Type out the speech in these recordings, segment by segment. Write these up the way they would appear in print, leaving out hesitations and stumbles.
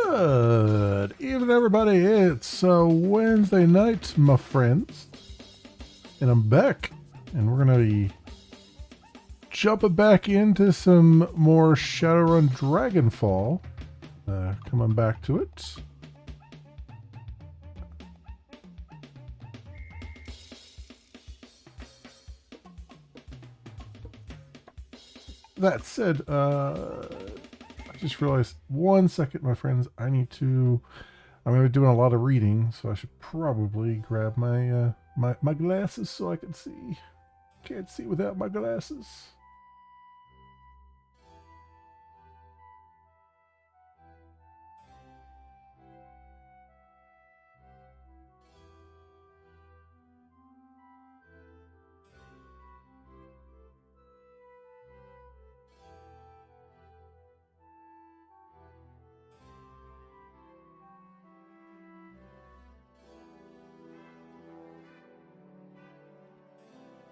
Good evening, everybody. It's Wednesday night, my friends, and I'm back, and we're gonna be jumping back into some more Shadowrun Dragonfall. Coming back to it. That said, I just realized 1 second, my friends. I'm going to be doing a lot of reading, so I should probably grab my my glasses so I can see. Can't see without my glasses.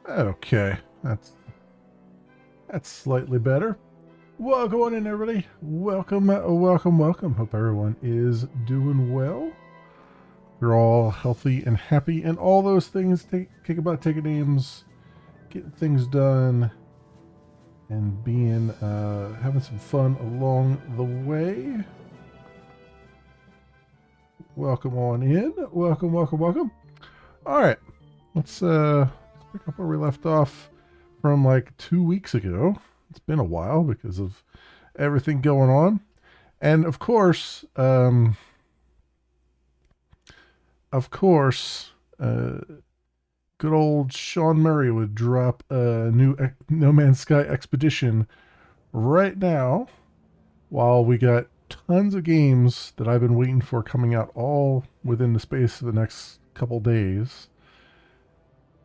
Okay, that's slightly better. Welcome on in, everybody. Welcome, welcome. Hope everyone is doing well. You're all healthy and happy, and all those things. Take about taking names, getting things done, and being having some fun along the way. Welcome on in. Welcome. All right, let's pick up where we left off from like 2 weeks ago. It's been a while because of everything going on, and of course, good old Sean Murray would drop a new No Man's Sky expedition right now, while we got tons of games that I've been waiting for coming out all within the space of the next couple days,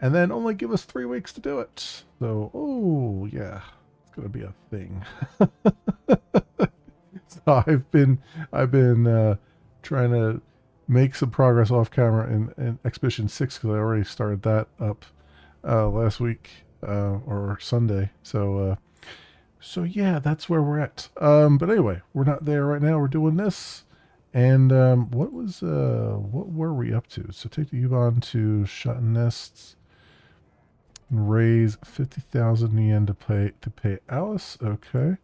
and then only give us 3 weeks to do it. So, oh yeah, it's gonna be a thing. So I've been trying to make some progress off camera in Expedition 6, because I already started that up last week or Sunday. So yeah, that's where we're at. But anyway, we're not there right now. We're doing this. And what were we up to? So take the U-Bahn to Shot Nests and raise 50,000 yen to pay Alice. Okay.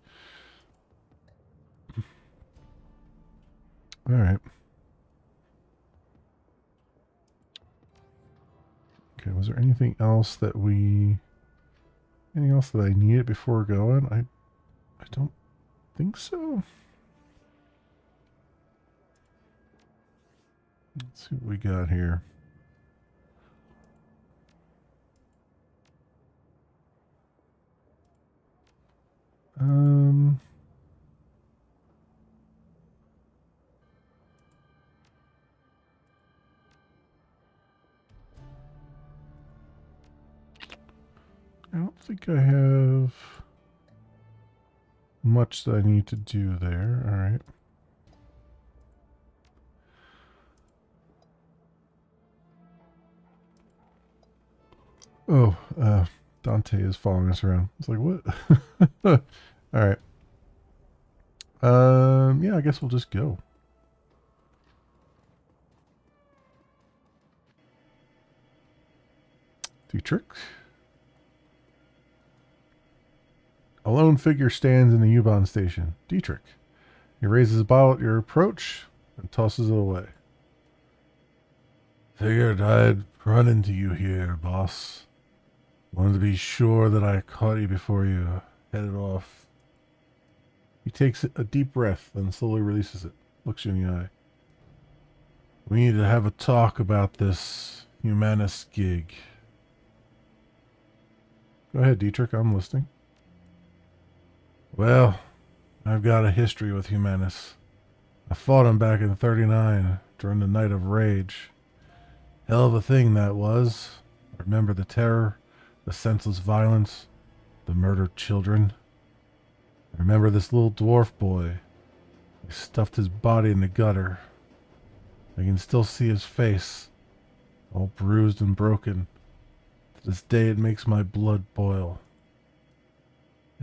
All right. Okay, was there anything else that I needed before going? I don't think so. Let's see what we got here. I don't think I have much that I need to do there. All right. Oh, Dante is following us around. It's like, what? All right. Yeah, I guess we'll just go. Dietrich. A lone figure stands in the U-Bahn station. Dietrich. He raises a bottle at your approach and tosses it away. Figured I'd run into you here, boss. Wanted to be sure that I caught you before you headed off. He takes a deep breath, then slowly releases it. Looks you in the eye. We need to have a talk about this Humanist gig. Go ahead, Dietrich. I'm listening. Well, I've got a history with Humanus. I fought him back in '39 during the Night of Rage. Hell of a thing that was. I remember the terror, the senseless violence, the murdered children. I remember this little dwarf boy. They stuffed his body in the gutter. I can still see his face, all bruised and broken. To this day it makes my blood boil.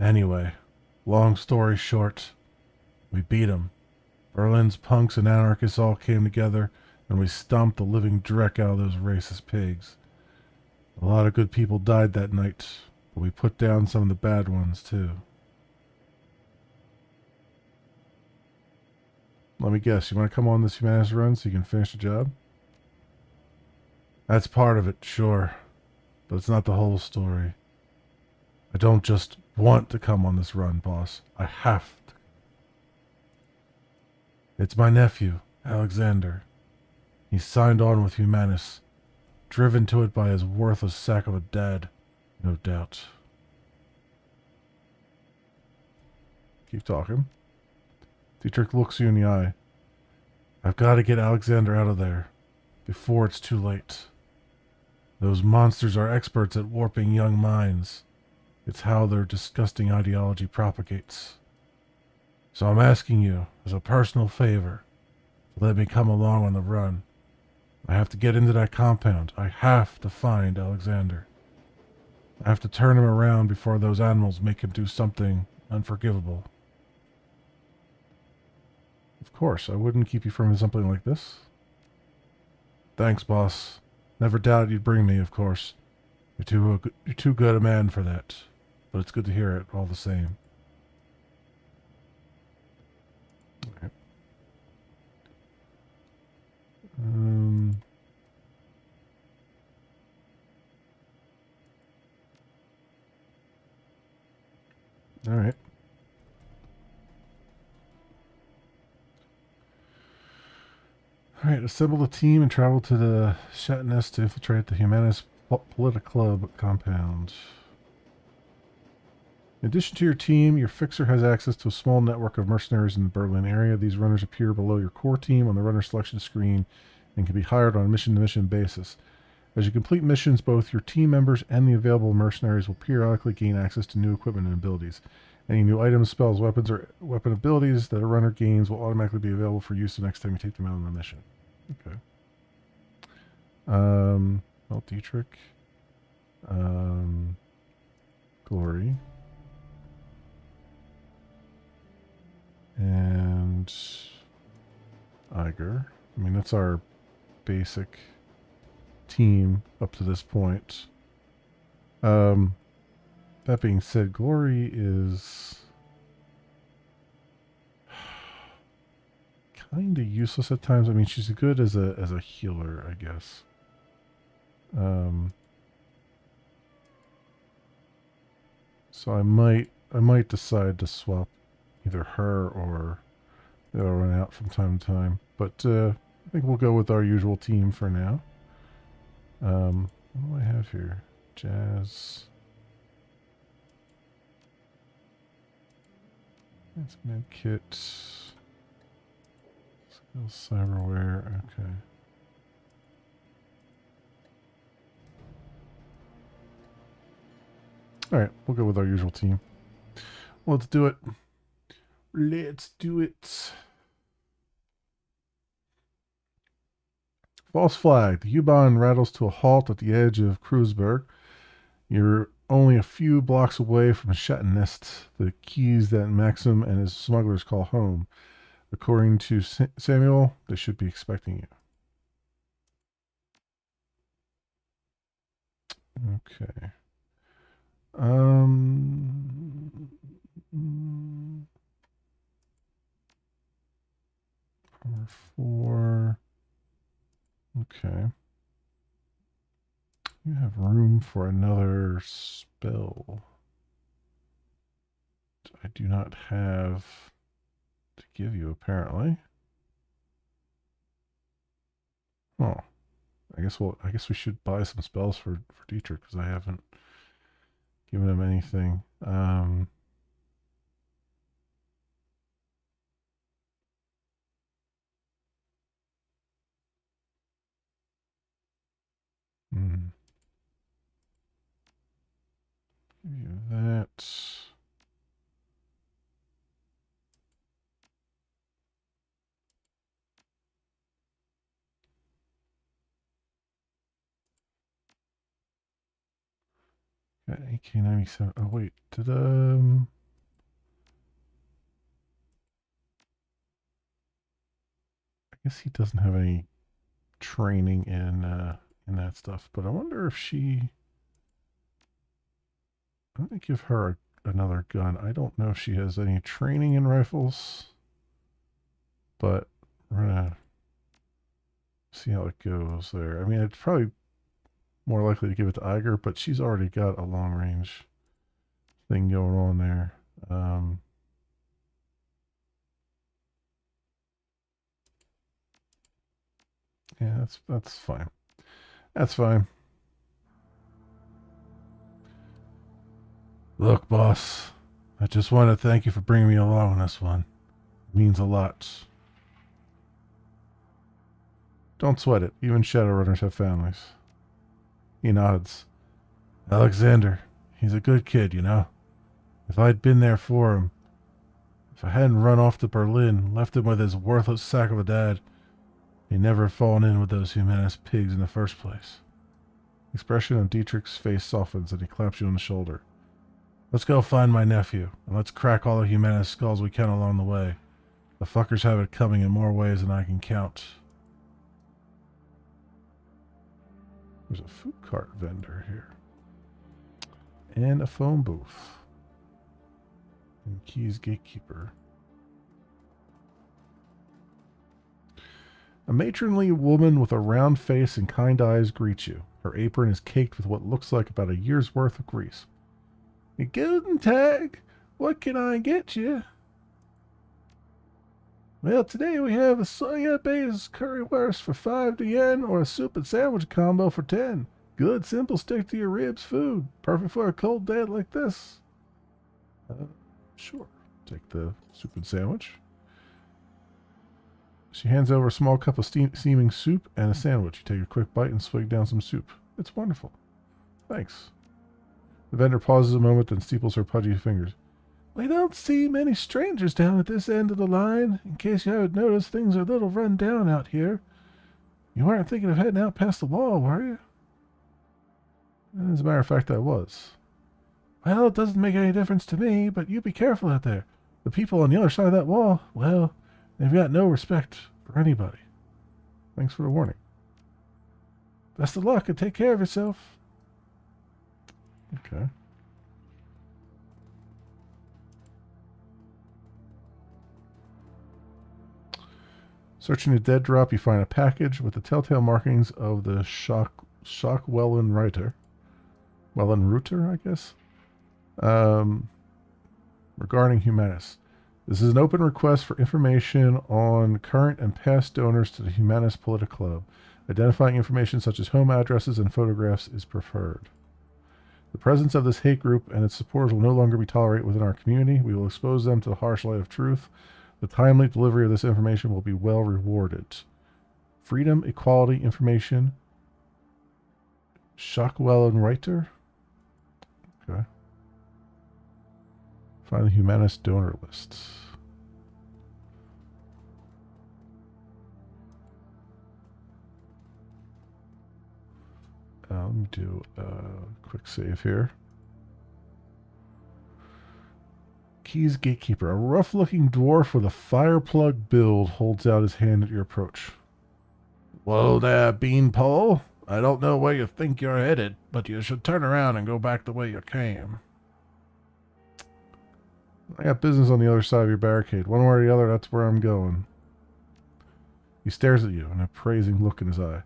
Anyway, long story short, we beat him. Berlin's punks and anarchists all came together, and we stomped the living dreck out of those racist pigs. A lot of good people died that night, but we put down some of the bad ones, too. Let me guess, you want to come on this humanist run so you can finish the job? That's part of it, sure, but it's not the whole story. I don't just want to come on this run, boss. I have to. It's my nephew, Alexander. He signed on with Humanus, driven to it by his worthless sack of a dad, no doubt. Keep talking. Dietrich looks you in the eye. I've got to get Alexander out of there before it's too late. Those monsters are experts at warping young minds. It's how their disgusting ideology propagates. So I'm asking you, as a personal favor, to let me come along on the run. I have to get into that compound. I have to find Alexander. I have to turn him around before those animals make him do something unforgivable. Of course, I wouldn't keep you from something like this. Thanks, boss. Never doubted you'd bring me, of course. You're too good a man for that. But it's good to hear it all the same. Okay. All right. All right. Assemble the team and travel to the Shatness to infiltrate the Humanist Politic Club compound. In addition to your team, your fixer has access to a small network of mercenaries in the Berlin area. These runners appear below your core team on the runner selection screen and can be hired on a mission-to-mission basis. As you complete missions, both your team members and the available mercenaries will periodically gain access to new equipment and abilities. Any new items, spells, weapons, or weapon abilities that a runner gains will automatically be available for use the next time you take them out on a mission. Okay. Well, Dietrich. Glory. And Iger. I mean, that's our basic team up to this point. That being said, Glory is kind of useless at times. I mean, she's good as a healer, I guess. So I might decide to swap either her or the other one out from time to time. But I think we'll go with our usual team for now. What do I have here? Jazz. It's medkit. Skill cyberware. Okay. All right, we'll go with our usual team. Let's do it. Let's do it. False flag. The U-Bahn rattles to a halt at the edge of Kreuzberg. You're only a few blocks away from Schattennest, the keys that Maxim and his smugglers call home. According to Samuel, they should be expecting you. Okay. Number 4. Okay. You have room for another spell. I do not have to give you, apparently. Oh. I guess we should buy some spells for Dietrich because I haven't given him anything. Give you that. Got AK-97. Oh wait, guess he doesn't have any training in that stuff. But I wonder if she. I'm gonna give her another gun. I don't know if she has any training in rifles, but we're gonna see how it goes there. I mean, it's probably more likely to give it to Iger, but she's already got a long range thing going on there. Yeah, that's fine. That's fine. Look, boss, I just want to thank you for bringing me along on this one. It means a lot. Don't sweat it. Even Shadowrunners have families. He nods. Alexander, he's a good kid, you know. If I'd been there for him, if I hadn't run off to Berlin, left him with his worthless sack of a dad, he'd never fallen in with those humanist pigs in the first place. The expression on Dietrich's face softens and he claps you on the shoulder. Let's go find my nephew, and let's crack all the humanist skulls we can along the way. The fuckers have it coming in more ways than I can count. There's a food cart vendor here. And a phone booth. And Key's gatekeeper. A matronly woman with a round face and kind eyes greets you. Her apron is caked with what looks like about a year's worth of grease. Guten Tag, what can I get you? Well, today we have a soya-based currywurst for 5 yen or a soup and sandwich combo for 10. Good, simple, stick to your ribs food. Perfect for a cold day like this. Sure. Take the soup and sandwich. She hands over a small cup of steaming soup and a sandwich. You take a quick bite and swig down some soup. It's wonderful. Thanks. The vendor pauses a moment, then steeples her pudgy fingers. We don't see many strangers down at this end of the line. In case you haven't noticed, things are a little run down out here. You weren't thinking of heading out past the wall, were you? As a matter of fact, I was. Well, it doesn't make any difference to me, but you be careful out there. The people on the other side of that wall, well, they've got no respect for anybody. Thanks for the warning. Best of luck and take care of yourself. Okay. Searching the dead drop, you find a package with the telltale markings of the Schockwellenreiter. Wellenreuter, I guess. Regarding Humanus. This is an open request for information on current and past donors to the Humanus Political Club. Identifying information such as home addresses and photographs is preferred. The presence of this hate group and its supporters will no longer be tolerated within our community. We will expose them to the harsh light of truth. The timely delivery of this information will be well rewarded. Freedom, equality, information. Schockwellenreiter? Okay. Find the Humanist donor lists. Let me do a quick save here. Key's gatekeeper. A rough-looking dwarf with a fire-plug build holds out his hand at your approach. Whoa there, beanpole. I don't know where you think you're headed, but you should turn around and go back the way you came. I got business on the other side of your barricade. One way or the other, that's where I'm going. He stares at you, an appraising look in his eye.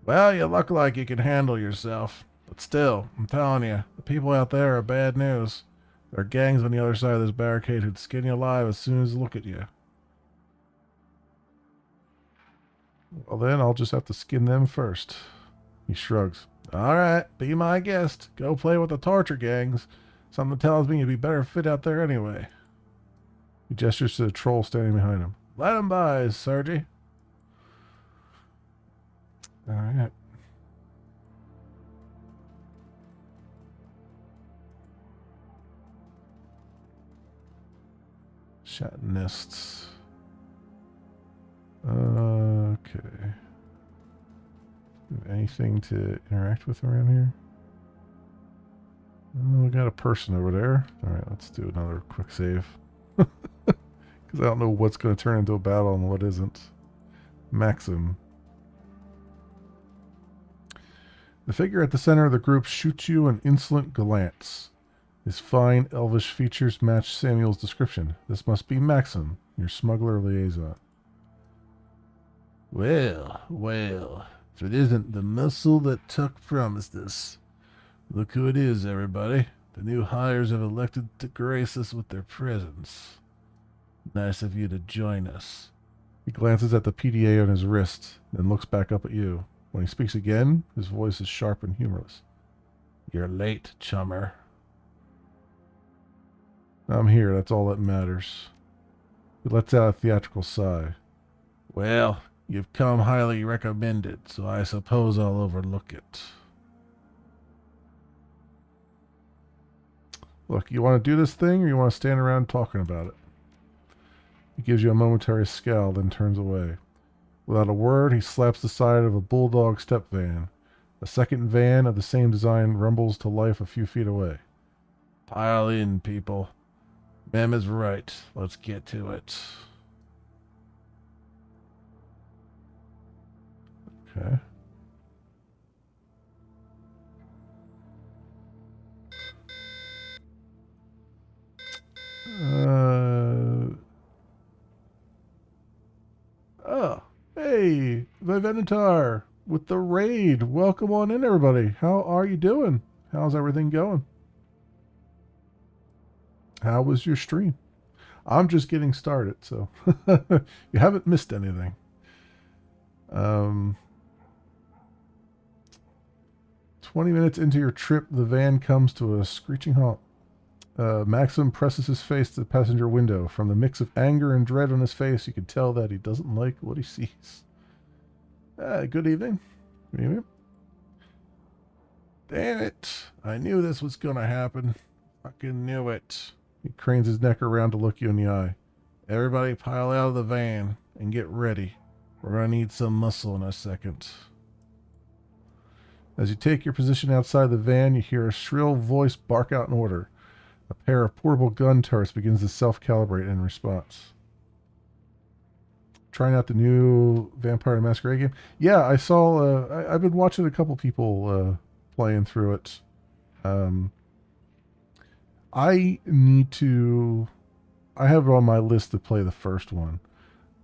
Well, you look like you can handle yourself. But still, I'm telling you, the people out there are bad news. There are gangs on the other side of this barricade who'd skin you alive as soon as they look at you. Well then, I'll just have to skin them first. He shrugs. Alright, be my guest. Go play with the torture gangs. Something tells me you'd be better fit out there anyway. He gestures to the troll standing behind him. Let him by, Sergi. Alright. Shatanists. Okay. Anything to interact with around here? Oh, we got a person over there. Alright, let's do another quick save. Because I don't know what's going to turn into a battle and what isn't. Maxim. The figure at the center of the group shoots you an insolent glance. His fine, elvish features match Samuel's description. This must be Maxim, your smuggler liaison. Well, well, if it isn't the muscle that Tuck promised us. Look who it is, everybody. The new hires have elected to grace us with their presence. Nice of you to join us. He glances at the PDA on his wrist, then looks back up at you. When he speaks again, his voice is sharp and humorless. You're late, chummer. I'm here, that's all that matters. He lets out a theatrical sigh. Well, you've come highly recommended, so I suppose I'll overlook it. Look, you want to do this thing, or you want to stand around talking about it? He gives you a momentary scowl, then turns away. Without a word, he slaps the side of a bulldog step van. A second van of the same design rumbles to life a few feet away. Pile in, people. Mem is right. Let's get to it. Okay. Oh, hey, Vivenitar with the raid. Welcome on in, everybody. How are you doing? How's everything going? How was your stream? I'm just getting started, so you haven't missed anything. 20 minutes into your trip, the van comes to a screeching halt. Maxim presses his face to the passenger window. From the mix of anger and dread on his face, you can tell that he doesn't like what he sees. Good evening. Good evening. Damn it. I knew this was going to happen. Fucking knew it. He cranes his neck around to look you in the eye. Everybody pile out of the van and get ready. We're going to need some muscle in a second. As you take your position outside the van, you hear a shrill voice bark out an order. A pair of portable gun turrets begins to self-calibrate in response. Trying out the new Vampire the Masquerade game? Yeah, I saw... I've been watching a couple people playing through it. I need to... I have it on my list to play the first one.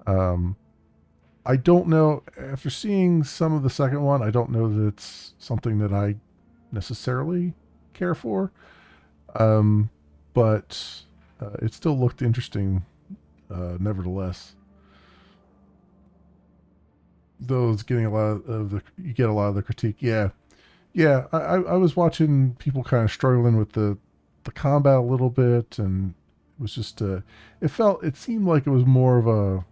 I don't know... After seeing some of the second one, I don't know that it's something that I necessarily care for. But it still looked interesting, nevertheless. Though it's getting a lot of the... You get a lot of the critique. Yeah. Yeah, I was watching people kind of struggling with the combat a little bit, and it was just... it seemed like it was more of a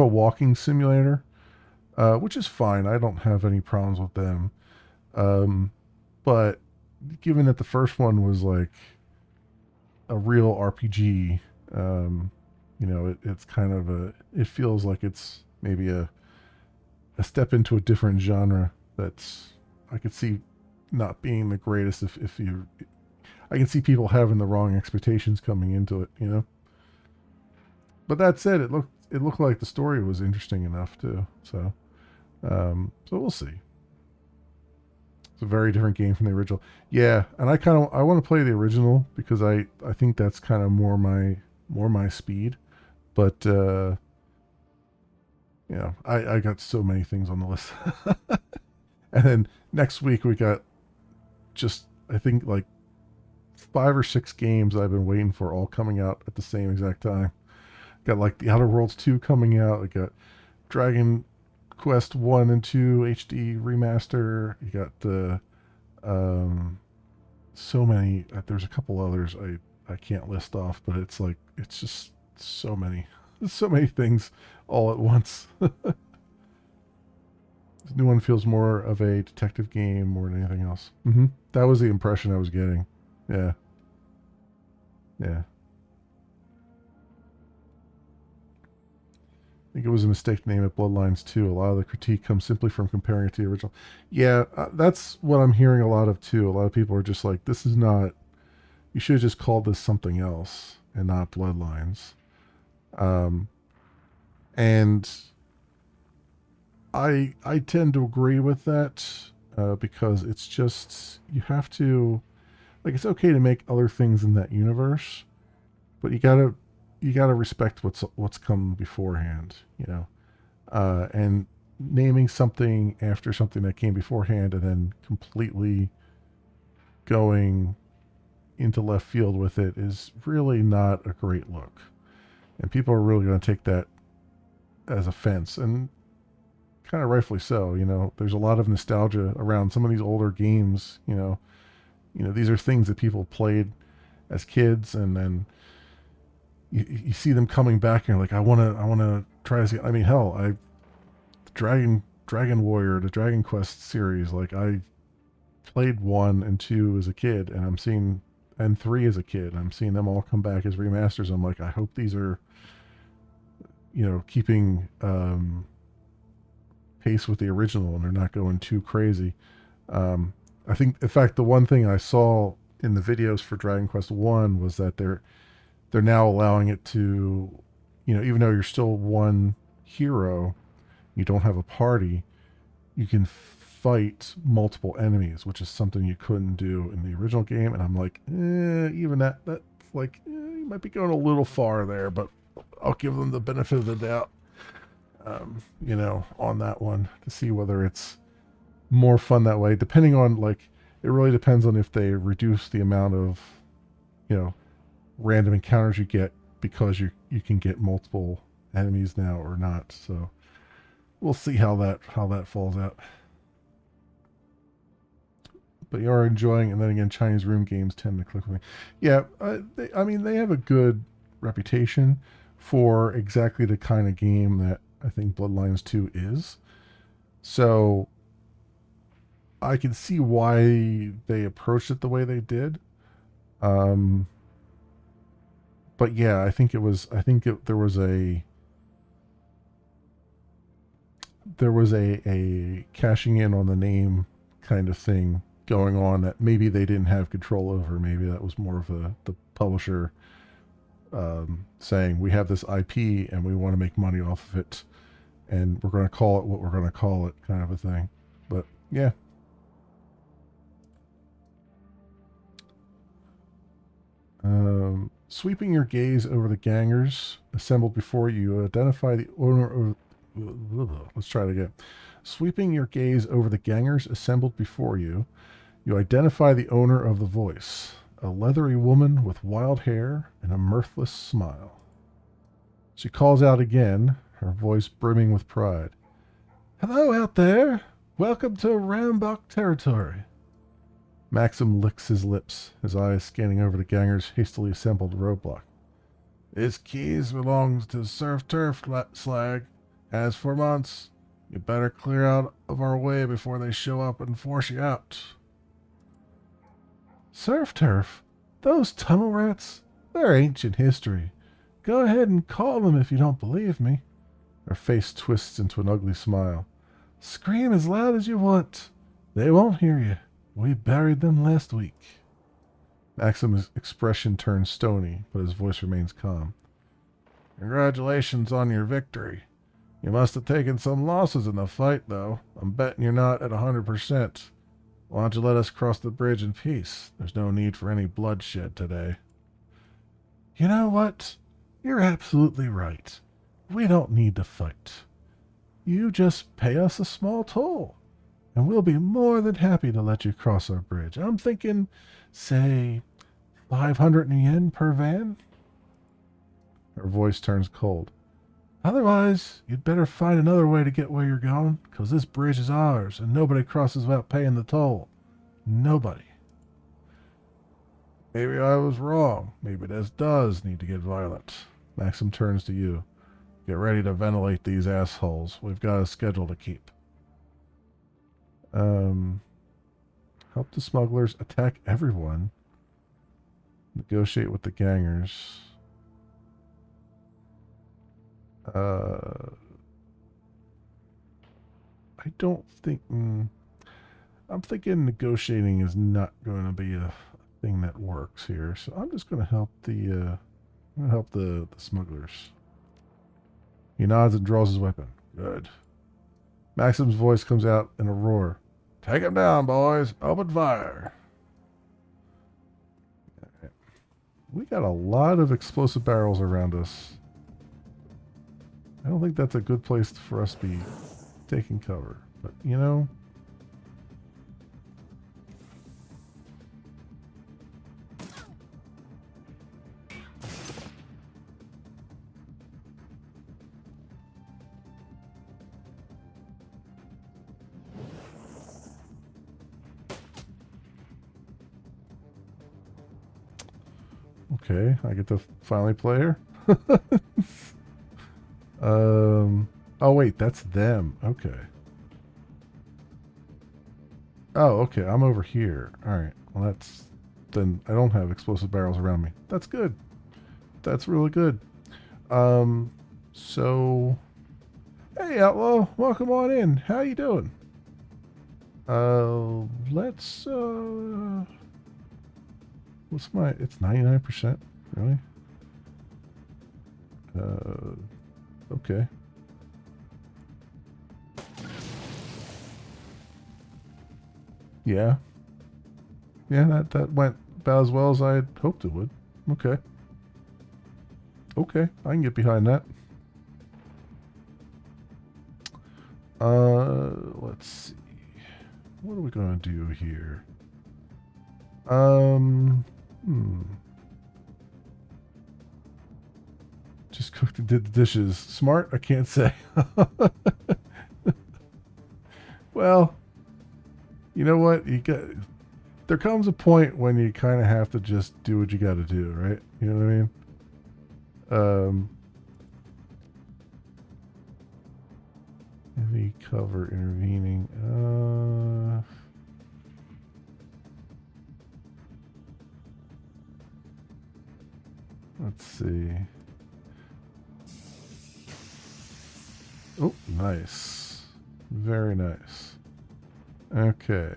walking simulator, which is fine. I don't have any problems with them. But given that the first one was like a real RPG, it's kind of it feels like it's maybe a step into a different genre that's, I could see not being the greatest if you, I can see people having the wrong expectations coming into it, But that said, it looked like the story was interesting enough too. So we'll see. It's a very different game from the original. Yeah, and I want to play the original because I think that's kind of more my speed. But I got so many things on the list. And then next week we got just, I think, like 5 or 6 games I've been waiting for, all coming out at the same exact time. Got like the Outer Worlds 2 coming out. I got Dragon Quest 1 and 2 HD remaster. You got the so many. There's a couple others I can't list off, but it's just so many things all at once. This new one feels more of a detective game more than anything else. That was the impression I was getting. Yeah. I think it was a mistake to name it Bloodlines 2. A lot of the critique comes simply from comparing it to the original. Yeah, that's what I'm hearing a lot of too. A lot of people are just like, this is not... You should have just called this something else and not Bloodlines. And I tend to agree with that because it's just you have to like it's okay to make other things in that universe, but you gotta respect what's come beforehand, you know. And naming something after something that came beforehand and then completely going into left field with it is really not a great look. And people are really going to take that as offense, and kind of rightfully so. You know, there's a lot of nostalgia around some of these older games. These are things that people played as kids, and then you see them coming back, and you're like, I want to try this. I mean, hell, Dragon Warrior, the Dragon Quest series. Like I played 1 and 2 as a kid, and 3 as a kid. I'm seeing them all come back as remasters. I'm like, I hope these are, keeping pace with the original, and they're not going too crazy. I think, in fact, the one thing I saw in the videos for Dragon Quest One was that they're now allowing it to, even though you're still one hero, you don't have a party, you can fight multiple enemies, which is something you couldn't do in the original game. And I'm like, even that's like, you might be going a little far there, but I'll give them the benefit of the doubt, on that one to see whether it's more fun that way. Depending on, like, it really depends on if they reduce the amount of, random encounters you get because you can get multiple enemies now or not. So we'll see how that falls out. But you are enjoying, and then again, Chinese room games tend to click with me. Yeah, they have a good reputation for exactly the kind of game that I think Bloodlines 2 is. So I can see why they approached it the way they did. But yeah, there was a cashing in on the name kind of thing going on that maybe they didn't have control over. Maybe that was more of the publisher saying, we have this IP and we want to make money off of it, and we're going to call it what we're going to call it, kind of a thing. But yeah. Sweeping your gaze over the gangers assembled before you, identify the owner of. Let's try it again. Sweeping your gaze over the gangers assembled before you, you identify the owner of the voice, a leathery woman with wild hair and a mirthless smile. She calls out again, her voice brimming with pride. Hello out there! Welcome to Rambok territory. Maxim licks his lips, his eyes scanning over the gangers' hastily assembled roadblock. This keys belongs to Surf Turf Slag. As for months, you better clear out of our way before they show up and force you out. Surf Turf? Those tunnel rats? They're ancient history. Go ahead and call them if you don't believe me. Her face twists into an ugly smile. Scream as loud as you want. They won't hear you. We buried them last week. Maxim's expression turns stony, but his voice remains calm. Congratulations on your victory. You must have taken some losses in the fight, though. I'm betting you're not at 100%. Why don't you let us cross the bridge in peace? There's no need for any bloodshed today. You know what? You're absolutely right. We don't need to fight. You just pay us a small toll, and we'll be more than happy to let you cross our bridge. I'm thinking, say, 500 yen per van? Her voice turns cold. Otherwise, you'd better find another way to get where you're going, because this bridge is ours, and nobody crosses without paying the toll. Nobody. Maybe I was wrong. Maybe this does need to get violent. Maxim turns to you. Get ready to ventilate these assholes. We've got a schedule to keep. Help the smugglers attack everyone. Negotiate with the gangers. I don't think. I'm thinking negotiating is not going to be a thing that works here. So I'm just going to help the smugglers. He nods and draws his weapon. Good. Maxim's voice comes out in a roar. Take him down, boys. Open fire. We got a lot of explosive barrels around us. I don't think that's a good place for us to be taking cover. But, you know... Okay, I get to finally play her. Oh wait, that's them. Okay. Oh, okay, I'm over here. Alright, well that's... Then I don't have explosive barrels around me. That's good. That's really good. So... Hey, Outlaw, welcome on in. How you doing? Let's, What's my... It's 99%? Really? Okay. Yeah. Yeah, that went about as well as I had hoped it would. Okay. Okay, I can get behind that. Let's see. What are we going to do here? Just cooked and did the dishes. Smart? I can't say. Well, you know what? There comes a point when you kind of have to just do what you got to do, right? You know what I mean? Heavy cover intervening. Let's see. Oh, nice. Very nice. Okay.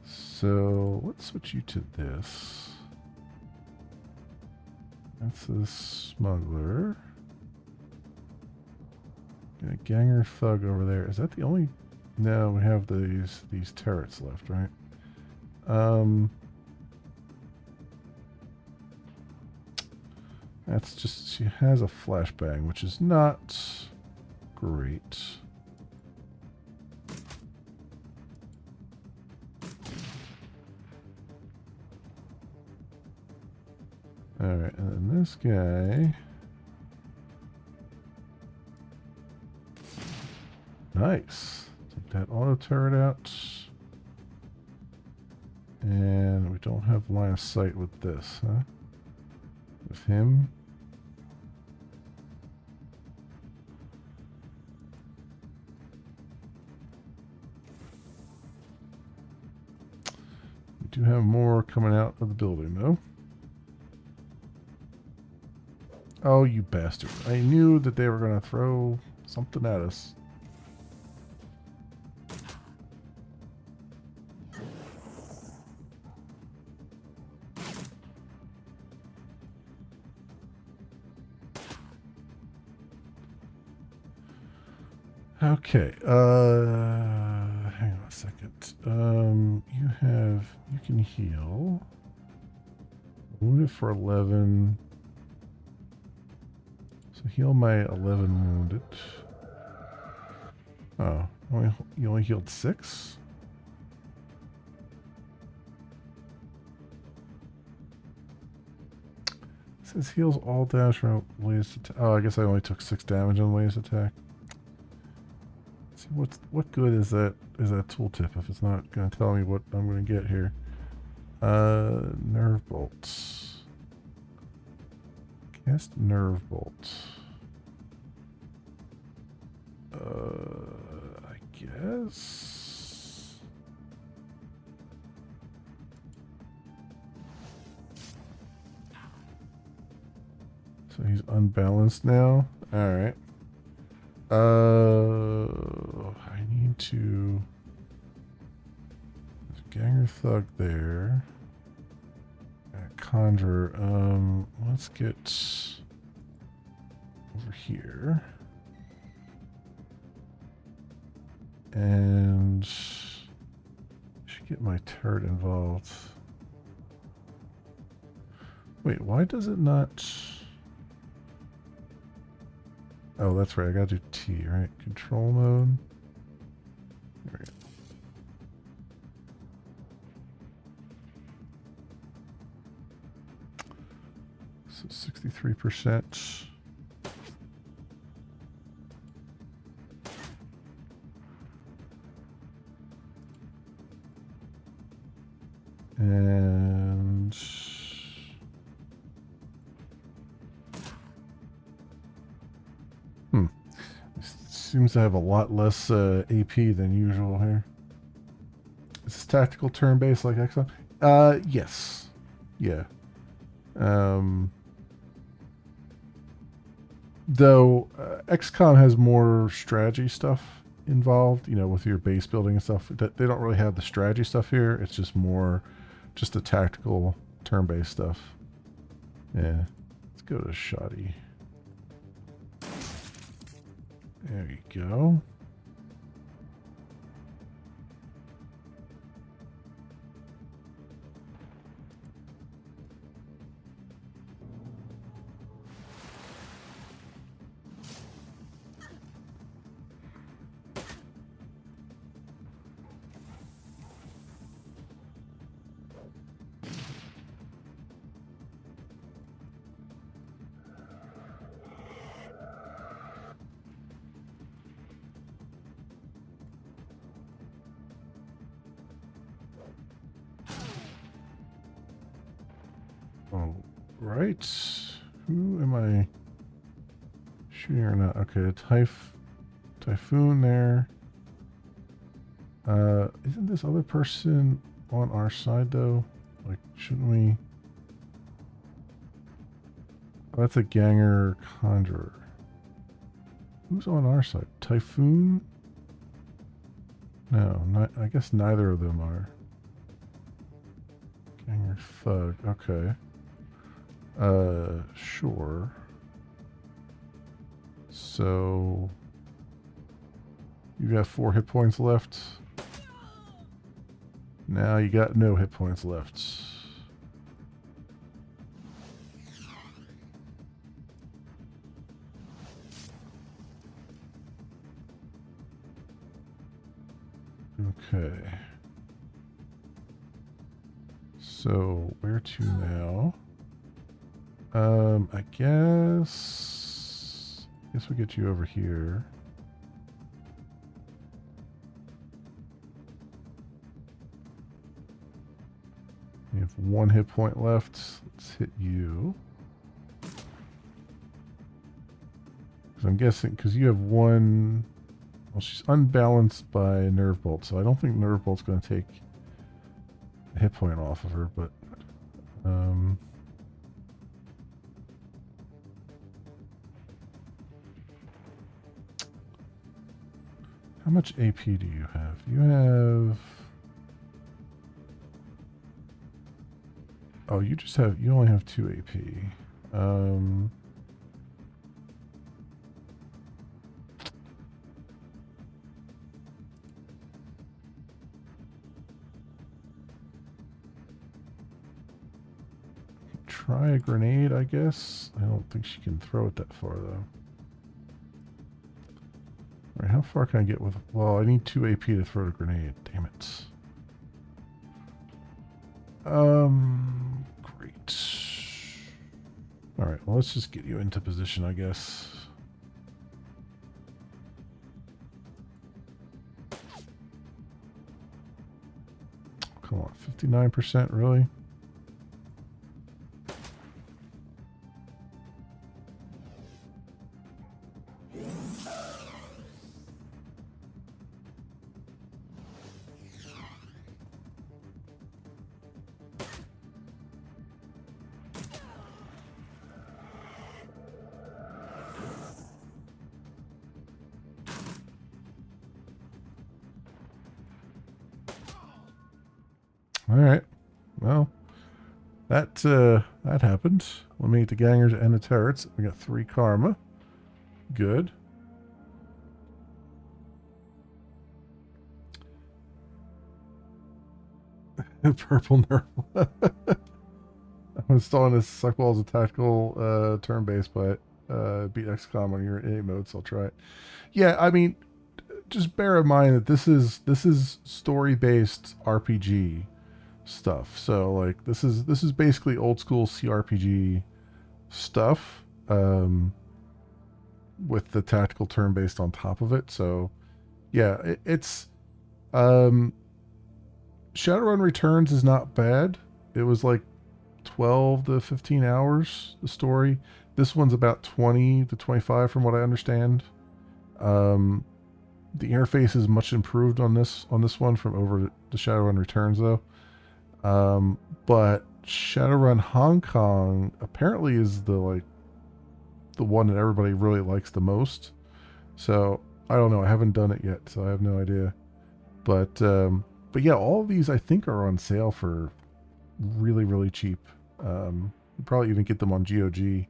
So, let's switch you to this. That's the smuggler. Got a ganger thug over there. Is that the only... No, we have these turrets left, right? That's just... She has a flashbang, which is not great. Alright, and then this guy... Nice. Take that auto turret out. And we don't have line of sight with this, huh? With him. We do have more coming out of the building, though. Oh, you bastard. I knew that they were going to throw something at us. Okay, hang on a second. You can heal. Wounded for 11. So heal my 11 wounded. Oh, you only healed 6? It says heals all damage from latest attack. Oh, I guess I only took 6 damage on the latest attack. Let's see, what good is that tooltip if it's not going to tell me what I'm going to get here? Nerve bolts. Cast nerve bolt. I guess. So he's unbalanced now. All right. I need to. There's a ganger thug there. Conjure. Let's get over here. And should get my turret involved. Wait, why does it not? Oh, that's right. I gotta do T, right? Control mode. There we go. So 63%. And seems to have a lot less AP than usual here. Is this tactical turn-based like XCOM? Yes. Yeah. Though XCOM has more strategy stuff involved, you know, with your base building and stuff. They don't really have the strategy stuff here. It's just more just the tactical turn-based stuff. Yeah. Let's go to Shoddy. There you go. All right. Who am I shooting or not? Okay, Typhoon there. Isn't this other person on our side though? Like, shouldn't we? Oh, that's a Ganger Conjurer. Who's on our side? Typhoon? No, I guess neither of them are. Ganger Thug. Okay. Sure. So you got 4 hit points left. Now you got no hit points left. Okay. So where to now? I guess we get you over here. You have 1 hit point left. Let's hit you. Because I'm guessing, because you have 1. Well, she's unbalanced by Nerve Bolt, so I don't think Nerve Bolt's going to take a hit point off of her, but how much AP do you have? You have... Oh, you only have 2 AP. Try a grenade, I guess. I don't think she can throw it that far, though. Alright, how far can I get with... Well, I need 2 AP to throw the grenade. Damn it. Great. Alright, well, let's just get you into position, I guess. Come on, 59%, really? Alright. Well, that happened. Eliminate the gangers and the turrets. We got 3 karma. Good. Purple Nurgle. I'm installing this Suckball as a tactical turn-based, but beat XCOM on your innate mode, so I'll try it. Yeah, I mean, just bear in mind that this is story-based RPG stuff. So like this is basically old school CRPG stuff with the tactical turn-based on top of it. So yeah, it's Shadowrun Returns is not bad. It was like 12 to 15 hours, the story. This one's about 20 to 25 from what I understand. The interface is much improved on this one from over the Shadowrun Returns though. But Shadowrun Hong Kong apparently is the one that everybody really likes the most. So I don't know. I haven't done it yet, so I have no idea. But yeah, all of these I think are on sale for really, really cheap. You probably even get them on GOG. In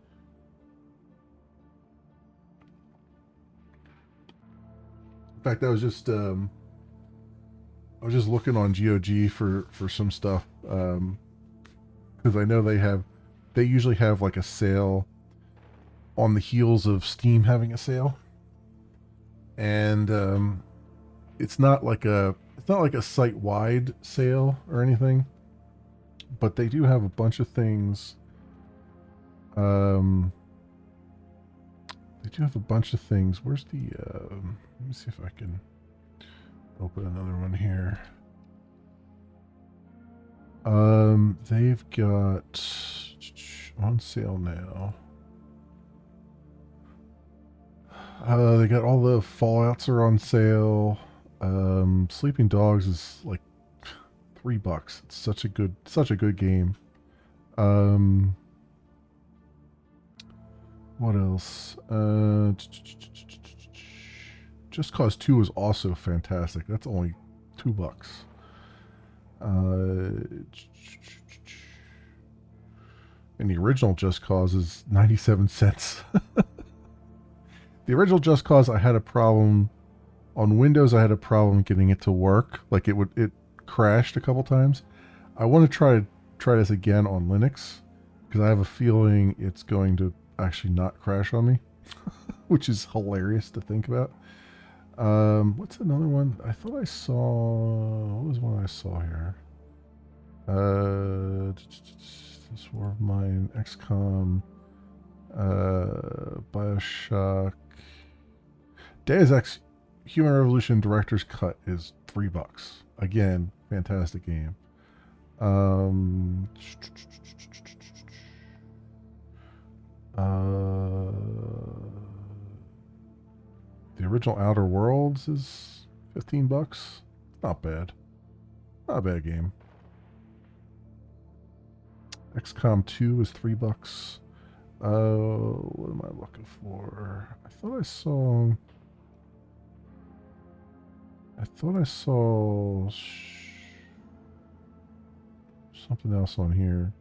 fact, I was just looking on GOG for some stuff because I know they usually have like a sale on the heels of Steam having a sale, and it's not like a site-wide sale or anything, but they do have a bunch of things. They do have a bunch of things. Where's the? Let me see if I can open another one here. They've got on sale now. They got all the Fallouts are on sale. Sleeping Dogs is like $3. It's such a good game. What else? Just Cause 2 is also fantastic. That's only $2. And the original Just Cause is 97 cents. The original Just Cause, I had a problem on Windows. I had a problem getting it to work. Like it crashed a couple times. I want to try this again on Linux because I have a feeling it's going to actually not crash on me, which is hilarious to think about. What's another one? I thought I saw. What was one I saw here? This War of Mine, XCOM, Bioshock, Deus Ex Human Revolution Director's Cut is $3. Again, fantastic game. The original Outer Worlds is $15. Not bad. Not a bad game. XCOM 2 is $3. What am I looking for? I thought I saw something else on here.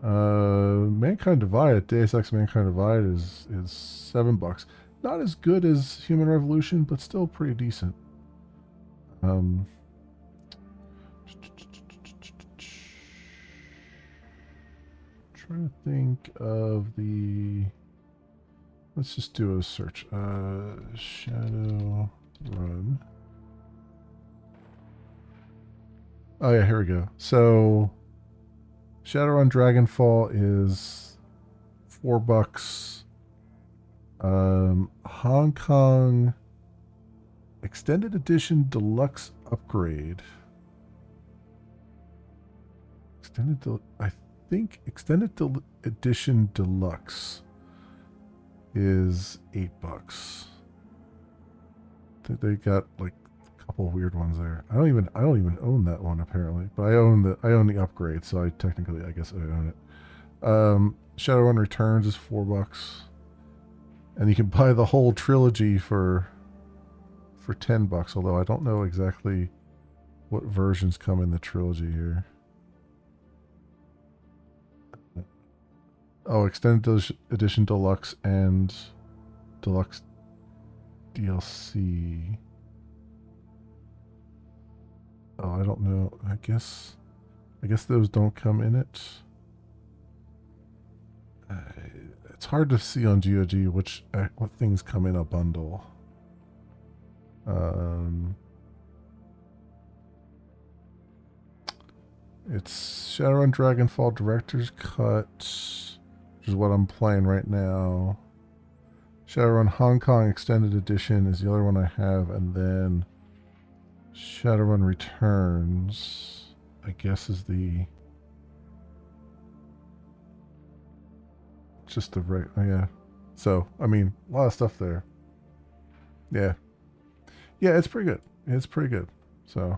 Mankind Divided, Deus Ex Mankind Divided is $7. Not as good as Human Revolution, but still pretty decent. Trying to think of the. Let's just do a search. Shadowrun. Oh yeah, here we go. So Shadowrun Dragonfall is $4. Hong Kong Extended Edition Deluxe Upgrade. I think Extended Edition Deluxe is $8. They got like a couple of weird ones there. I don't even own that one apparently, but I own the upgrade, so I technically I guess I own it. Shadowrun Returns is $4, and you can buy the whole trilogy for $10. Although I don't know exactly what versions come in the trilogy here. Oh, extended edition deluxe and deluxe DLC. Oh, I don't know. I guess those don't come in it. Uh, it's hard to see on GOG what things come in a bundle. It's Shadowrun Dragonfall Director's Cut, which is what I'm playing right now. Shadowrun Hong Kong Extended Edition is the other one I have, and then Shadowrun Returns, I guess, is just the right. Yeah. So, I mean, a lot of stuff there. Yeah. Yeah, it's pretty good. It's pretty good. So,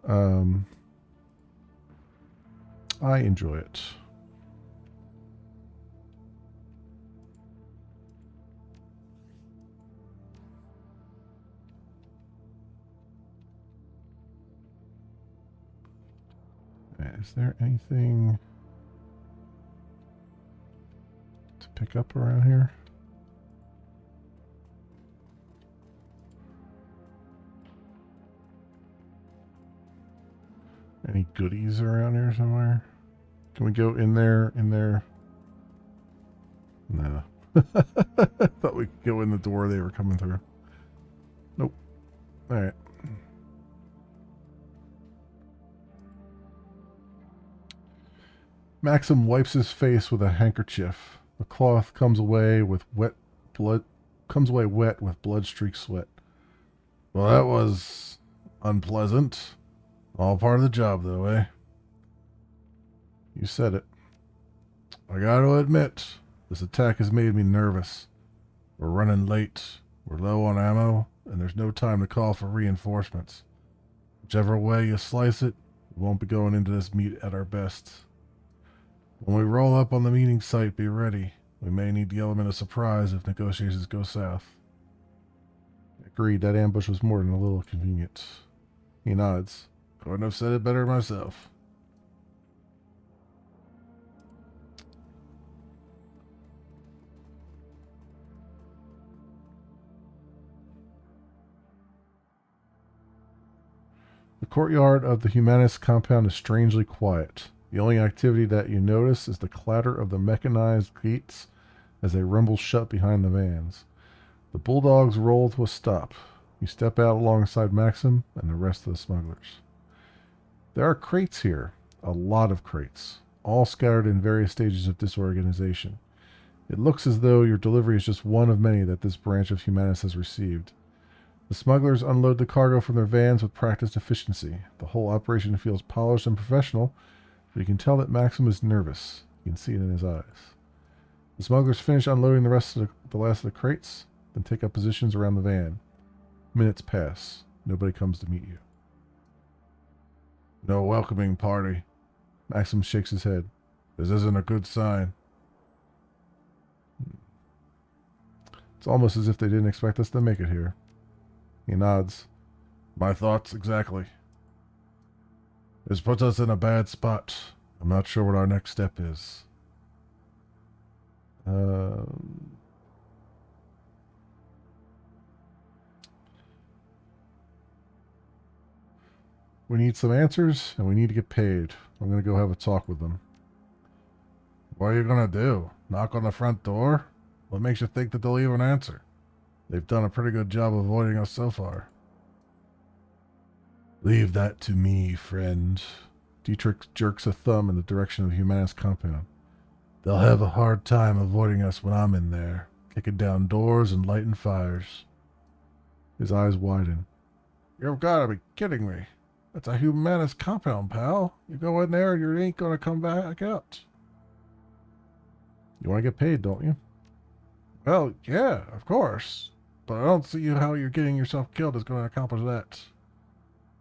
um, I enjoy it. Is there anything to pick up around here? Any goodies around here somewhere? Can we go in there? No. I thought we could go in the door they were coming through. Nope. Alright. Maxim wipes his face with a handkerchief. The cloth comes away wet with blood-streaked sweat. Well, that was unpleasant. All part of the job, though, eh? You said it. I gotta admit, this attack has made me nervous. We're running late, we're low on ammo, and there's no time to call for reinforcements. Whichever way you slice it, we won't be going into this meet at our best. When we roll up on the meeting site, be ready. We may need the element of surprise if negotiations go south. Agreed, that ambush was more than a little convenient. He nods. Couldn't have said it better myself. The courtyard of the Humanist compound is strangely quiet. The only activity that you notice is the clatter of the mechanized gates as they rumble shut behind the vans. The bulldogs roll to a stop. You step out alongside Maxim and the rest of the smugglers. There are crates here, a lot of crates, all scattered in various stages of disorganization. It looks as though your delivery is just one of many that this branch of Humanist has received. The smugglers unload the cargo from their vans with practiced efficiency. The whole operation feels polished and professional, but you can tell that Maxim is nervous. You can see it in his eyes. The smugglers finish unloading the last of the crates, then take up positions around the van. Minutes pass. Nobody comes to meet you. No welcoming party. Maxim shakes his head. This isn't a good sign. It's almost as if they didn't expect us to make it here. He nods. My thoughts exactly. This puts us in a bad spot. I'm not sure what our next step is. We need some answers, and we need to get paid. I'm going to go have a talk with them. What are you going to do? Knock on the front door? What makes you think that they'll even answer? They've done a pretty good job avoiding us so far. Leave that to me, friend. Dietrich jerks a thumb in the direction of Humanist compound. They'll have a hard time avoiding us when I'm in there, kicking down doors and lighting fires. His eyes widen. You've got to be kidding me. That's a Humanist compound, pal. You go in there and you ain't going to come back out. You want to get paid, don't you? Well, yeah, of course. But I don't see how you're getting yourself killed is going to accomplish that.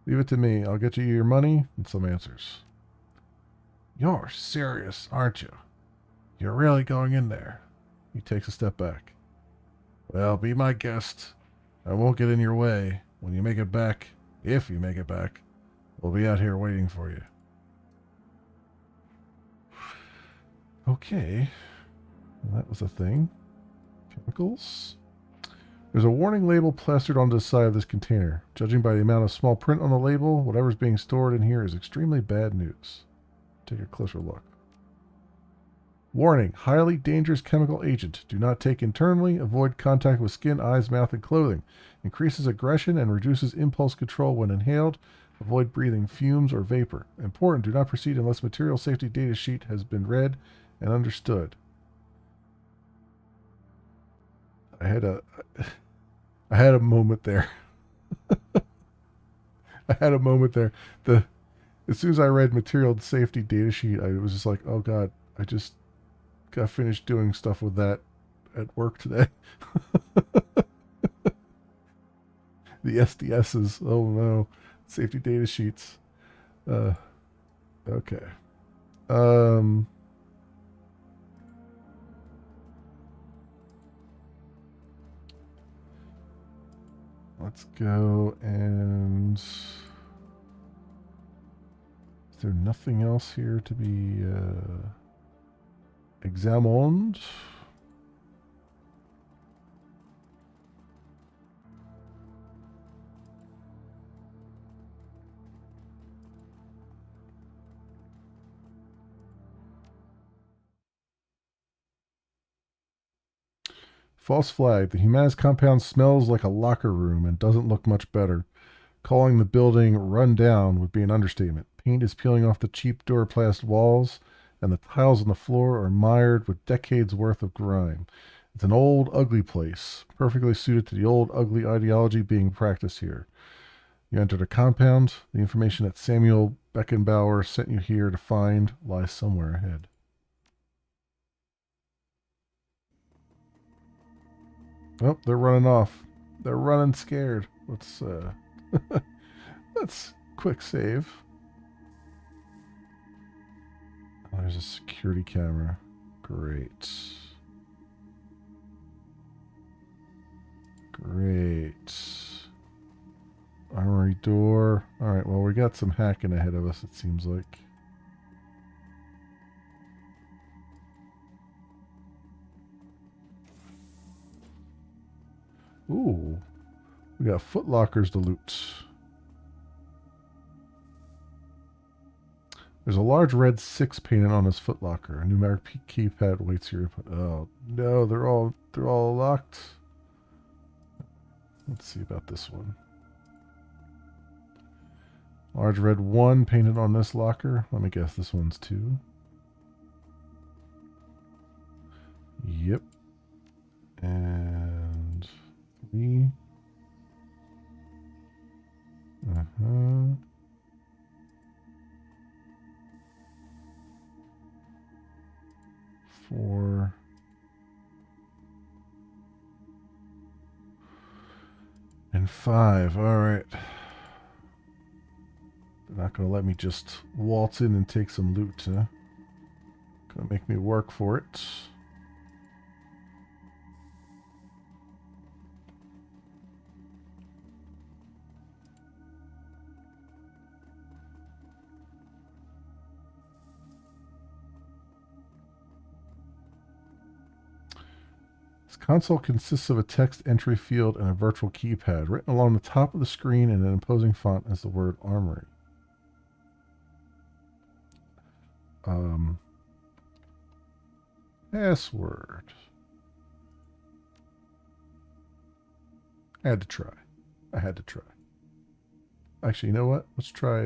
Leave it to me. I'll get you your money and some answers. You're serious, aren't you? You're really going in there. He takes a step back. Well, be my guest. I won't get in your way. When you make it back, if you make it back, we'll be out here waiting for you. Okay. Well, that was a thing. Chemicals. There's a warning label plastered onto the side of this container. Judging by the amount of small print on the label, whatever's being stored in here is extremely bad news. Take a closer look. Warning, highly dangerous chemical agent. Do not take internally. Avoid contact with skin, eyes, mouth, and clothing. Increases aggression and reduces impulse control when inhaled. Avoid breathing fumes or vapor. Important, do not proceed unless material safety data sheet has been read and understood. I had a moment there. I had a moment there. As soon as I read material safety data sheet, I was just like, oh god, I just got finished doing stuff with that at work today. The SDSs. Oh no. Safety data sheets. Okay. Let's go and... Is there nothing else here to be examined? False flag. The Humanis compound smells like a locker room and doesn't look much better. Calling the building run down would be an understatement. Paint is peeling off the cheap duroplast walls, and the tiles on the floor are mired with decades worth of grime. It's an old, ugly place, perfectly suited to the old, ugly ideology being practiced here. You entered a compound. The information that Samuel Beckenbauer sent you here to find lies somewhere ahead. Oh, they're running off. They're running scared. Let's let's quick save. Oh, there's a security camera. Great. Great. Armory door. Alright, well, we got some hacking ahead of us, it seems like. Ooh. We got footlockers to loot. There's a large red 6 painted on his footlocker. A numeric keypad waits your input. Oh no, they're all locked. Let's see about this one. Large red 1 painted on this locker. Let me guess, this one's 2. Yep. And 3. 4. And 5. All right. They're not going to let me just waltz in and take some loot, huh? Going to make me work for it. This console consists of a text entry field and a virtual keypad. Written along the top of the screen in an imposing font is the word Armory. Password. I had to try. Actually, you know what? Let's try,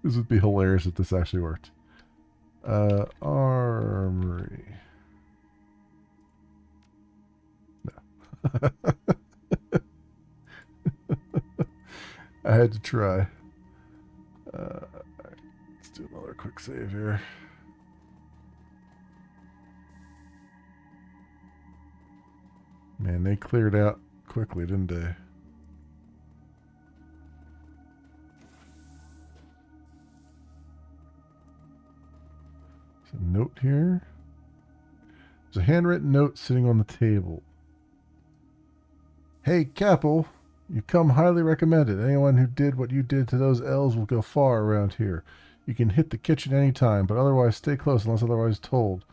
this would be hilarious if this actually worked. Armory. No. I had to try. Let's do another quick save here. Man, they cleared out quickly, didn't they? There's a note here. There's a handwritten note sitting on the table. Hey, Capel, you come highly recommended. Anyone who did what you did to those elves will go far around here. You can hit the kitchen anytime, but otherwise stay close unless otherwise told.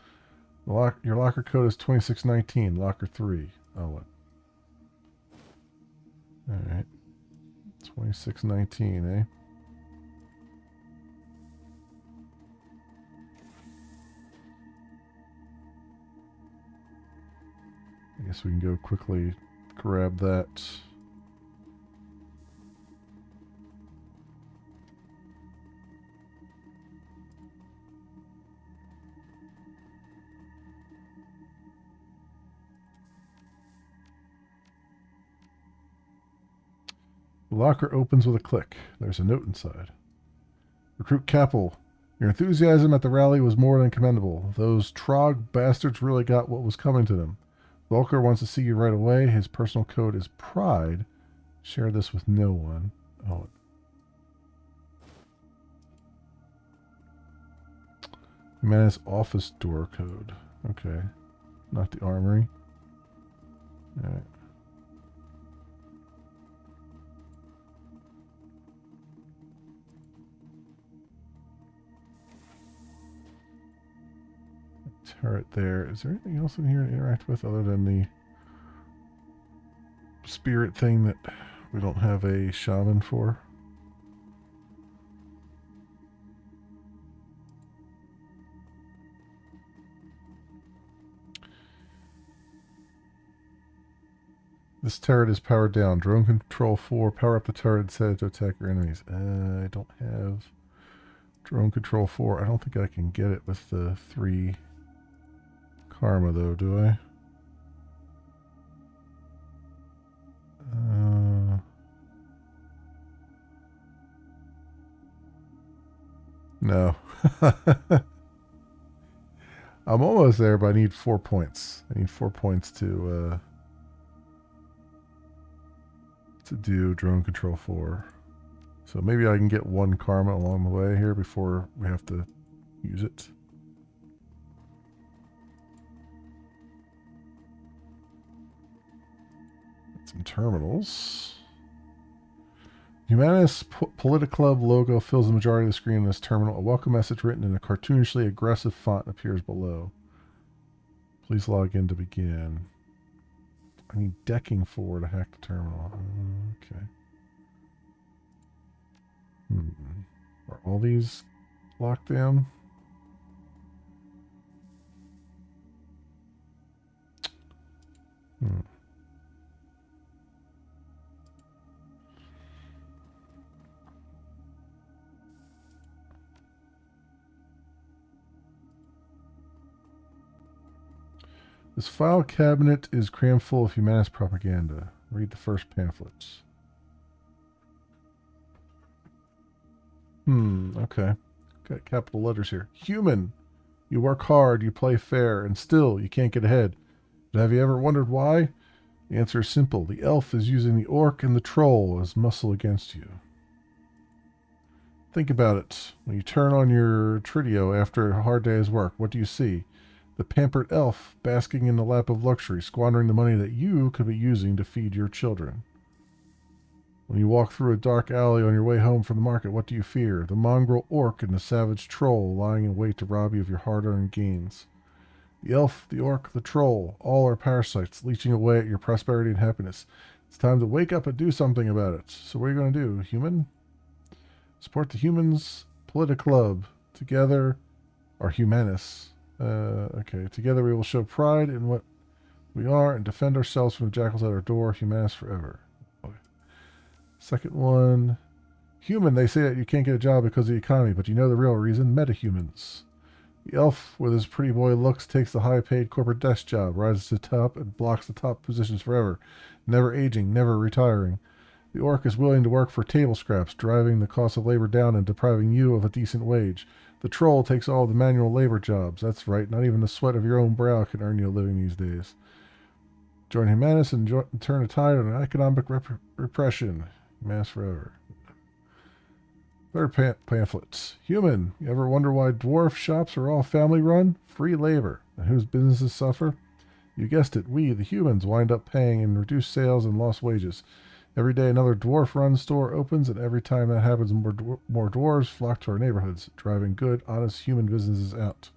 Your locker code is 2619, locker 3. Oh, what? Alright. 2619, eh? I guess we can go quickly grab that. The locker opens with a click. There's a note inside. Recruit Capel. Your enthusiasm at the rally was more than commendable. Those Trog bastards really got what was coming to them. Volker wants to see you right away. His personal code is Pride. Share this with no one. Oh. Man's office door code. Okay. Not the armory. Alright. Turret there. Is there anything else in here to interact with other than the spirit thing that we don't have a shaman for? This turret is powered down. Drone control 4. Power up the turret and set it to attack your enemies. I don't have drone control 4. I don't think I can get it with the 3 karma, though, do I? No. I'm almost there, but I need 4 points. I need 4 points to do drone control 4. So maybe I can get 1 karma along the way here before we have to use it. Some terminals. Humanist Politiclub logo fills the majority of the screen in this terminal. A welcome message written in a cartoonishly aggressive font appears below. Please log in to begin. I need decking 4 to hack the terminal. Okay. Are all these locked down? This file cabinet is crammed full of humanist propaganda. Read the first pamphlets. Okay. Got capital letters here. Human! You work hard, you play fair, and still you can't get ahead. But have you ever wondered why? The answer is simple. The elf is using the orc and the troll as muscle against you. Think about it. When you turn on your Tridio after a hard day's work, what do you see? The pampered elf basking in the lap of luxury, squandering the money that you could be using to feed your children. When you walk through a dark alley on your way home from the market, what do you fear? The mongrel orc and the savage troll lying in wait to rob you of your hard-earned gains. The elf, the orc, the troll, all are parasites, leeching away at your prosperity and happiness. It's time to wake up and do something about it. So what are you going to do, human? Support the Humans Politiclub. Together are humanists. Okay, together we will show pride in what we are and defend ourselves from the jackals at our door. Humanists forever. Okay. Second one. Human, they say that you can't get a job because of the economy, but you know the real reason. Metahumans. The elf, with his pretty boy looks, takes the high-paid corporate desk job, rises to the top, and blocks the top positions forever, never aging, never retiring. The orc is willing to work for table scraps, driving the cost of labor down and depriving you of a decent wage. The troll takes all the manual labor jobs. That's right, not even the sweat of your own brow can earn you a living these days. Join Humanus and turn the tide on economic repression. Humanus forever. Third pamphlets. Human, you ever wonder why dwarf shops are all family run? Free labor. And whose businesses suffer? You guessed it, we, the humans, wind up paying in reduced sales and lost wages. Every day another dwarf-run store opens, and every time that happens, more dwarves flock to our neighborhoods, driving good, honest human businesses out.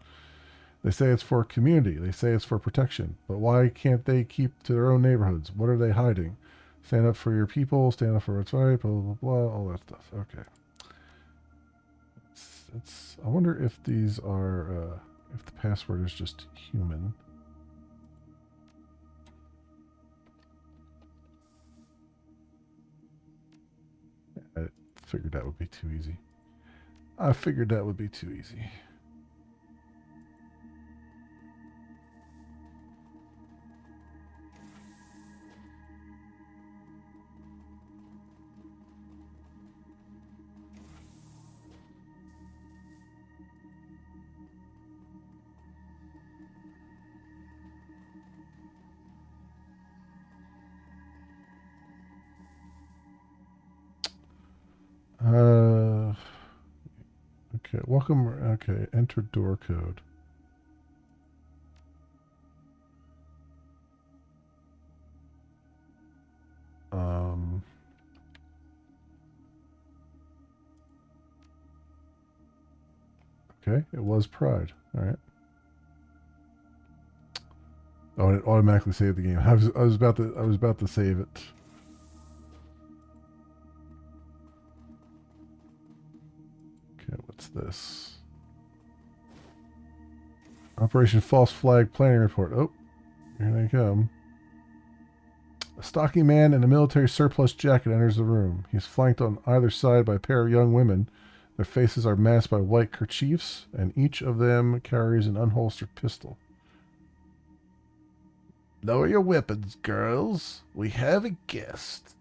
They say it's for community. They say it's for protection. But why can't they keep to their own neighborhoods? What are they hiding? Stand up for your people. Stand up for what's right. Blah, blah, blah. All that stuff. Okay. I wonder if these are, if the password is just human. I figured that would be too easy. I figured that would be too easy. Okay, welcome. Okay, enter door code. Okay, it was Pride. All right. Oh, and it automatically saved the game. I was about to save it. Okay, what's this? Operation False Flag Planning Report. Oh, here they come. A stocky man in a military surplus jacket enters the room. He's flanked on either side by a pair of young women. Their faces are masked by white kerchiefs, and each of them carries an unholstered pistol. Lower your weapons, girls. We have a guest.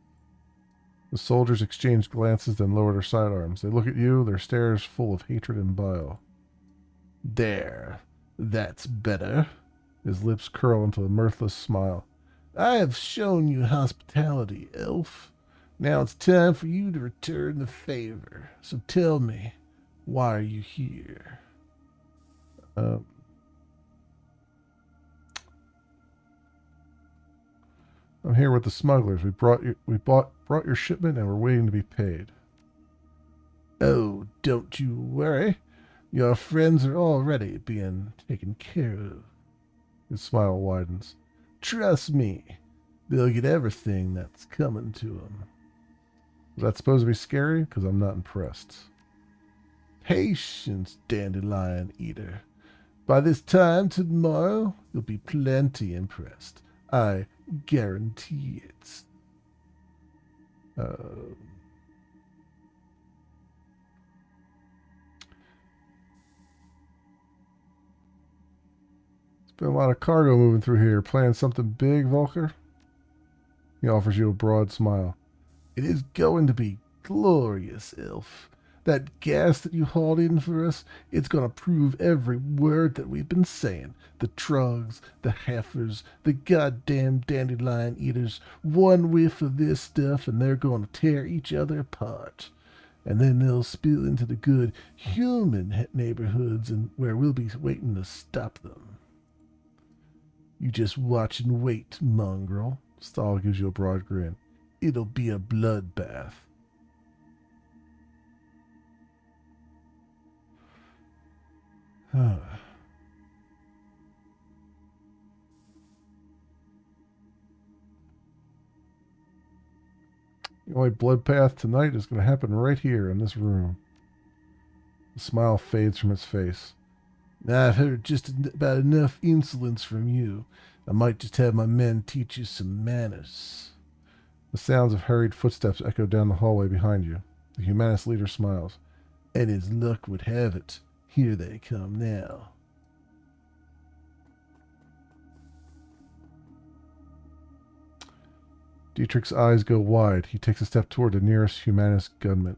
The soldiers exchange glances, then lower their sidearms. They look at you, their stares full of hatred and bile. There. That's better. His lips curl into a mirthless smile. I have shown you hospitality, elf. Now it's time for you to return the favor. So tell me, why are you here? I'm here with the smugglers. We brought your shipment, and we're waiting to be paid. Oh, don't you worry. Your friends are already being taken care of. His smile widens. Trust me, they'll get everything that's coming to them. Is that supposed to be scary? Because I'm not impressed. Patience, dandelion eater. By this time tomorrow, you'll be plenty impressed. I guarantee it. Been a lot of cargo moving through here. Planning something big, Volker? He offers you a broad smile. It is going to be glorious, elf. That gas that you hauled in for us, it's going to prove every word that we've been saying. The trugs, the heifers, the goddamn dandelion eaters. One whiff of this stuff and they're going to tear each other apart. And then they'll spill into the good human neighborhoods and where we'll be waiting to stop them. You just watch and wait, mongrel. Stahl gives you a broad grin. It'll be a bloodbath. The only bloodbath tonight is going to happen right here in this room. The smile fades from his face. I've heard just about enough insolence from you. I might just have my men teach you some manners. The sounds of hurried footsteps echo down the hallway behind you. The humanist leader smiles. And as luck would have it, here they come now. Dietrich's eyes go wide. He takes a step toward the nearest humanist gunman.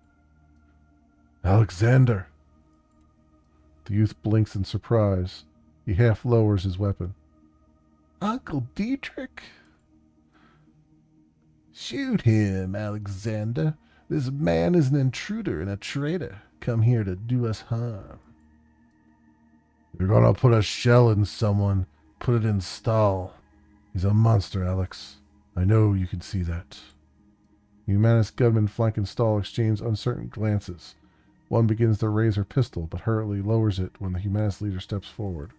Alexander! The youth blinks in surprise. He half lowers his weapon. Uncle Dietrich? Shoot him, Alexander. This man is an intruder and a traitor, come here to do us harm. You're gonna put a shell in someone, put it in Stahl. He's a monster, Alex. I know you can see that. Humanist gunmen flanking Stahl exchange uncertain glances. One begins to raise her pistol, but hurriedly lowers it when the Humanist leader steps forward.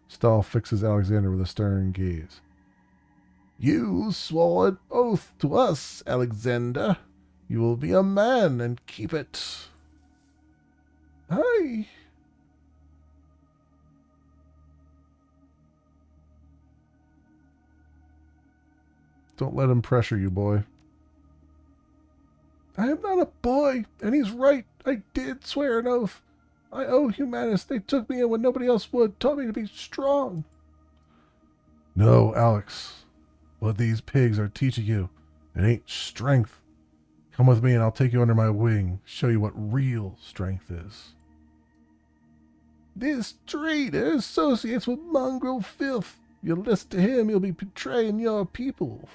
Stahl fixes Alexander with a stern gaze. You swore an oath to us, Alexander. You will be a man and keep it. Aye. Don't let him pressure you, boy. I am not a boy, and he's right. I did swear an oath. I owe Humanist. They took me in when nobody else would, taught me to be strong. No, Alex. What these pigs are teaching you, it ain't strength. Come with me and I'll take you under my wing, show you what real strength is. This traitor associates with mongrel filth. If you listen to him, you'll be betraying your people.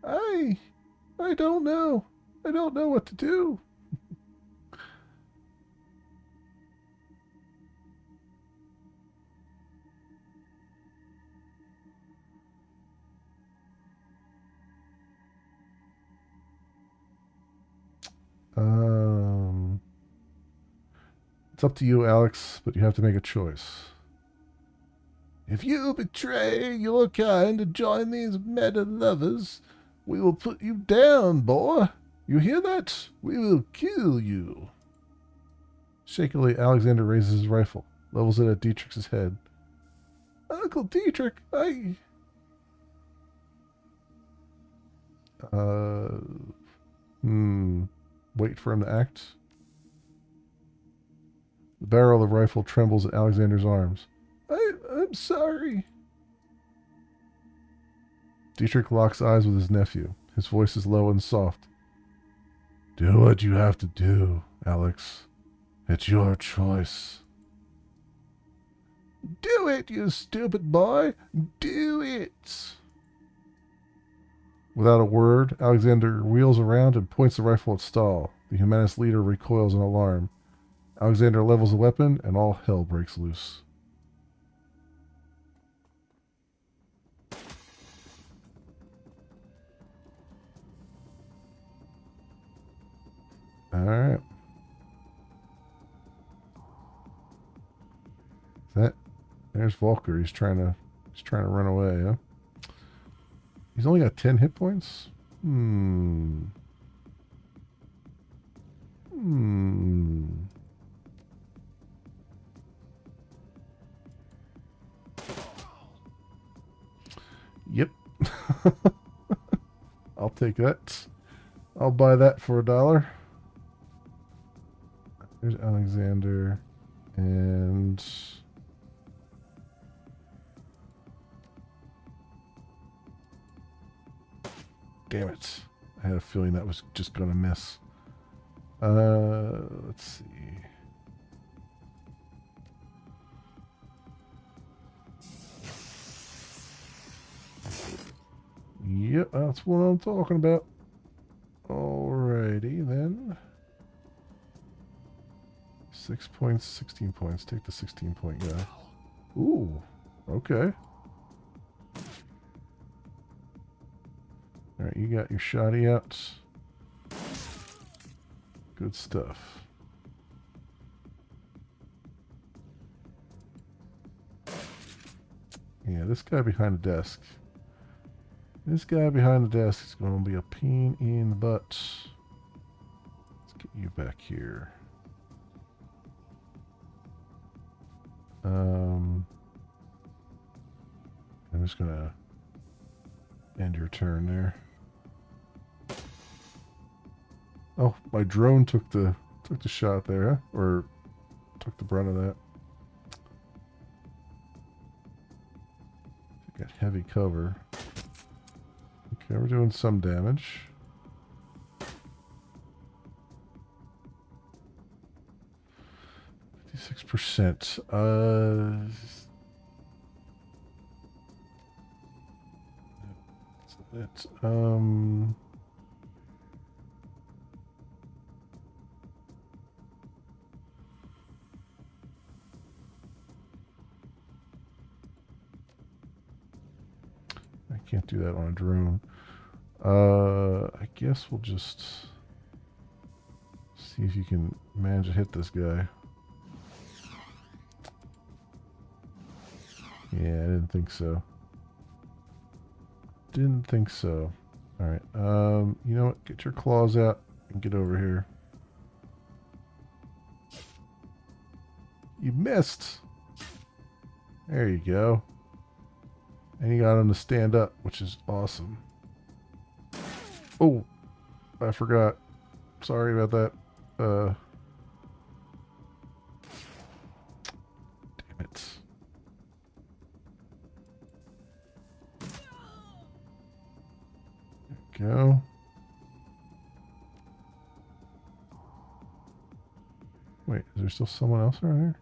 I don't know. I don't know what to do. It's up to you, Alex, but you have to make a choice. If you betray your kind and join these meta lovers, we will put you down, boy. You hear that? We will kill you. Shakily, Alexander raises his rifle, levels it at Dietrich's head. Uncle Dietrich, I... Wait for him to act. The barrel of the rifle trembles in Alexander's arms. I'm sorry. Dietrich locks eyes with his nephew. His voice is low and soft. Do what you have to do, Alex. It's your choice. Do it, you stupid boy. Do it. Without a word, Alexander wheels around and points the rifle at Stahl. The Humanist leader recoils in alarm. Alexander levels the weapon, and all hell breaks loose. Alright. There's Volker. He's trying to run away, huh? He's only got 10 hit points? Yep. I'll take that. I'll buy that for $1. There's Alexander. And... damn it. I had a feeling that was just going to miss. Let's see. Yep, that's what I'm talking about. Alrighty then. 6 points, 16 points. Take the 16-point guy. Ooh, okay. Alright, you got your shoddy out. Good stuff. Yeah, this guy behind the desk. This guy behind the desk is going to be a pain in the butt. Let's get you back here. I'm just going to end your turn there. Oh, my drone took the shot there, huh? Or took the brunt of that. Got heavy cover. Okay, we're doing some damage. %. That's I can't do that on a drone. I guess we'll just see if you can manage to hit this guy. Yeah, I didn't think so. Didn't think so. Alright, you know what? Get your claws out and get over here. You missed! There you go. And you got him to stand up, which is awesome. Oh, I forgot. Sorry about that. Damn it. There we go. Wait, is there still someone else around here?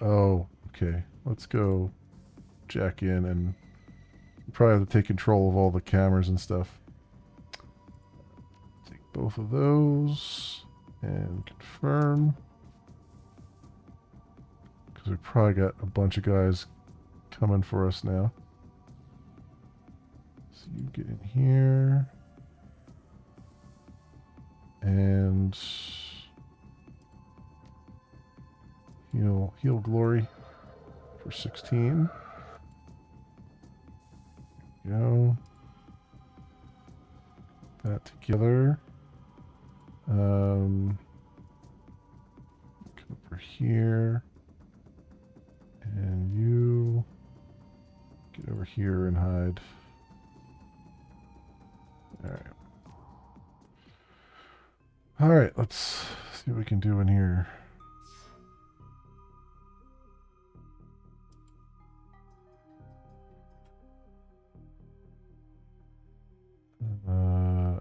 Oh, okay. Let's go jack in and probably have to take control of all the cameras and stuff. Take both of those and confirm. Because we probably got a bunch of guys coming for us now. So you get in here. And heal glory for 16. Go. That together. Come over here. And you get over here and hide. Alright. Alright, let's see what we can do in here.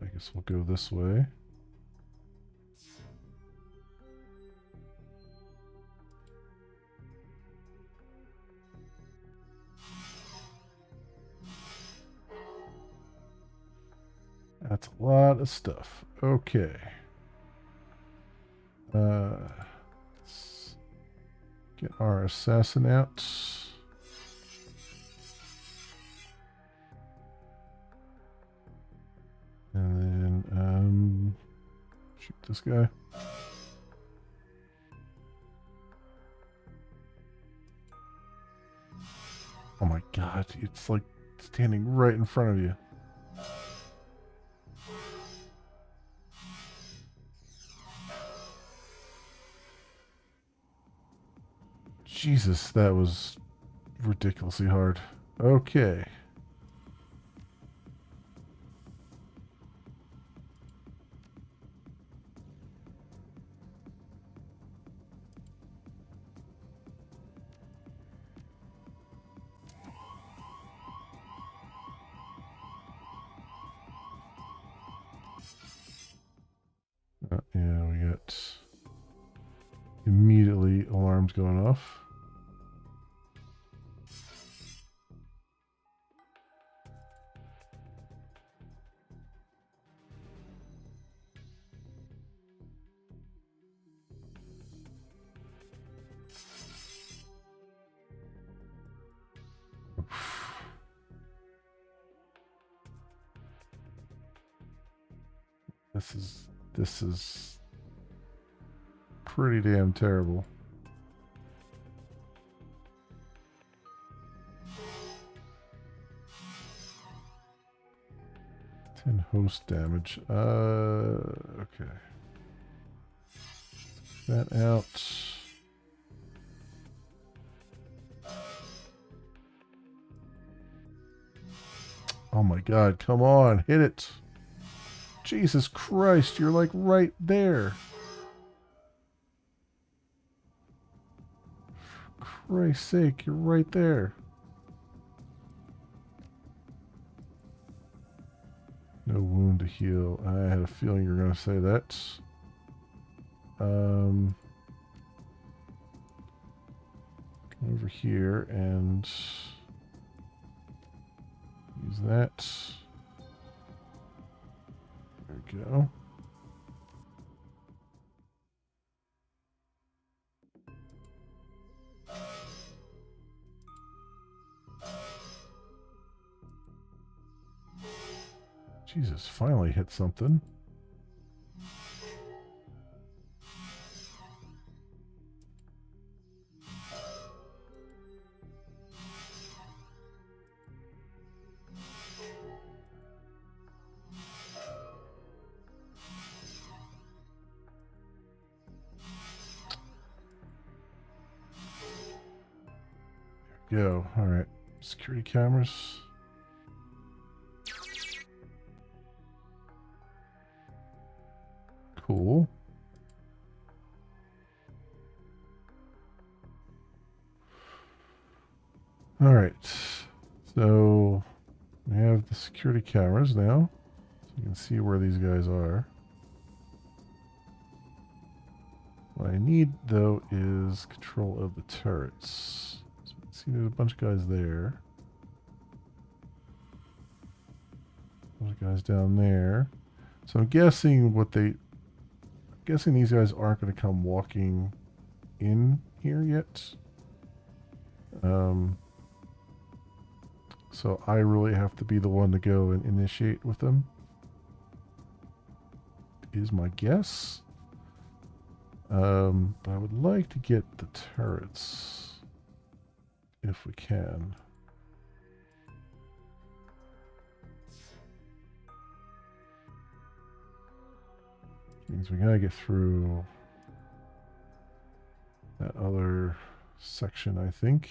I guess we'll go this way. That's a lot of stuff. Okay. Let's get our assassin out. And then shoot this guy. Oh my god, it's like standing right in front of you. Jesus, that was ridiculously hard. Okay. Yeah, we got immediately alarms going off. This is pretty damn terrible. And host damage. Okay. That out. Oh my god, come on, hit it. Jesus Christ, you're like right there. For Christ's sake, you're right there. No wound to heal. I had a feeling you were going to say that. Come over here and use that. There we go. Jesus, finally hit something. Go. All right. Security cameras. Cool. All right. So we have the security cameras now. So you can see where these guys are. What I need, though, is control of the turrets. So you can see there's a bunch of guys there. Those guys down there. So I'm guessing these guys aren't going to come walking in here yet. So I really have to be the one to go and initiate with them. Is my guess. But I would like to get the turrets if we can. Means we gotta get through that other section, I think.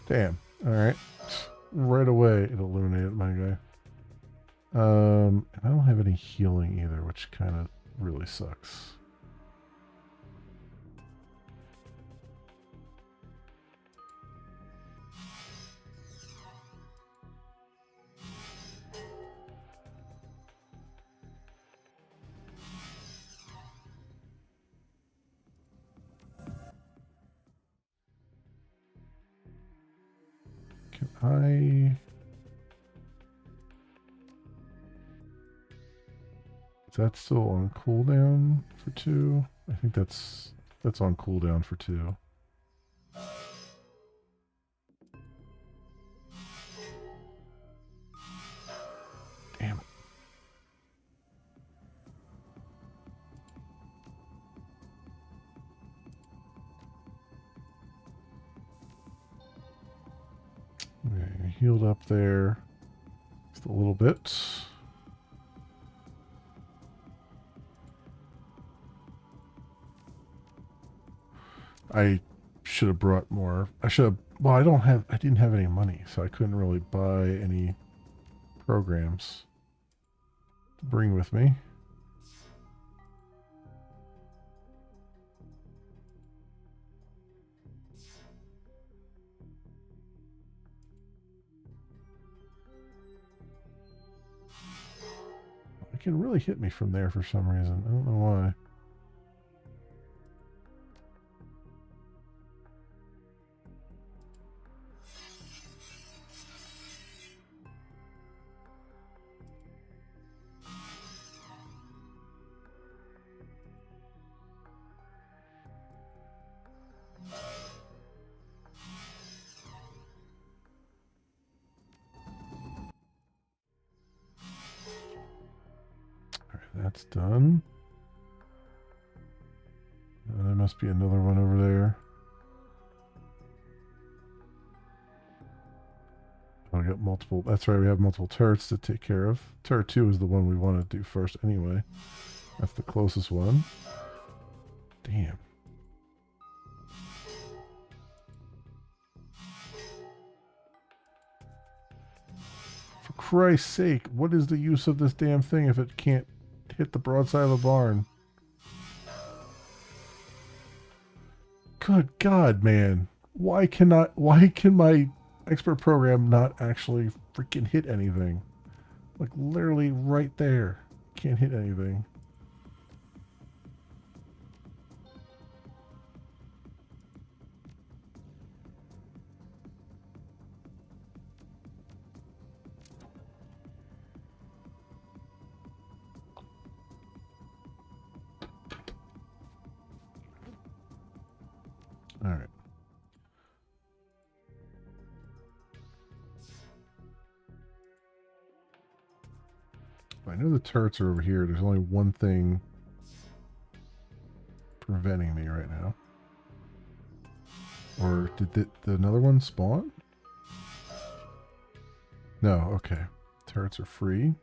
Damn. Alright. Right away it illuminated my guy. And I don't have any healing either, which kind of really sucks. Can I... Is that still on cooldown for 2? I think that's on cooldown for 2. Damn it. Okay, healed up there just a little bit. I should have brought more. I should have. Well, I didn't have any money, so I couldn't really buy any programs to bring with me. It can really hit me from there for some reason. I don't know why. That's done. There must be another one over there. Oh, I got multiple. That's right, we have multiple turrets to take care of. Turret 2 is the one we want to do first anyway. That's the closest one. Damn. For Christ's sake, what is the use of this damn thing if it can't hit the broadside of a barn? Good God, man. Why can my expert program not actually freaking hit anything? Like literally right there. Can't hit anything. All right. I know the turrets are over here. There's only one thing preventing me right now. Or did another one spawn? No, okay. Turrets are free.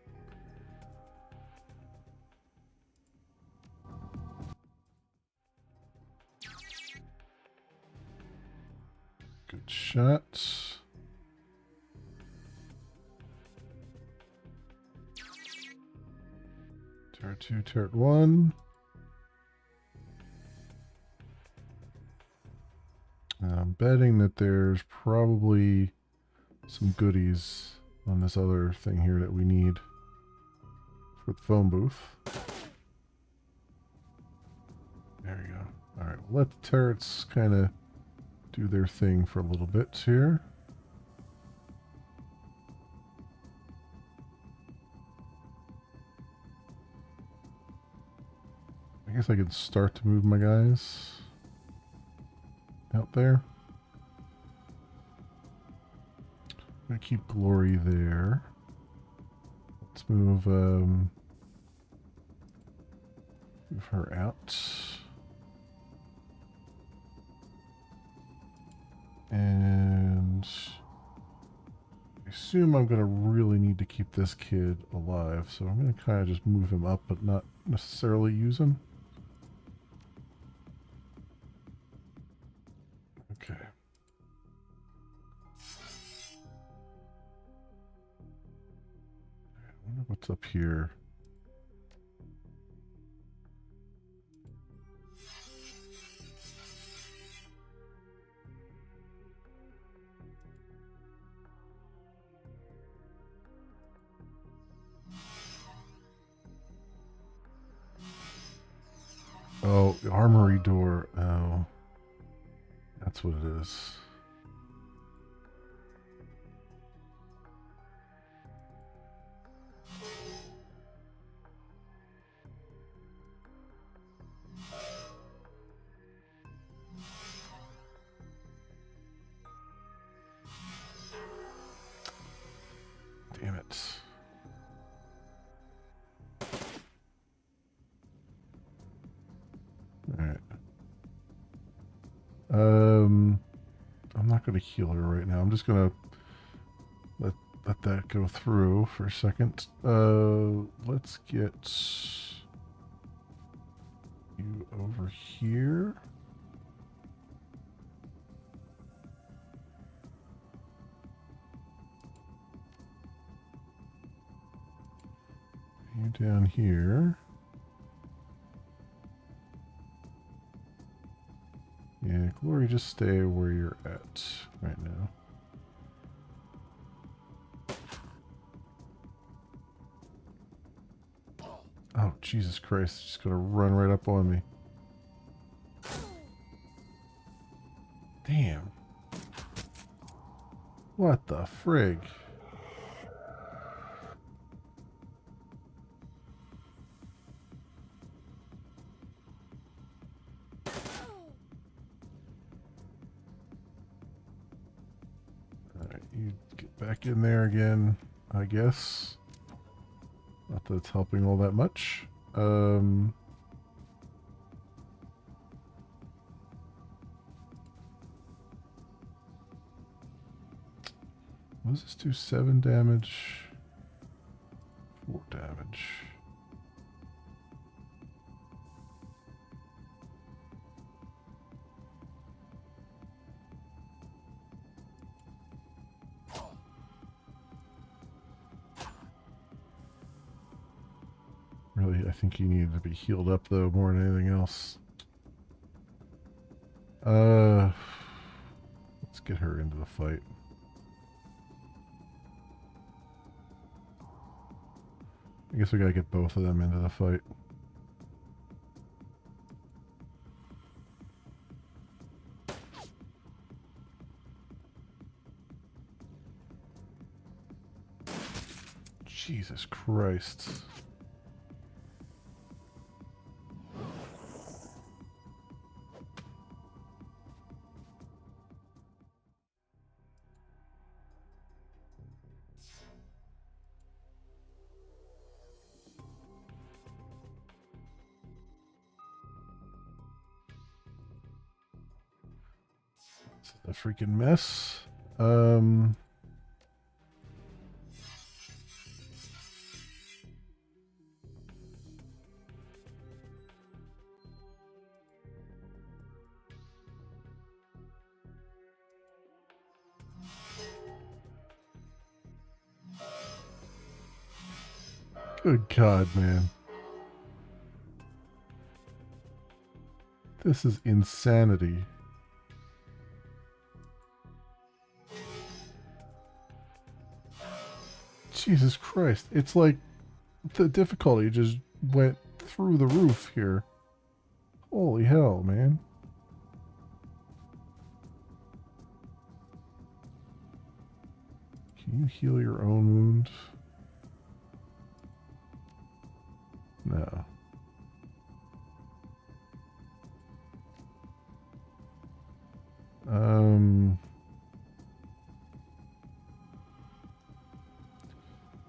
Good shot. Turret 2, turret 1. And I'm betting that there's probably some goodies on this other thing here that we need for the phone booth. There you go. Alright, we'll let the turrets kind of do their thing for a little bit here. I guess I could start to move my guys out there. I'm gonna keep Glory there. Let's move her out. And I assume I'm gonna really need to keep this kid alive, so I'm gonna kind of just move him up, but not necessarily use him. Okay. I wonder what's up here. Oh, the armory door. Oh, that's what it is. Damn it. Alright. I'm not going to heal her right now. I'm just going to let that go through for a second. Let's get you over here. You down here. Yeah, Glory, just stay where you're at right now. Oh, Jesus Christ, it's just gonna run right up on me. Damn. What the frig? Alright, you get back in there again, I guess. Not that it's helping all that much. What does this do? 7 damage, 4 damage. Really, I think you needed to be healed up though more than anything else. Let's get her into the fight. I guess we gotta get both of them into the fight. Jesus Christ. a freaking mess. Good God, man. This is insanity. Jesus Christ. It's like the difficulty just went through the roof here. Holy hell, man. Can you heal your own wound? No.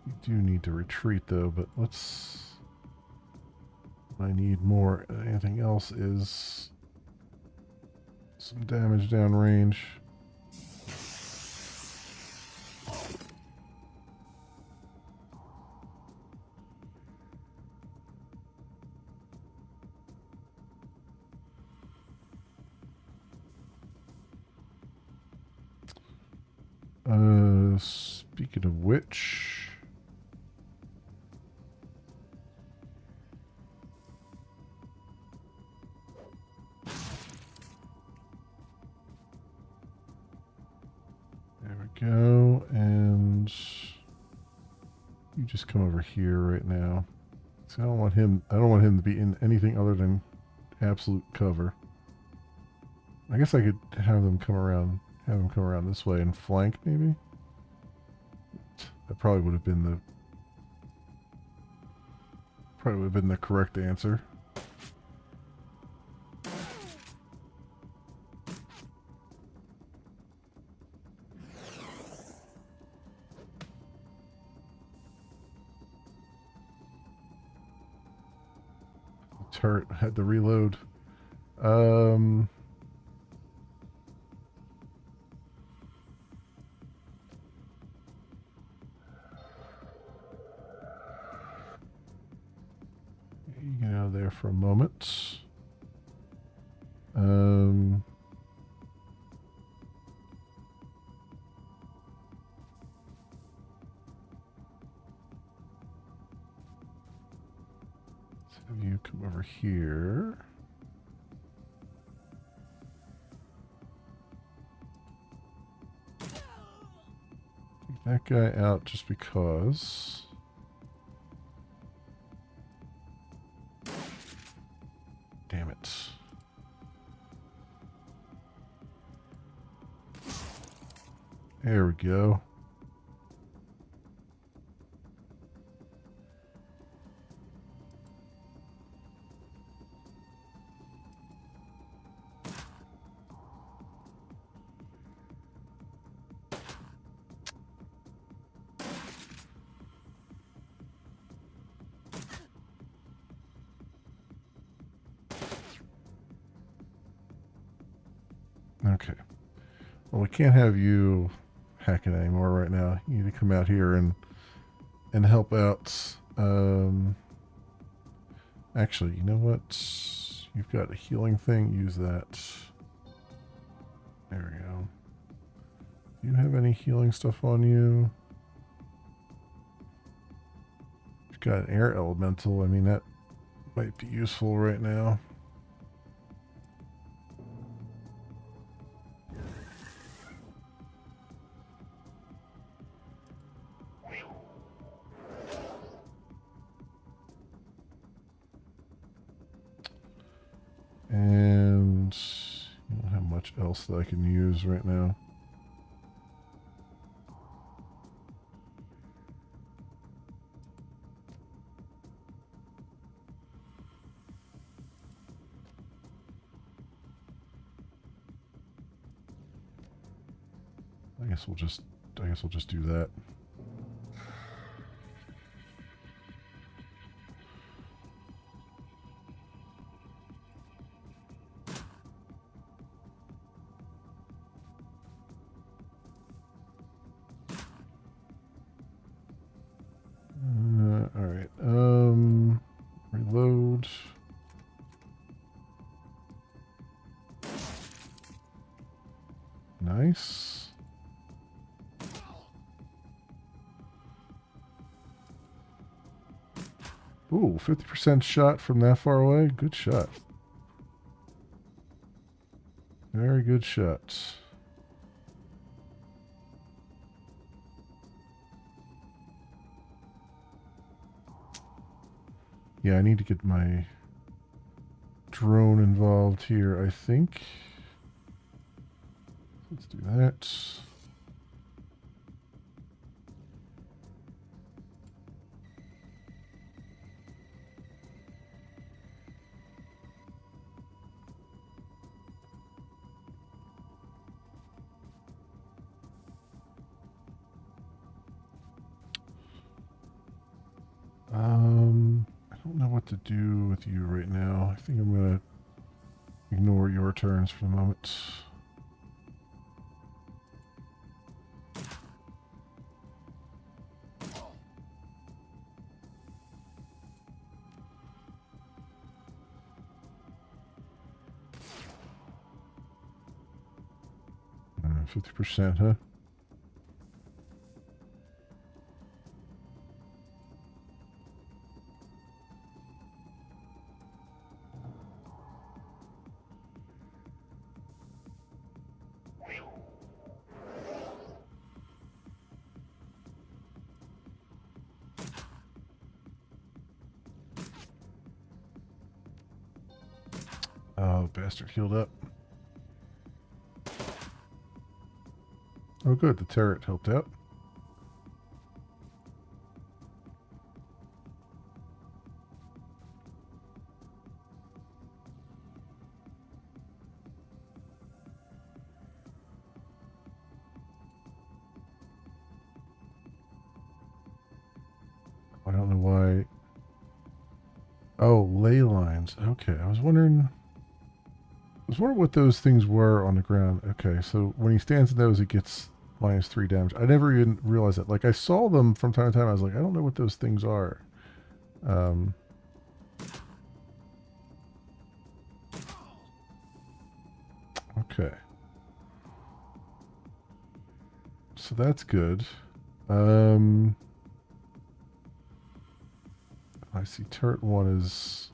You do need to retreat though, but let's... I need more than anything else is some damage downrange. Speaking of which, there we go, and you just come over here right now. So I don't want him to be in anything other than absolute cover. I guess I could have him come around this way and flank maybe. That probably would have been the correct answer. The turret had to reload. Get out of there for a moment. Let's have you come over here. Take that guy out just because. Damn it. There we go. Okay. Well, we can't have you hacking anymore right now. You need to come out here and help out. Actually, you know what? You've got a healing thing. Use that. There we go. Do you have any healing stuff on you? You've got an air elemental. I mean, that might be useful right now. And I don't have much else that I can use right now. I guess we'll just do that. Reload. Nice. Ooh, 50% shot from that far away. Good shot. Very good shot. Yeah, I need to get my drone involved here, I think. Let's do that. I don't know what to do with you right now. I think I'm gonna ignore your turns for the moment. Uh, 50%, huh? Oh, bastard healed up. Oh, good. The turret helped out. I don't know why. Oh, ley lines. Okay, I was wondering what those things were on the ground. Okay, so when he stands in those, it gets -3 damage. I never even realized that. Like, I saw them from time to time. I was like, I don't know what those things are. Okay. So that's good. I see turret 1 is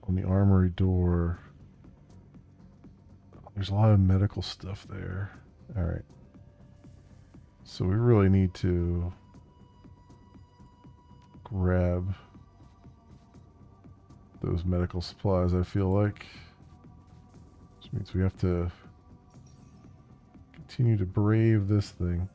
on the armory door. There's a lot of medical stuff there. Alright. So we really need to grab those medical supplies, I feel like. Which means we have to continue to brave this thing.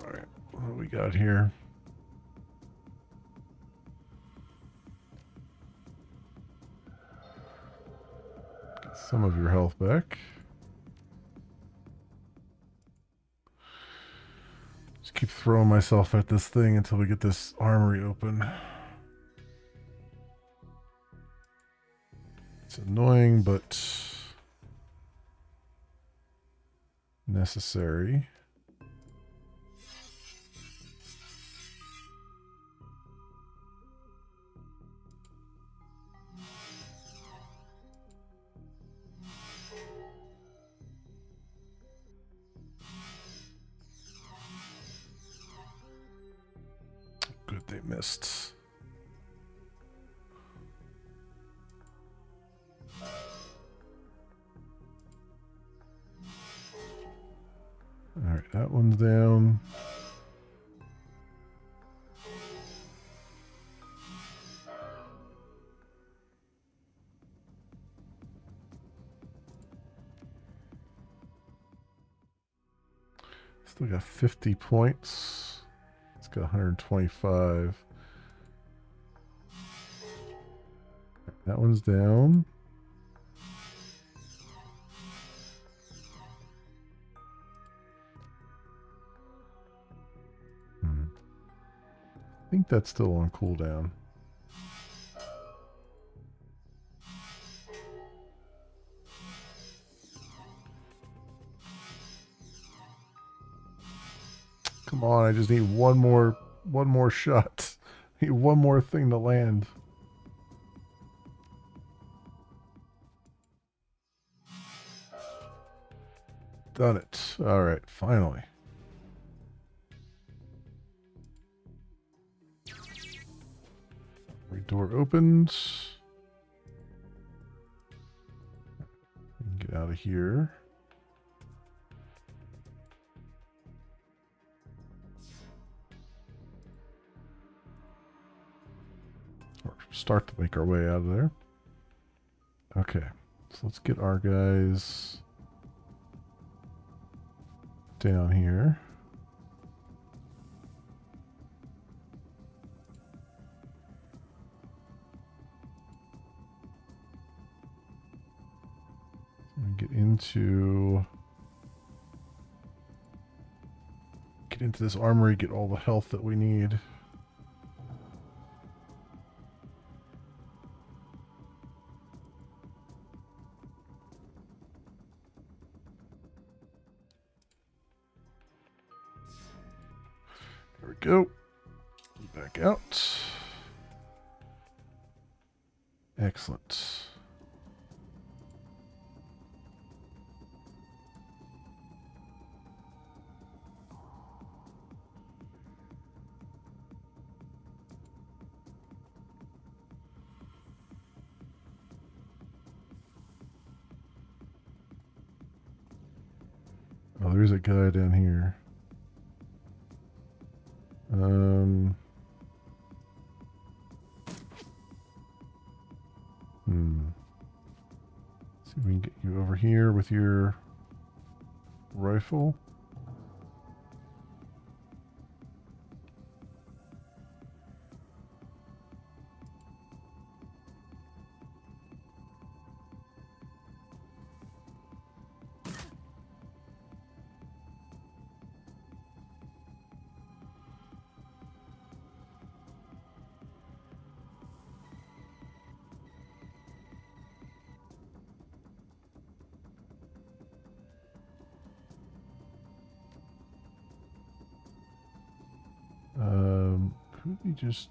Alright, what do we got here? Get some of your health back. Just keep throwing myself at this thing until we get this armory open. It's annoying, but necessary. Good, they missed. Alright, that one's down. Still got 50 points. Let's got 125. That one's down. I think that's still on cooldown. Come on, I just need one more shot. I need one more thing to land. Done it. All right, finally. Door opens. Get out of here. Or start to make our way out of there. Okay, so let's get our guys down here. Get into this armory, get all the health that we need. There we go. Back out. Excellent. Oh, there's a guy down here. See if we can get you over here with your rifle. Could we just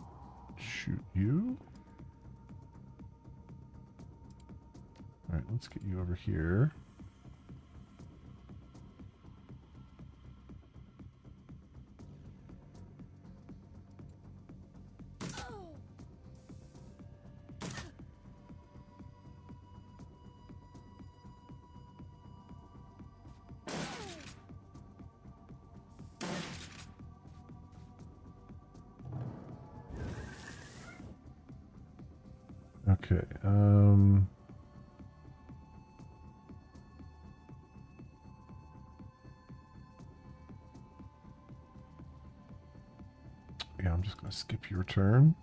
shoot you? Alright, let's get you over here. Okay, yeah, I'm just going to skip your turn.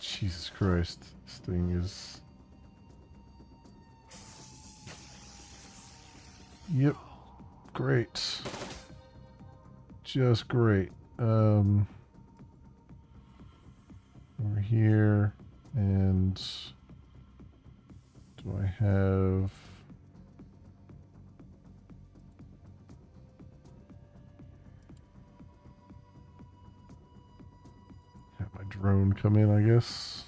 Jesus Christ, this thing is... Yep, great. Just great. Over here, and do I have... Have my drone come in, I guess.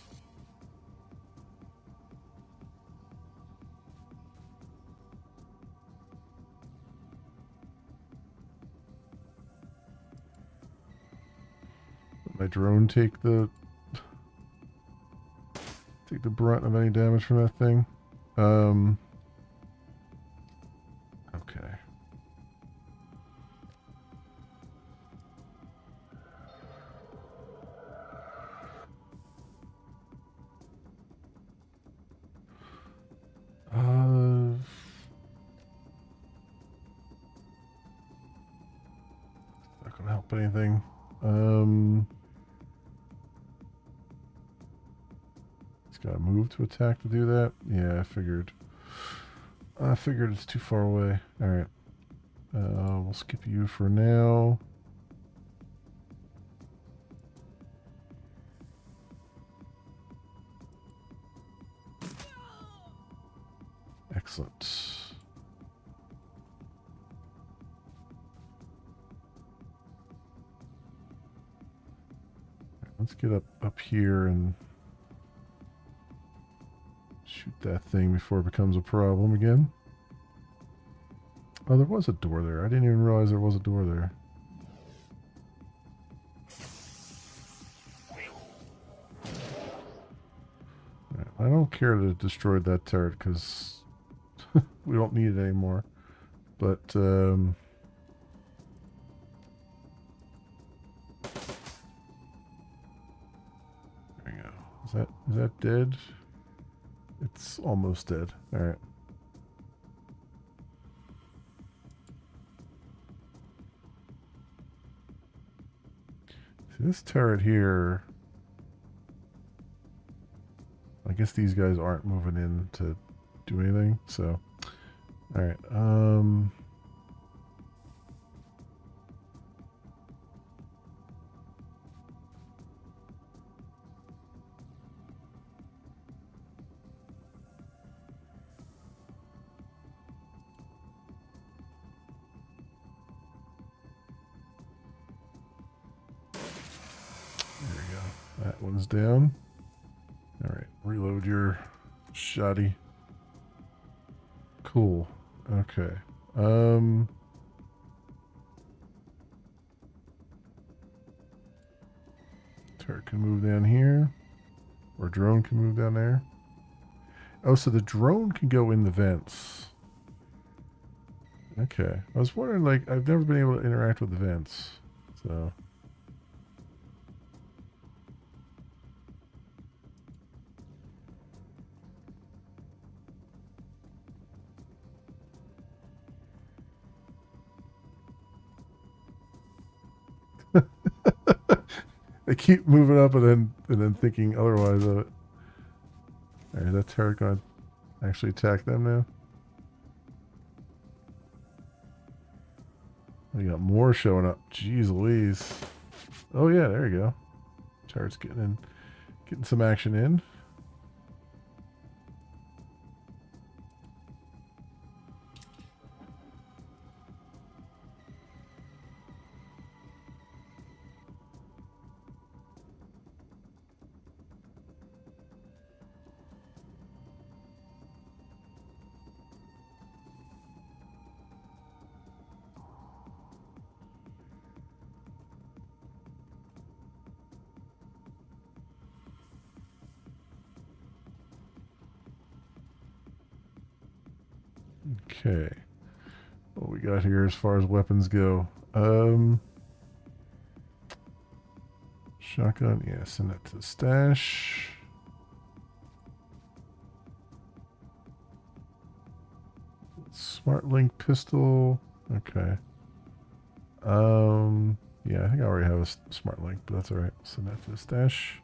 Let my drone take the brunt of any damage from that thing. Okay. up anything. He's got to move to attack to do that. Yeah, I figured. I figured it's too far away. All right. We'll skip you for now. Excellent. Let's get up here and shoot that thing before it becomes a problem again. Oh, there was a door there. I didn't even realize there was a door there. Right, I don't care that it destroyed that turret because we don't need it anymore. But, there we go. Is that dead? It's almost dead. Alright. See, this turret here... I guess these guys aren't moving in to do anything, so... Alright, there we go. That one's down. Alright, reload your shoddy. Cool. Okay. Turret can move down here. Or drone can move down there. Oh, so the drone can go in the vents. Okay. I was wondering, like, I've never been able to interact with the vents. So... They keep moving up and then thinking otherwise of it. Alright, is that turret going to actually attack them now? We got more showing up. Jeez Louise. Oh yeah, there you go. Turret's getting some action in. Okay. What we got here as far as weapons go? Shotgun, yeah, send that to the stash. Smart Link pistol. Okay. Yeah, I think I already have a Smart Link, but that's alright. Send that to the stash.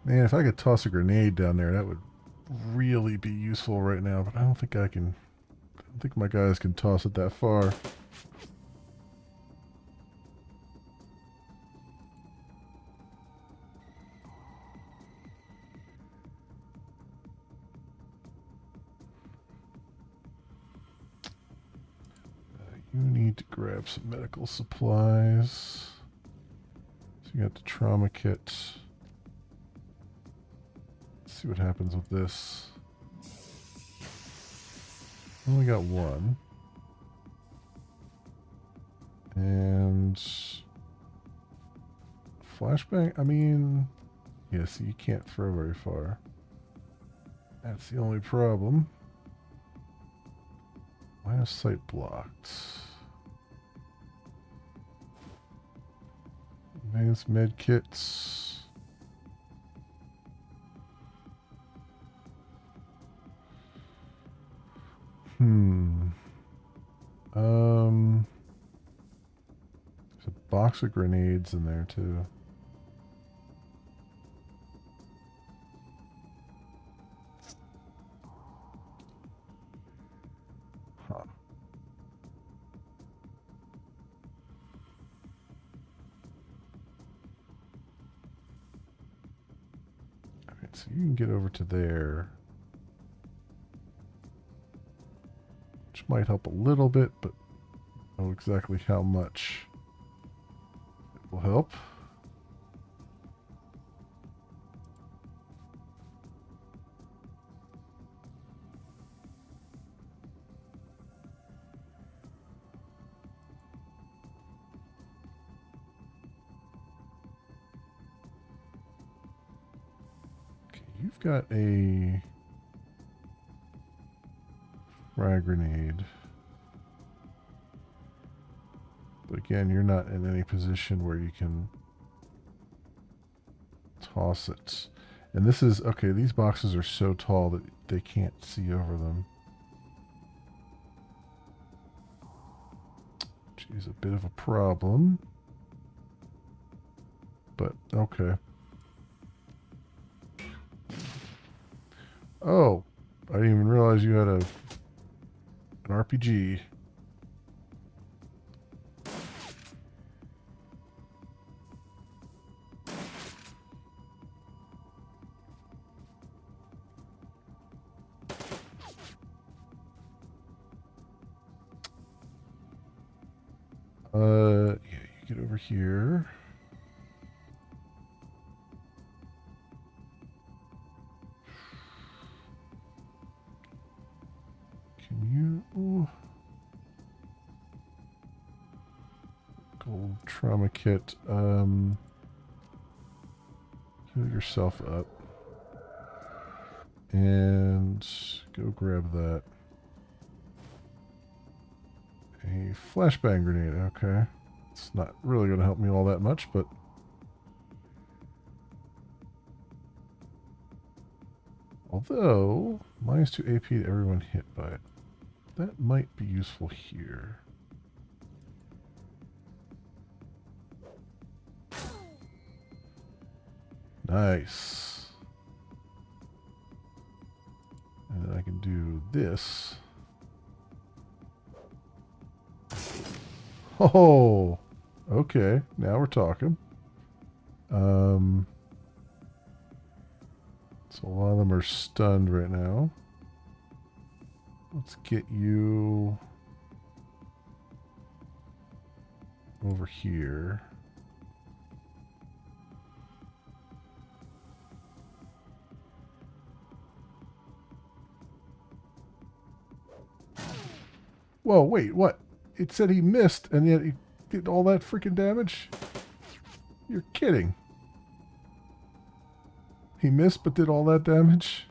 Man, if I could toss a grenade down there, that would really be useful right now, but I don't think I can. I don't think my guys can toss it that far. You need to grab some medical supplies. So you got the trauma kit. See what happens with this. Only got one. And flashbang, I mean, yeah, see, you can't throw very far. That's the only problem. Line of sight blocked. Advanced med kits. There's a box of grenades in there too. Huh. Alright, so you can get over to there. Which might help a little bit, but I don't know exactly how much it will help. Okay, you've got a frag grenade. But again, you're not in any position where you can toss it. And this is, okay, these boxes are so tall that they can't see over them. Which is a bit of a problem. But, okay. Oh, I didn't even realize you had an RPG. Yeah, you get over here. Can you... Gold trauma kit. Heal yourself up. And go grab that. A flashbang grenade, okay. It's not really going to help me all that much, but... Although, -2 AP to everyone hit by it. That might be useful here. Nice. And then I can do this. Oh, okay. Now we're talking. So a lot of them are stunned right now. Let's get you over here. Whoa, wait, what? It said he missed, and yet he did all that freaking damage? You're kidding. He missed but did all that damage?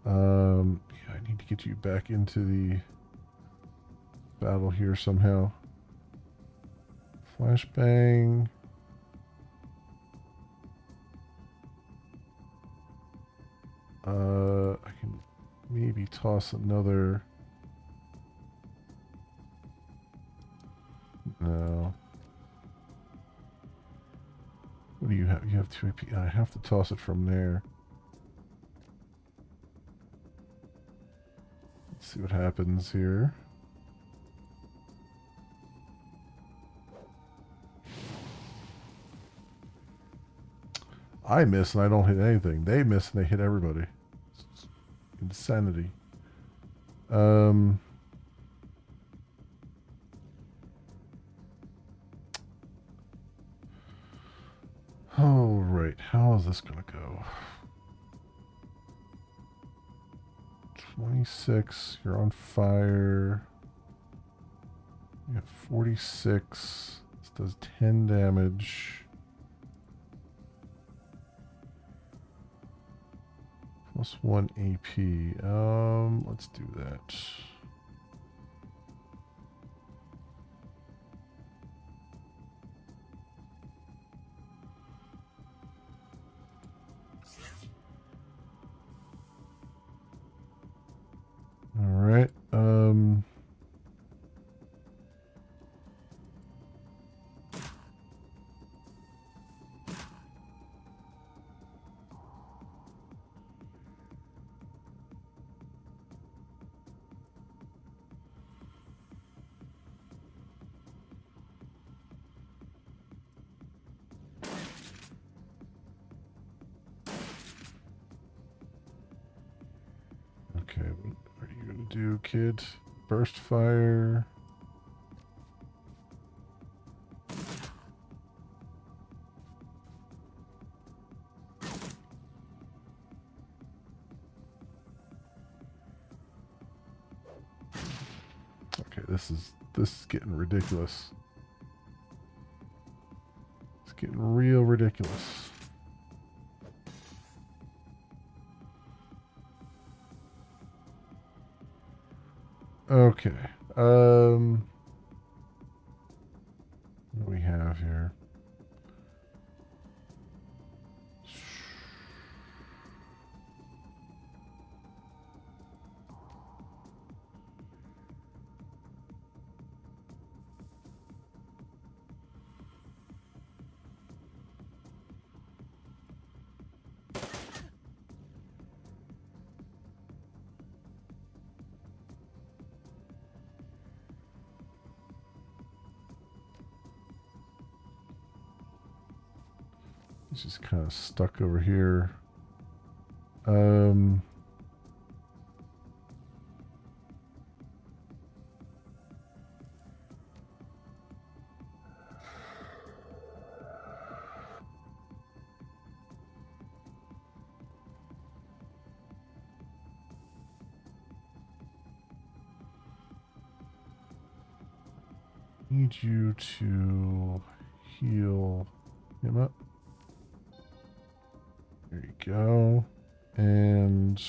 Yeah, I need to get you back into the battle here somehow. Flashbang. I can maybe toss another. No. What do you have? You have 2 AP. I have to toss it from there. Let's see what happens here. I miss and I don't hit anything. They miss and they hit everybody. It's insanity. Oh, right. How is this going to go? 26. You're on fire. You have 46. This does 10 damage. Plus 1 AP. Let's do that. All right. Okay, what are you gonna do, kid? Burst fire. Okay, this is getting ridiculous. It's getting real ridiculous. Okay. What do we have here? He's just kind of stuck over here. Need you to heal him up. There you go. And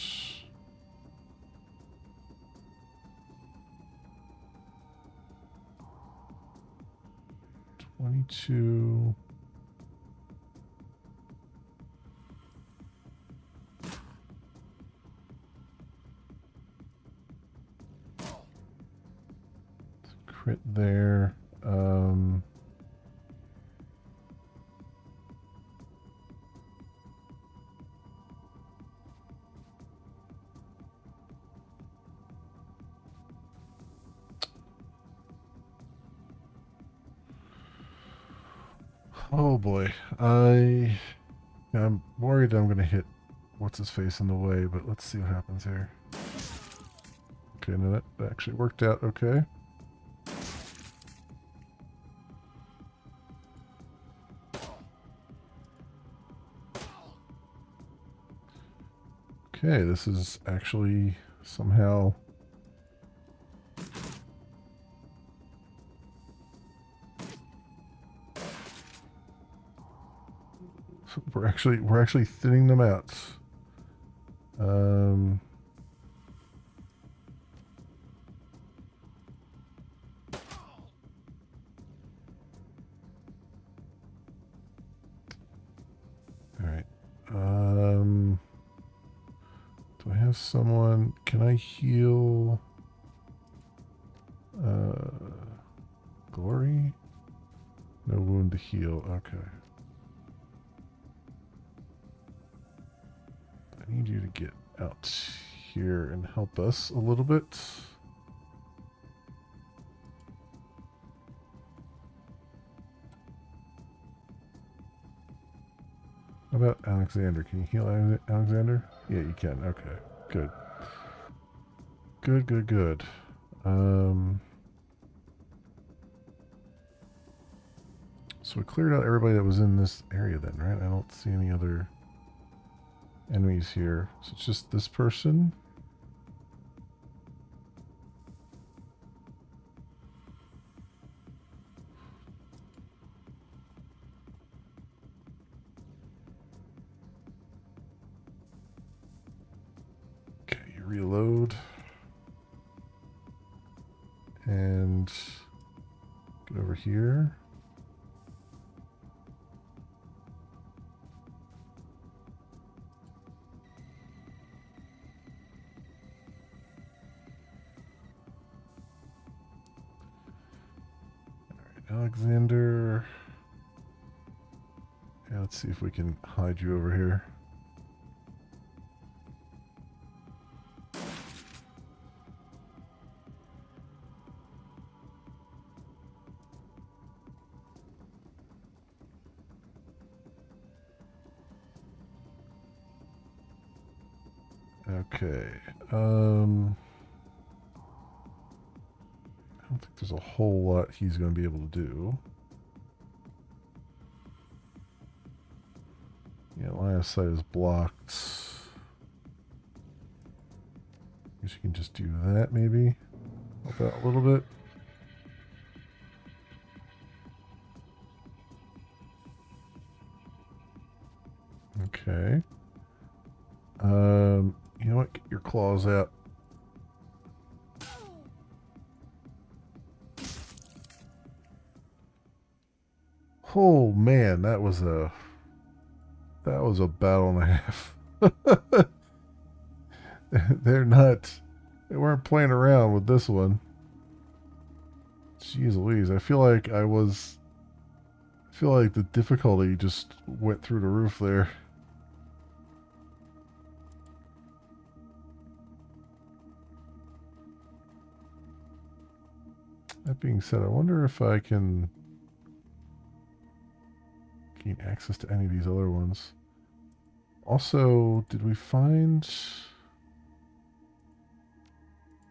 22. Crit there. Oh boy, I'm worried I'm gonna hit what's his face in the way, but let's see what happens here. Okay, no, that actually worked out okay. Okay, this is actually somehow we're actually thinning them out. All right. Do I have someone? Can I heal? Glory? No wound to heal. Okay. I need you to get out here and help us a little bit. How about Alexander? Can you heal Alexander? Yeah, you can. Okay, good. Good. So we cleared out everybody that was in this area then, right? I don't see any other enemies here. So it's just this person. reload. And get over here. Alexander. Yeah, let's see if we can hide you over here. Okay. I don't think there's a whole lot he's going to be able to do. Yeah, line of sight is blocked. Guess you can just do that, maybe. Help out a little bit. Okay. You know what? Get your claws out. Oh man, that was a battle and a half. They weren't playing around with this one. Jeez Louise, I feel like the difficulty just went through the roof there. That being said, I wonder if I can gain access to any of these other ones. Also, did we find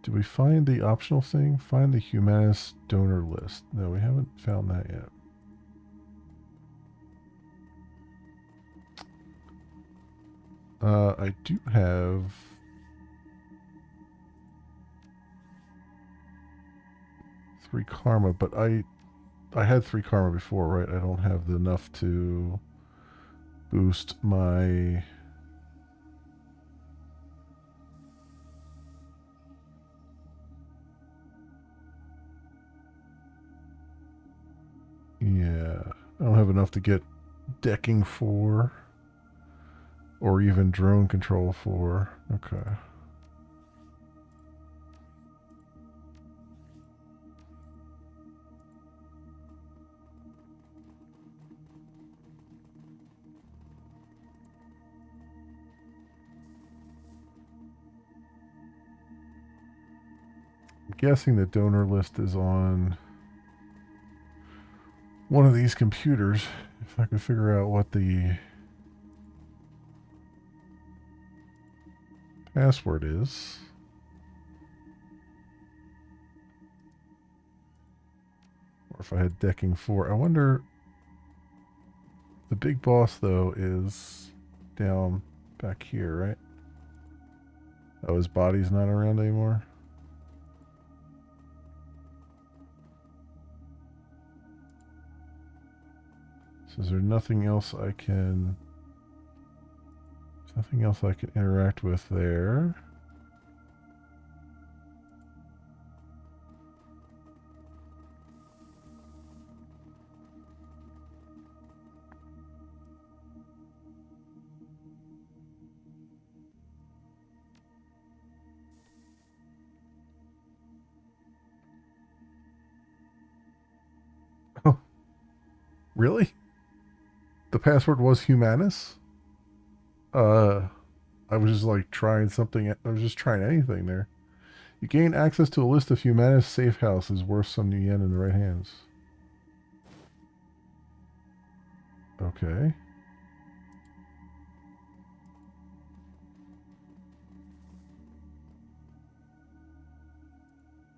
the optional thing? Find the Humanist donor list. No, we haven't found that yet. I do have three karma, but I had 3 karma before, right? I don't have enough to boost my... Yeah, I don't have enough to get decking 4 or even drone control 4. Okay. I'm guessing the donor list is on one of these computers. If I can figure out what the password is. Or if I had decking 4. I wonder... The big boss, though, is down back here, right? Oh, his body's not around anymore? So is there nothing else I can... There's nothing else I can interact with there. Oh, really? The password was Humanus? I was just like trying something. I was just trying anything there. You gain access to a list of Humanus safe houses worth some yen in the right hands. Okay.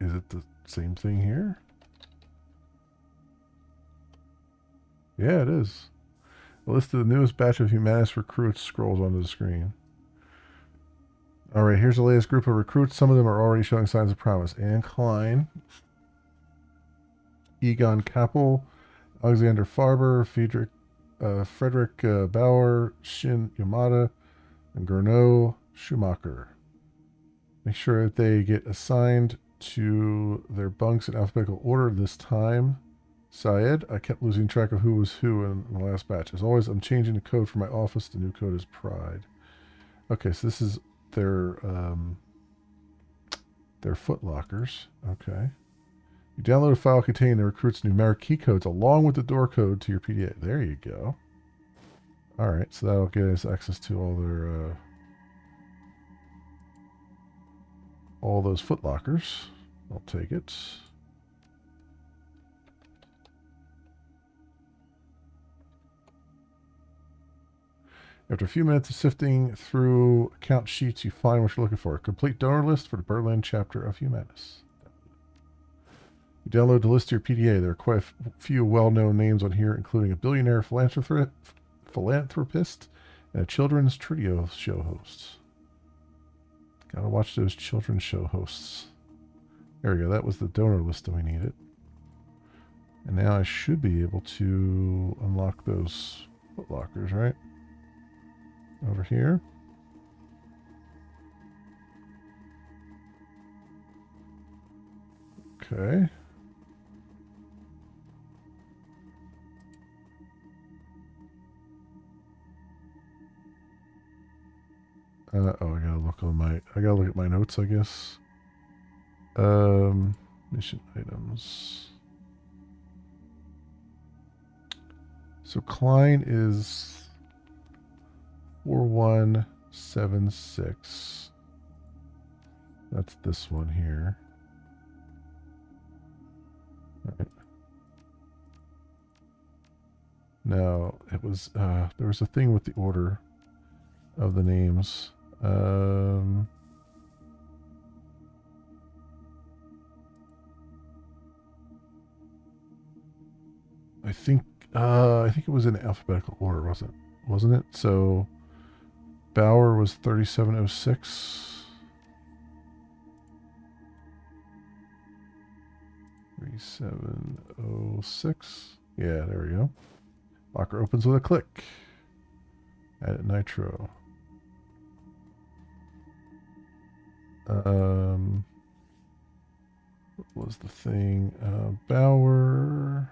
Is it the same thing here? Yeah, it is. A list of the newest batch of Humanist recruits scrolls onto the screen. Alright, here's the latest group of recruits. Some of them are already showing signs of promise. Anne Klein, Egon Kappel, Alexander Farber, Frederick Bauer, Shin Yamada, and Gernot Schumacher. Make sure that they get assigned to their bunks in alphabetical order this time. Syed, I kept losing track of who was who in the last batch. As always, I'm changing the code for my office. The new code is Pride. Okay, so this is their foot lockers. Okay. You download a file containing the recruits' numeric key codes along with the door code to your PDA. There you go. All right, so that'll get us access to all those foot lockers. I'll take it. After a few minutes of sifting through account sheets, you find what you're looking for. A complete donor list for the Berlin chapter of Humanus. You download the list to your PDA. There are quite a few well-known names on here, including a billionaire philanthropist and a children's trio show host. Gotta watch those children's show hosts. There we go. That was the donor list that we needed. And now I should be able to unlock those foot lockers, right? Over here. Okay. Oh, I gotta look at my notes, I guess. Mission items. So Klein is 4176. That's this one here. All right. Now, it was, there was a thing with the order of the names. I think it was in alphabetical order, wasn't it? So Bauer was 3706. 3706. Yeah, there we go. Locker opens with a click. Add nitro. What was the thing? Bauer.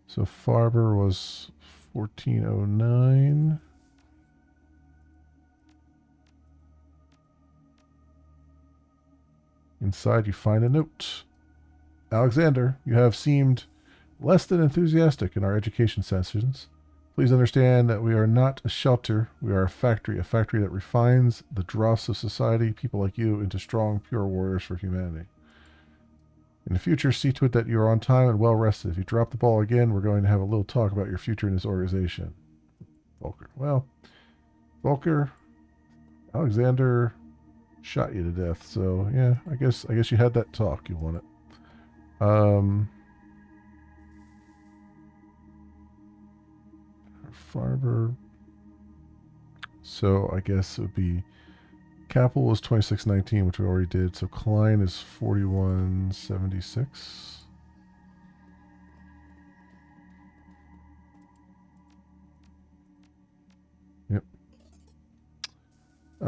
So Farber was 1409. Inside you find a note. Alexander, you have seemed less than enthusiastic in our education sessions. Please understand that we are not a shelter. We are a factory that refines the dross of society, people like you, into strong, pure warriors for humanity. In the future, see to it that you are on time and well rested. If you drop the ball again, we're going to have a little talk about your future in this organization. Volker. Well, Volker, Alexander shot you to death, so yeah, I guess you had that talk. You won it. Farber. So I guess it would be Capel was 2619, which we already did. So Klein is 4176. Yep.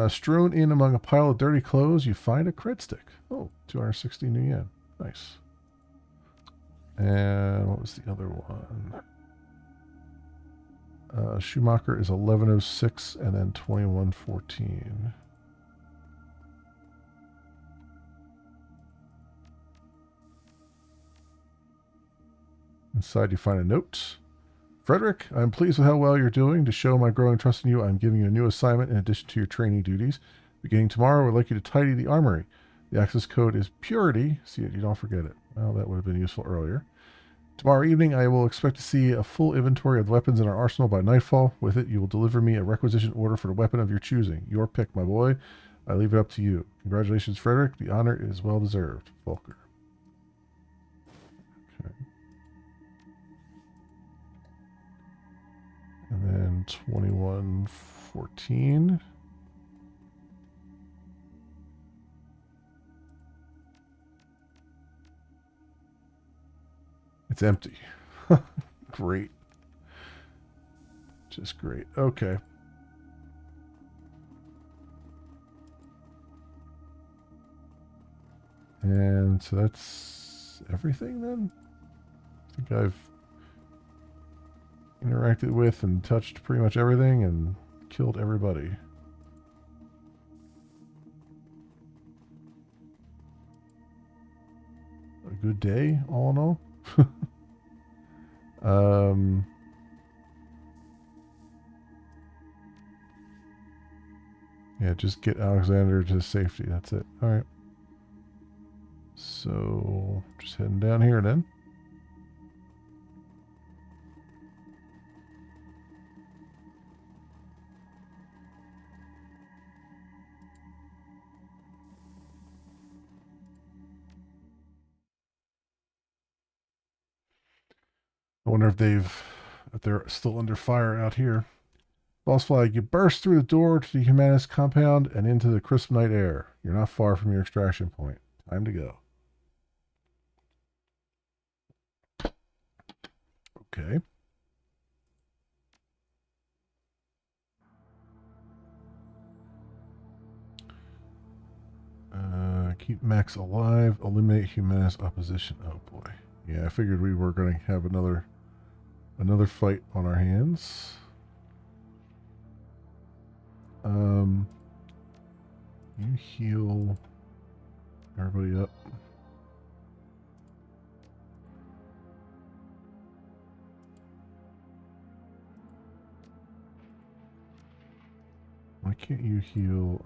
Strewn in among a pile of dirty clothes, you find a cred stick. Oh, 260 new yen. Nice. And what was the other one? Schumacher is 1106 and then 2114. Inside you find a note. Frederick, I'm pleased with how well you're doing. To show my growing trust in you, I'm giving you a new assignment in addition to your training duties. Beginning tomorrow, I'd like you to tidy the armory. The access code is Purity. See it, you don't forget it. Well, that would have been useful earlier. Tomorrow evening, I will expect to see a full inventory of the weapons in our arsenal by nightfall. With it, you will deliver me a requisition order for the weapon of your choosing. Your pick, my boy. I leave it up to you. Congratulations, Frederick. The honor is well deserved. Volker. Okay. And then 2114. It's empty. Great. Just great. Okay. And so that's everything then? I think I've interacted with and touched pretty much everything and killed everybody. A good day, all in all. Yeah, just get Alexander to safety. That's it. All right. So, just heading down here then. I wonder if they're still under fire out here. Boss flag, you burst through the door to the Humanist compound and into the crisp night air. You're not far from your extraction point. Time to go. Okay. Keep Max alive. Eliminate Humanist opposition. Oh boy. Yeah, I figured we were going to have another fight on our hands. You heal everybody up. Why can't you heal?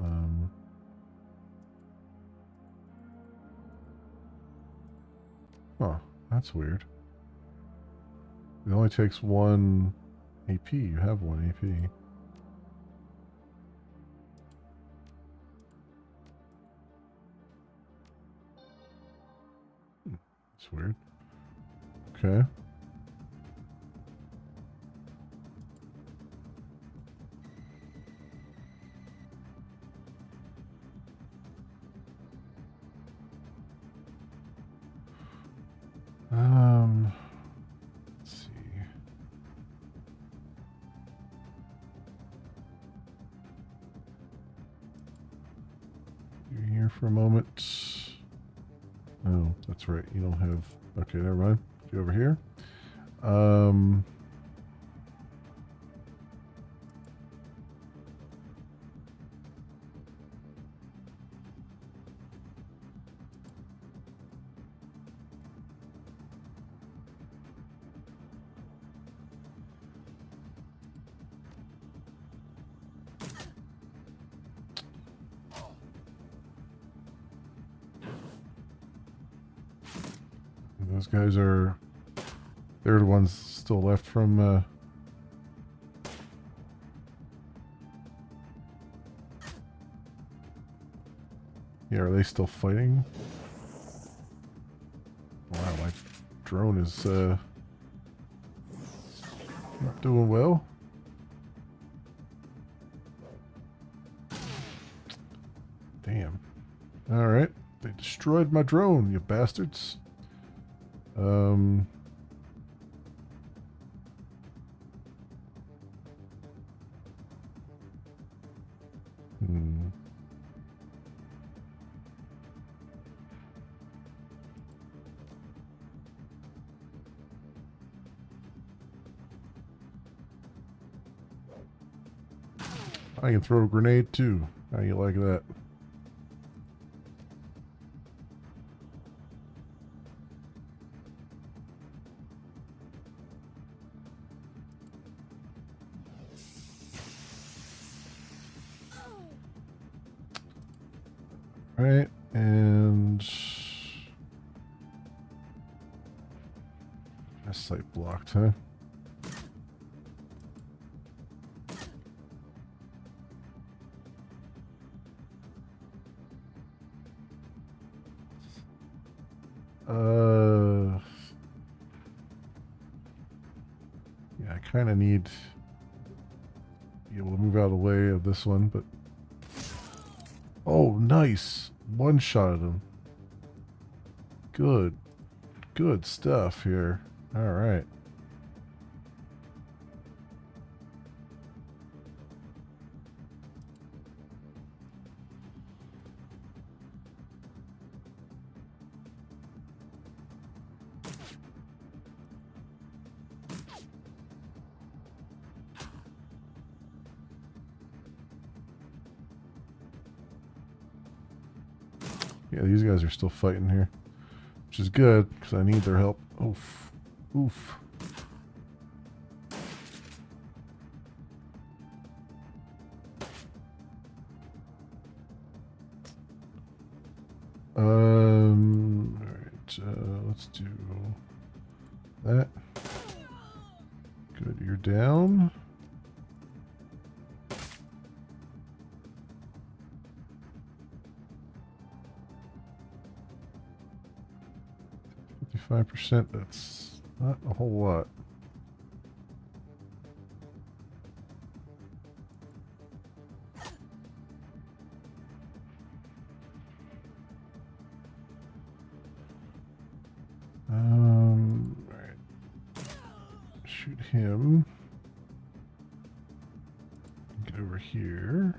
Oh, that's weird. It only takes 1 AP. You have 1 AP. That's weird. Okay. Let's see. You're here for a moment. Oh, that's right. You don't have. Okay, never mind. You over here. Those guys are. They're the ones still left from. Yeah, are they still fighting? Wow, my drone is not doing well. Damn. Alright. They destroyed my drone, you bastards. Hmm. I can throw a grenade too. How you like that? Right, and a site blocked, huh? Yeah, I kind of need to be able to move out of the way of this one, but oh, nice. One shot at him. Good. Good stuff here. All right. Yeah, these guys are still fighting here, which is good because I need their help. Oof. Oof. Alright, let's do that. Good, you're down. %, that's not a whole lot. Right. Shoot him. Get over here.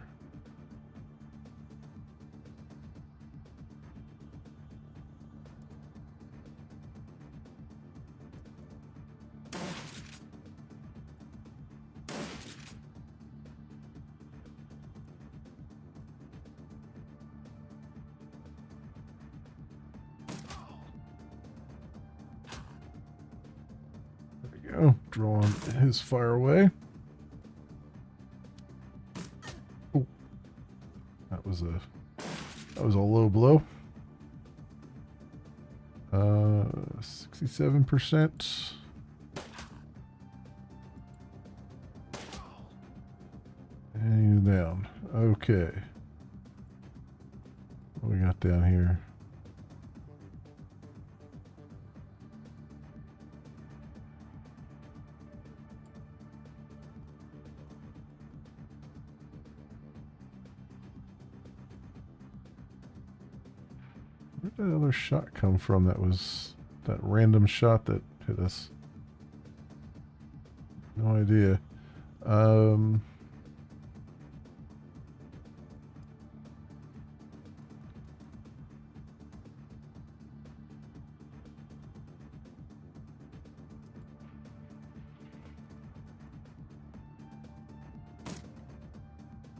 Go. Drawing his fire away. Oh, that was a low blow. 67%. And he's down. Okay. What we got down here? Where did that other shot come from? That was that random shot that hit us. No idea.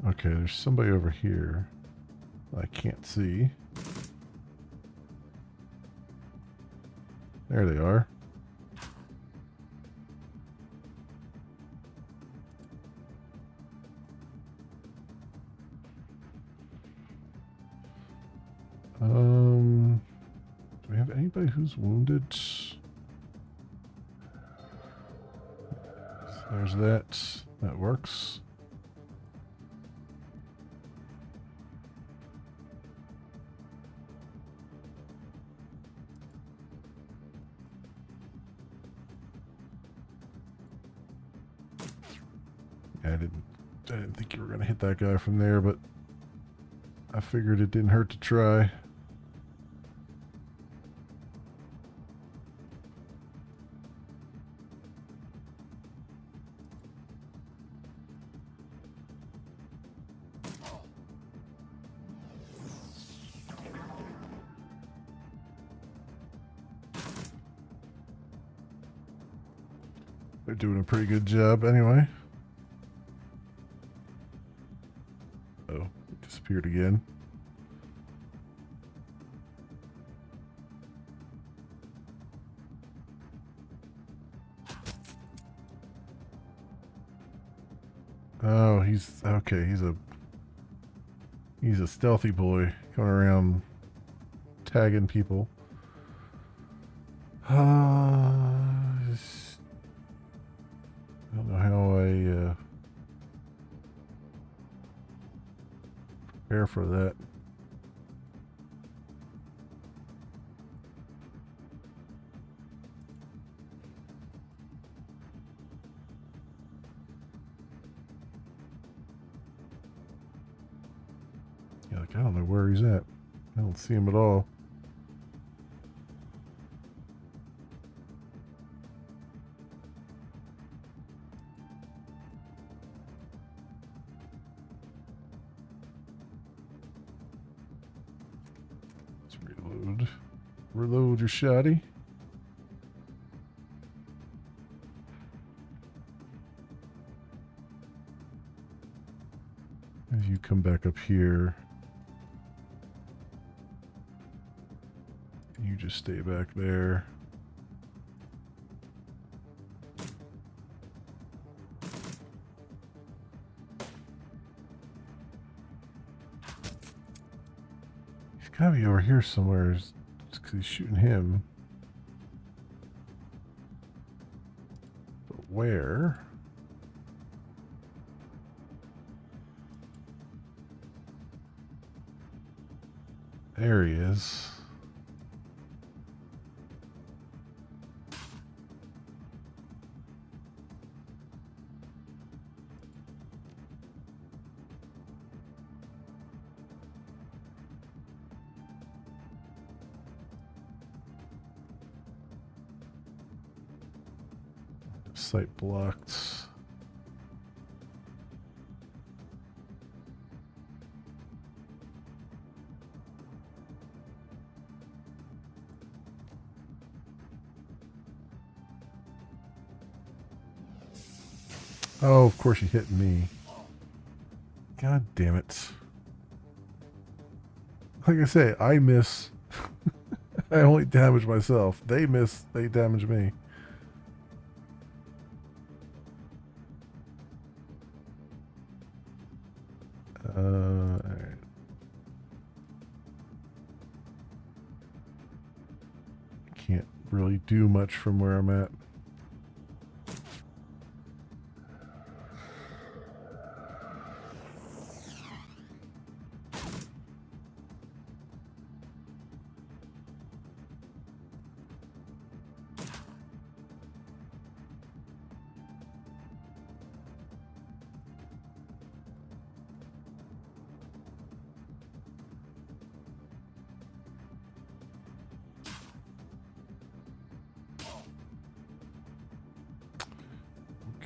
Okay, there's somebody over here I can't see. There they are. Do we have anybody who's wounded? There's that. That works. I didn't think you were gonna hit that guy from there, but I figured it didn't hurt to try. They're doing a pretty good job anyway. Oh, it disappeared again. Oh, he's okay. He's a stealthy boy coming around tagging people. I don't know how I prepare for that. Yeah, like, I don't know where he's at. I don't see him at all. Reload your shotty. As you come back up here. just stay back there. He's gotta be over here somewhere, just because he's shooting him. But where? There he is. Site blocked. Oh, of course he hit me. God damn it. Like I say, I miss. I only damage myself. They miss, they damage me. Alright. Can't really do much from where I'm at.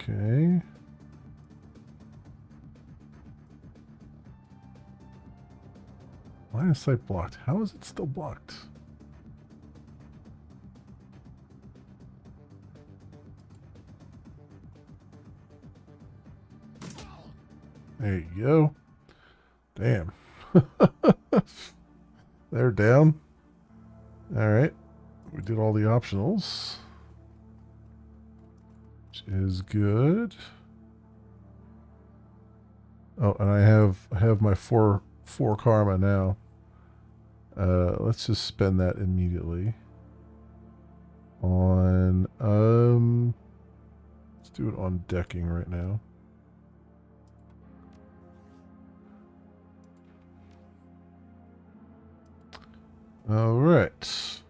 Okay. Line of sight blocked. How is it still blocked? There you go. Damn. They're down. Alright. We did all the optionals. Which is good. Oh, and I have my four karma now. Let's just spend that immediately. On let's do it on decking right now. All right.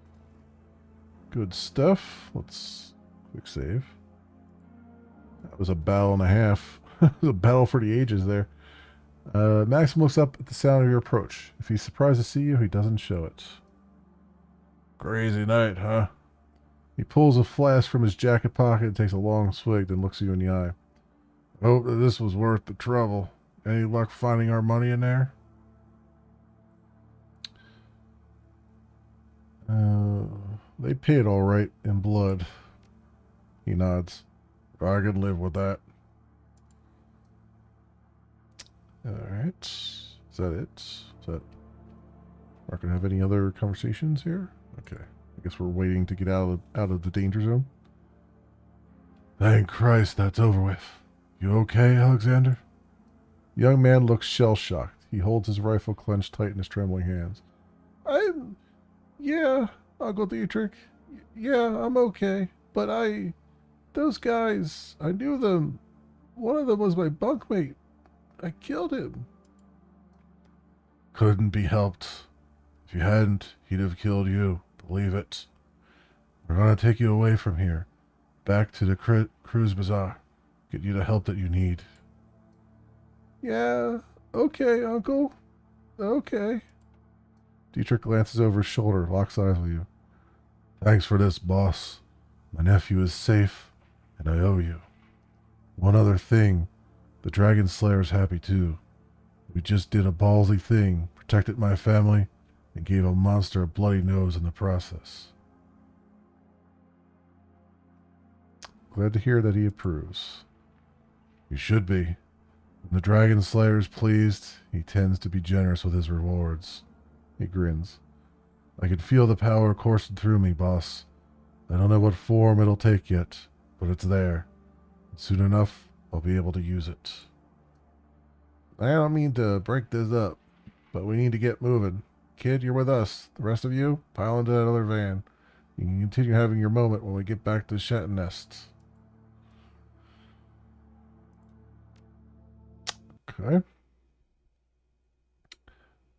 Good stuff. Let's quick save. That was a battle and a half. It was a battle for the ages there. Maxim looks up at the sound of your approach. If he's surprised to see you, he doesn't show it. Crazy night, huh? He pulls a flask from his jacket pocket and takes a long swig, then looks you in the eye. I hope that this was worth the trouble. Any luck finding our money in there? They paid all right in blood. He nods. I can live with that. Alright. Is that it? Is that... Not gonna have any other conversations here? Okay. I guess we're waiting to get out of the danger zone. Thank Christ that's over with. You okay, Alexander? The young man looks shell-shocked. He holds his rifle clenched tight in his trembling hands. Yeah, Uncle Dietrich. Yeah, I'm okay. But those guys, I knew them. One of them was my bunkmate. I killed him. Couldn't be helped. If you hadn't, he'd have killed you. Believe it. We're gonna take you away from here. Back to the cruise bazaar. Get you the help that you need. Yeah, okay, Uncle. Okay. Dietrich glances over his shoulder, locks eyes with you. Thanks for this, boss. My nephew is safe, and I owe you. One other thing. The Dragon Slayer's happy too. We just did a ballsy thing, protected my family, and gave a monster a bloody nose in the process. Glad to hear that he approves. You should be. When the Dragon Slayer is pleased, he tends to be generous with his rewards. He grins. I can feel the power coursing through me, boss. I don't know what form it'll take yet, but it's there. Soon enough, I'll be able to use it. I don't mean to break this up, but we need to get moving. Kid, you're with us. The rest of you, pile into that other van. You can continue having your moment when we get back to Shatton Nest. Okay.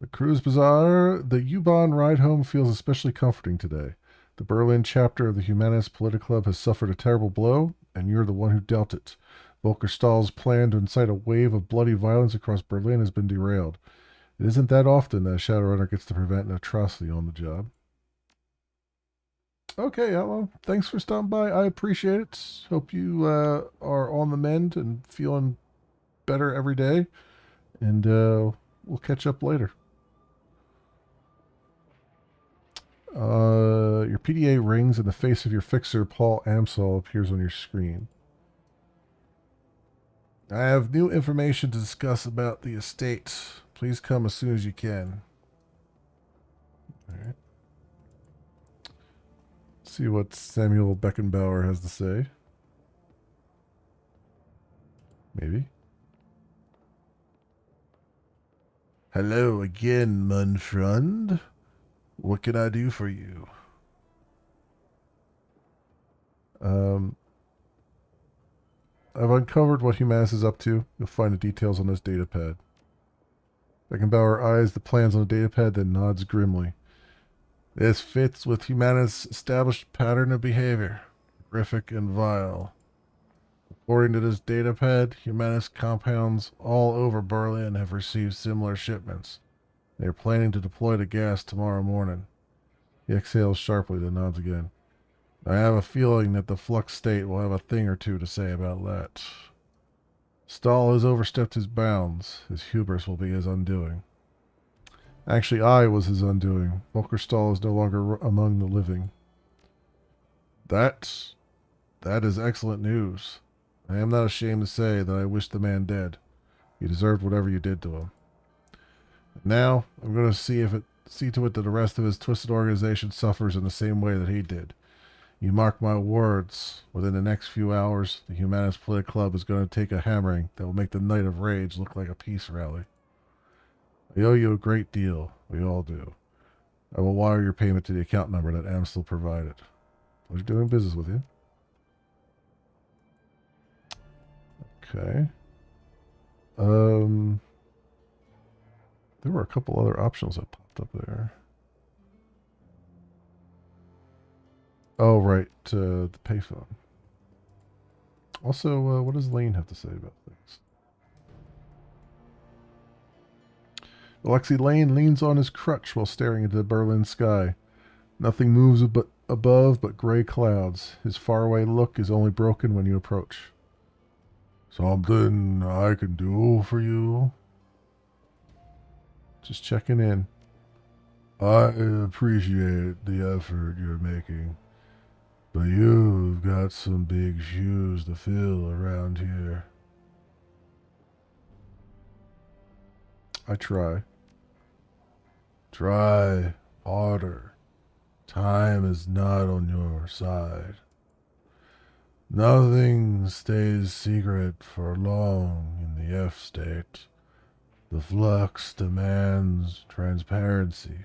The Cruise Bazaar. The U-Bahn ride home feels especially comforting today. The Berlin chapter of the Humanist Political Club has suffered a terrible blow, and you're the one who dealt it. Volker Stahl's plan to incite a wave of bloody violence across Berlin has been derailed. It isn't that often that a Shadowrunner gets to prevent an atrocity on the job. Okay, well, thanks for stopping by. I appreciate it. Hope you are on the mend and feeling better every day. And we'll catch up later. Your PDA rings and the face of your fixer, Paul Amsel, appears on your screen. I have new information to discuss about the estate. Please come as soon as you can. All right. See what Samuel Beckenbauer has to say. Maybe. Hello again, mein friend. What can I do for you? I've uncovered what Humanus is up to. You'll find the details on this datapad. Beckenbauer eyes the plans on the datapad, then nods grimly. This fits with Humanus' established pattern of behavior. Horrific and vile. According to this datapad, Humanus compounds all over Berlin have received similar shipments. They are planning to deploy the gas tomorrow morning. He exhales sharply, then nods again. I have a feeling that the Flux State will have a thing or two to say about that. Stahl has overstepped his bounds. His hubris will be his undoing. Actually, I was his undoing. Volker Stahl is no longer among the living. That is excellent news. I am not ashamed to say that I wish the man dead. He deserved whatever you did to him. Now, I'm going to see to it that the rest of his twisted organization suffers in the same way that he did. You mark my words, within the next few hours, the Humanist Political Club is going to take a hammering that will make the Night of Rage look like a peace rally. I owe you a great deal. We all do. I will wire your payment to the account number that Amstel provided. Pleasure doing business with you. Okay. There were a couple other options that popped up there. Oh, right. The payphone. Also, what does Lane have to say about things? Alexei Lane leans on his crutch while staring into the Berlin sky. Nothing moves above but gray clouds. His faraway look is only broken when you approach. Something I can do for you? Just checking in. I appreciate the effort you're making, but you've got some big shoes to fill around here. I try. Try harder. Time is not on your side. Nothing stays secret for long in the F state. The flux demands transparency.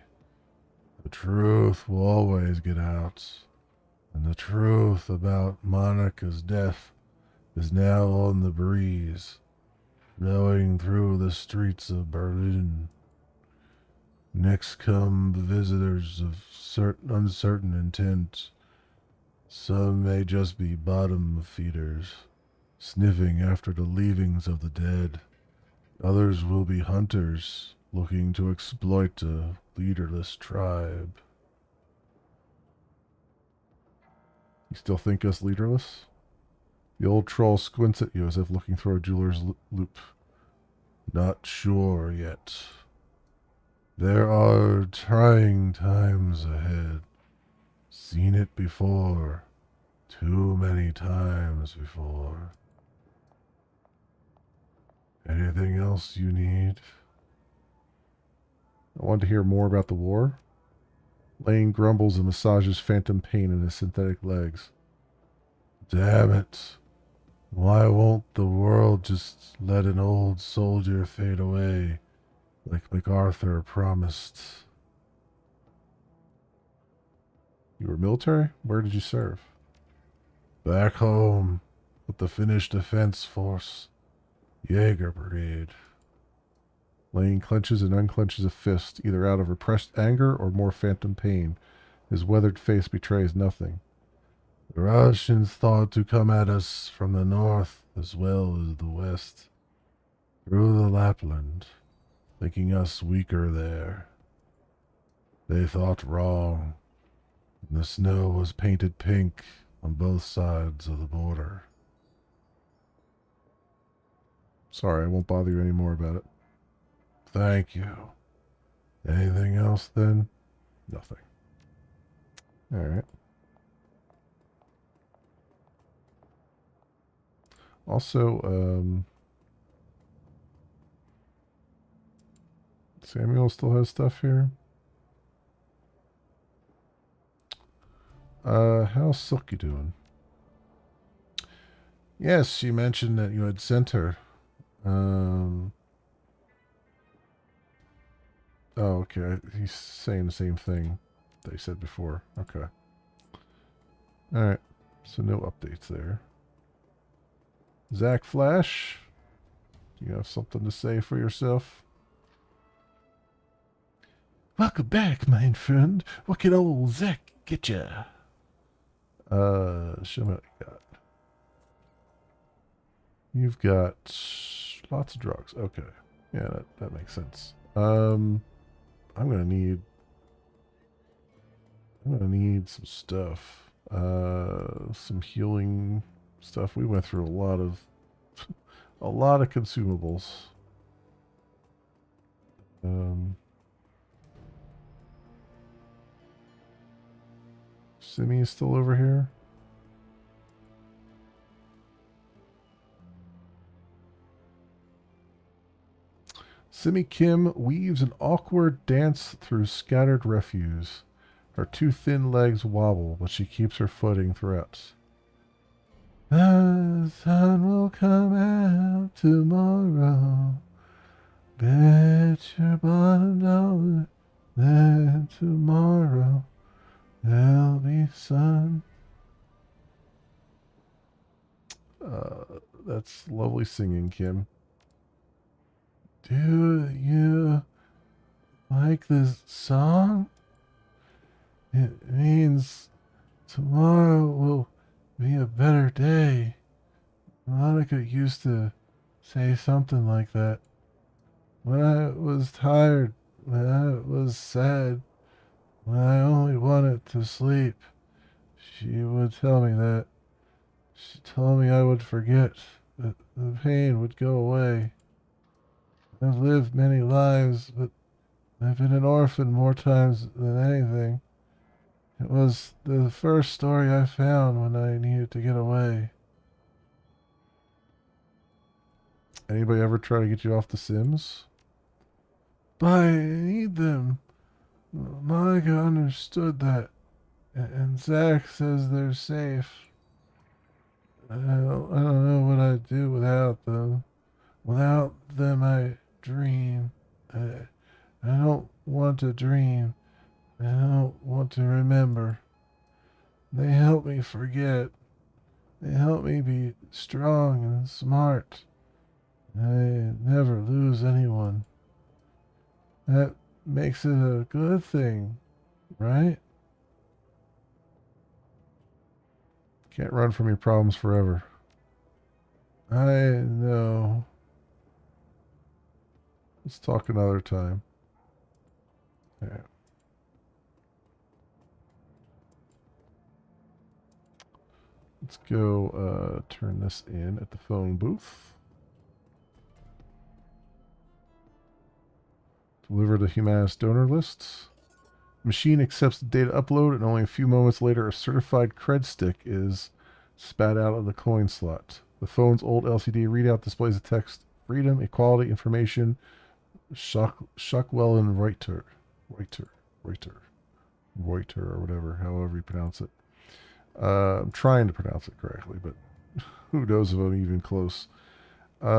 The truth will always get out, and the truth about Monica's death is now on the breeze, flowing through the streets of Berlin. Next come the visitors of uncertain intent. Some may just be bottom feeders, sniffing after the leavings of the dead. Others will be hunters, looking to exploit a leaderless tribe. You still think us leaderless? The old troll squints at you as if looking through a jeweler's loop. Not sure yet. There are trying times ahead. Seen it before. Too many times before. Anything else you need? I wanted to hear more about the war. Lane grumbles and massages phantom pain in his synthetic legs. Damn it. Why won't the world just let an old soldier fade away like MacArthur promised? You were military? Where did you serve? Back home with the Finnish Defense Force, Jaeger Brigade. Lane clenches and unclenches a fist, either out of repressed anger or more phantom pain. His weathered face betrays nothing. The Russians thought to come at us from the north as well as the west, through the Lapland, thinking us weaker there. They thought wrong, and the snow was painted pink on both sides of the border. Sorry, I won't bother you any more about it. Thank you. Anything else then? Nothing. All right. Also, Samuel still has stuff here. How's Silky doing? Yes, she mentioned that you had sent her. Oh, okay. He's saying the same thing that he said before. Okay. All right. So no updates there. Zach Flash, do you have something to say for yourself? Welcome back, my friend. What can old Zach get ya? Show me what you got. You've got lots of drugs. Okay. Yeah, that makes sense. I'm gonna need some stuff. Some healing stuff. We went through a lot of consumables. Simi is still over here. Simi Kim weaves an awkward dance through scattered refuse. Her two thin legs wobble, but she keeps her footing throughout. The sun will come out tomorrow. Bet your bottom dollar that tomorrow there'll be sun. That's lovely singing, Kim. Do you like this song? It means tomorrow will be a better day. Monica used to say something like that. When I was tired, when I was sad, when I only wanted to sleep, she would tell me that. She told me I would forget, that the pain would go away. I've lived many lives, but I've been an orphan more times than anything. It was the first story I found when I needed to get away. Anybody ever try to get you off The Sims? But I need them. Monica understood that, and Zach says they're safe. I don't know what I'd do without them. Without them, I dream. I don't want to dream. I don't want to remember. They help me forget. They help me be strong and smart. I never lose anyone. That makes it a good thing, right? Can't run from your problems forever. I know. Let's talk another time. Yeah. Let's go turn this in at the phone booth. Deliver the Humanist donor lists. Machine accepts the data upload, and only a few moments later, a certified cred stick is spat out of the coin slot. The phone's old LCD readout displays the text: freedom, equality, information, Shockwell and Reuter. Reuter or whatever, however you pronounce it. I'm trying to pronounce it correctly, but who knows if I'm even close. Let's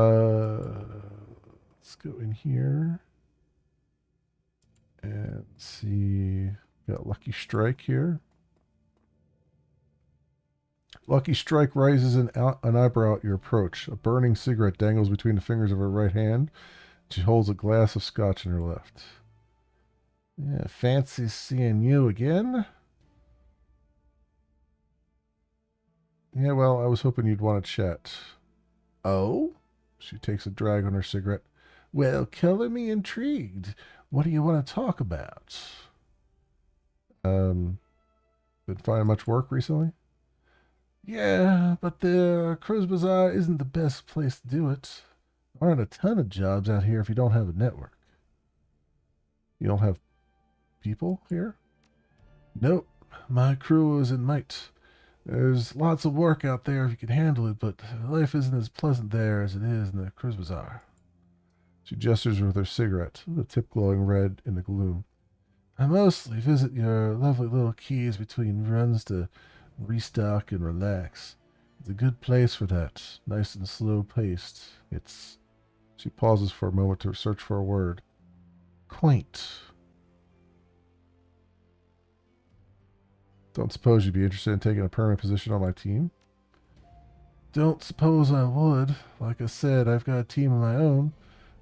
go in here and see. Got Lucky Strike here. Lucky Strike raises an eyebrow at your approach. A burning cigarette dangles between the fingers of her right hand. She holds a glass of scotch in her left. Yeah, fancy seeing you again. Yeah, well, I was hoping you'd want to chat. Oh? She takes a drag on her cigarette. Well, color me intrigued. What do you want to talk about? Been finding much work recently? Yeah, but the Cruise Bazaar isn't the best place to do it. There aren't a ton of jobs out here if you don't have a network. You don't have people here? Nope. My crew is in might. There's lots of work out there if you can handle it, but life isn't as pleasant there as it is in the Cruise Bazaar. She gestures with her cigarette, the tip glowing red in the gloom. I mostly visit your lovely little keys between runs to restock and relax. It's a good place for that, nice and slow paced. It's. She pauses for a moment to search for a word. Quaint. Don't suppose you'd be interested in taking a permanent position on my team? Don't suppose I would. Like I said, I've got a team of my own.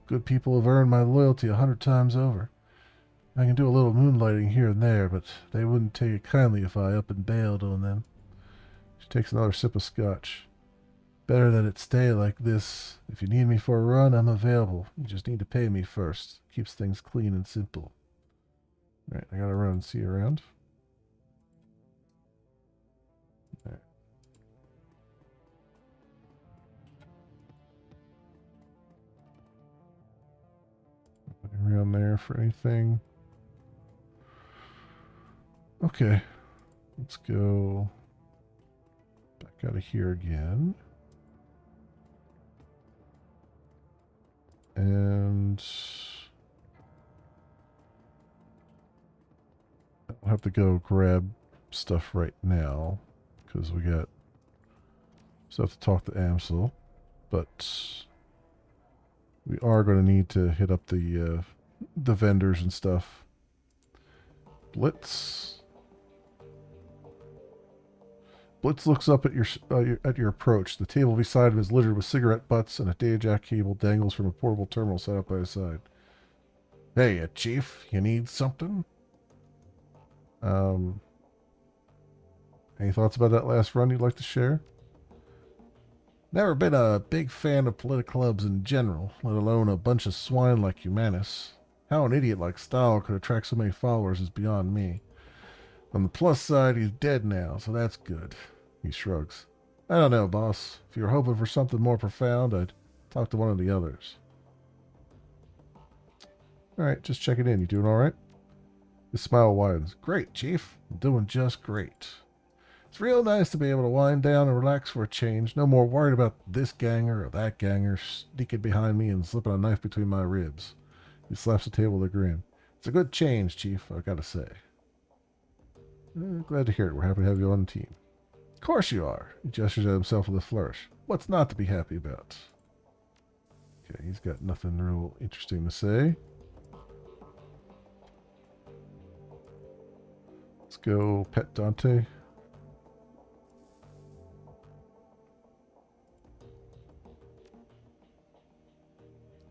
Good people have earned my loyalty 100 times over. I can do a little moonlighting here and there, but they wouldn't take it kindly if I up and bailed on them. She takes another sip of scotch. Better that it stay like this. If you need me for a run, I'm available. You just need to pay me first. Keeps things clean and simple. Alright, I gotta run and see you around. Right. Around there for anything. Okay. Let's go back out of here again. And I'll have to go grab stuff right now because we got stuff to talk to Amsel, but we are going to need to hit up the vendors and stuff. Blitz looks up at your approach. The table beside him is littered with cigarette butts, and a data jack cable dangles from a portable terminal set up by his side. Hey, Chief, you need something? Any thoughts about that last run you'd like to share? Never been a big fan of political clubs in general, let alone a bunch of swine like Humanus. How an idiot like Stahl could attract so many followers is beyond me. On the plus side, he's dead now, so that's good. He shrugs. I don't know, boss. If you were hoping for something more profound, I'd talk to one of the others. Alright, just checking in. You doing alright? His smile widens. Great, Chief. I'm doing just great. It's real nice to be able to wind down and relax for a change. No more worried about this ganger or that ganger sneaking behind me and slipping a knife between my ribs. He slaps the table with a grin. It's a good change, Chief, I've got to say. Glad to hear it. We're happy to have you on the team. Of course you are. He gestures at himself with a flourish. What's not to be happy about? Okay, he's got nothing real interesting to say. Let's go pet Dante.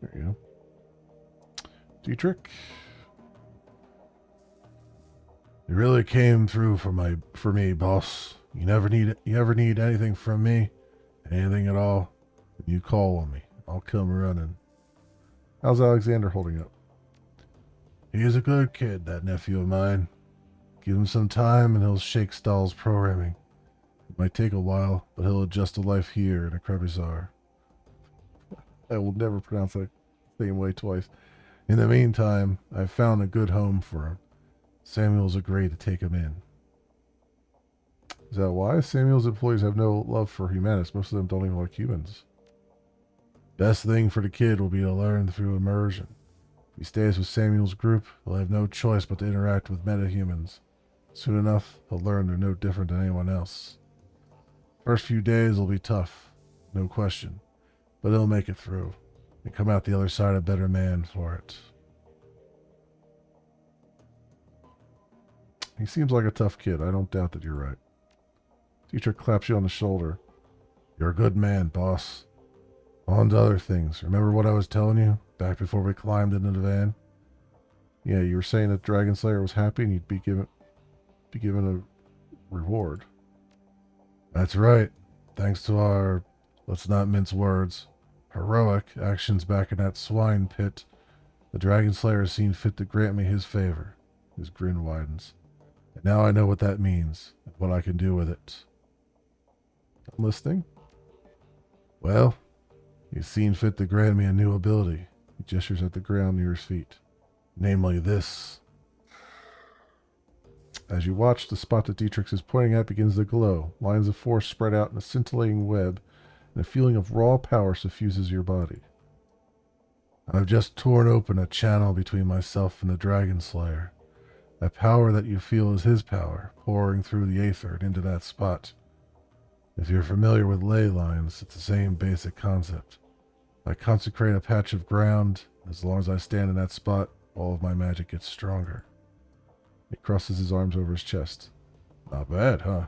There you go. Dietrich. You really came through for me, boss. You ever need anything from me? Anything at all? You call on me. I'll come running. How's Alexander holding up? He's a good kid, that nephew of mine. Give him some time and he'll shake Stahl's programming. It might take a while, but he'll adjust to life here in a Krebizar. I will never pronounce that same way twice. In the meantime, I've found a good home for him. Samuel's agreed to take him in. Is that why? Samuel's employees have no love for Humanus. Most of them don't even like humans. Best thing for the kid will be to learn through immersion. If he stays with Samuel's group, he'll have no choice but to interact with metahumans. Soon enough, he'll learn they're no different than anyone else. First few days will be tough, no question, but he'll make it through and come out the other side a better man for it. He seems like a tough kid. I don't doubt that you're right. Teacher claps you on the shoulder. You're a good man, boss. On to other things. Remember what I was telling you back before we climbed into the van? Yeah, you were saying that Dragon Slayer was happy and you'd be given a reward. That's right. Thanks to our, let's not mince words, heroic actions back in that swine pit, the Dragon Slayer has seen fit to grant me his favor. His grin widens. And now I know what that means and what I can do with it. I'm listening. Well, he's seen fit to grant me a new ability. He gestures at the ground near his feet. Namely this. As you watch, the spot that Dietrich is pointing at begins to glow. Lines of force spread out in a scintillating web, and a feeling of raw power suffuses your body. I've just torn open a channel between myself and the Dragon Slayer. That power that you feel is his power, pouring through the aether and into that spot. If you're familiar with ley lines, it's the same basic concept. I consecrate a patch of ground. As long as I stand in that spot, all of my magic gets stronger. He crosses his arms over his chest. Not bad, huh?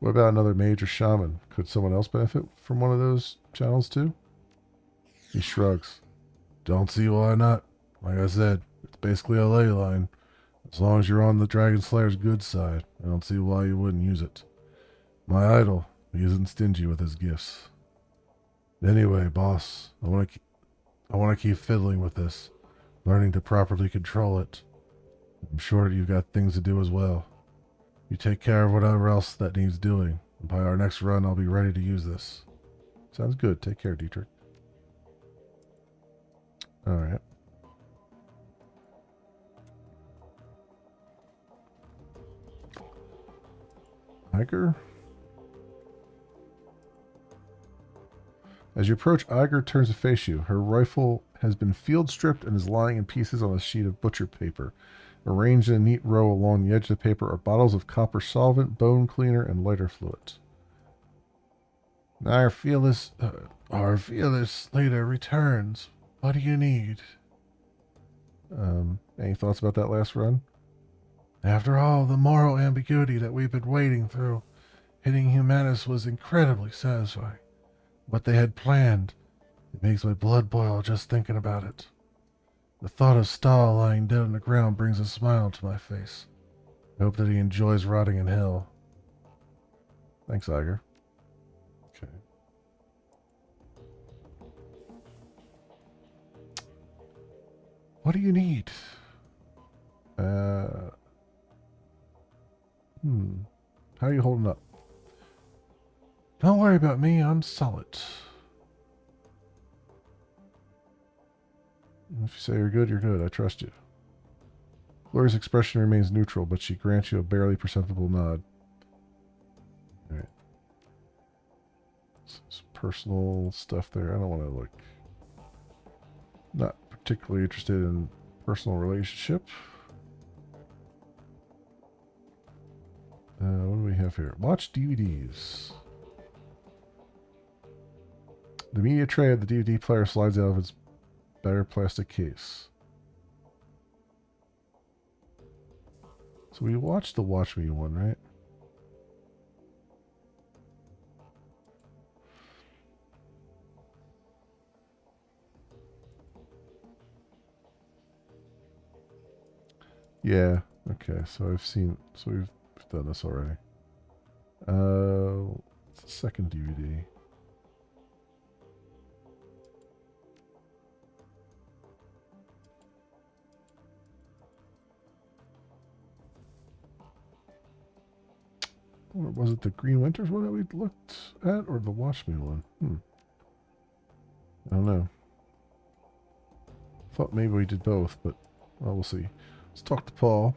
What about another mage or shaman? Could someone else benefit from one of those channels too? He shrugs. Don't see why not. Like I said, it's basically a ley line. As long as you're on the Dragon Slayer's good side, I don't see why you wouldn't use it. My idol, he isn't stingy with his gifts. Anyway, boss, I want to keep fiddling with this, learning to properly control it. I'm sure that you've got things to do as well. You take care of whatever else that needs doing, and by our next run, I'll be ready to use this. Sounds good. Take care, Dietrich. All right. Iger. As you approach, Iger turns to face you. Her rifle has been field stripped and is lying in pieces on a sheet of butcher paper. Arranged in a neat row along the edge of the paper are bottles of copper solvent, bone cleaner, and lighter fluid. Our fearless leader returns. What do you need? Any thoughts about that last run? After all the moral ambiguity that we've been wading through, hitting Humanus was incredibly satisfying. What they had planned, it makes my blood boil just thinking about it. The thought of Stahl lying dead on the ground brings a smile to my face. I hope that he enjoys rotting in hell. Thanks, Iger. Okay. What do you need? How are you holding up? Don't worry about me, I'm solid. If you say you're good, you're good. I trust you. Gloria's expression remains neutral, but she grants you a barely perceptible nod. Alright. Some personal stuff there. I don't want to look. Not particularly interested in personal relationship. What do we have here? Watch DVDs. The media tray of the DVD player slides out of its better plastic case. So we watched the Watch Me one, right? Yeah. Okay. So we've done this already. It's the second DVD. Or was it the Green Winters one that we looked at, or the Watch Me one? I don't know. Thought maybe we did both, but well, we'll see. Let's talk to Paul.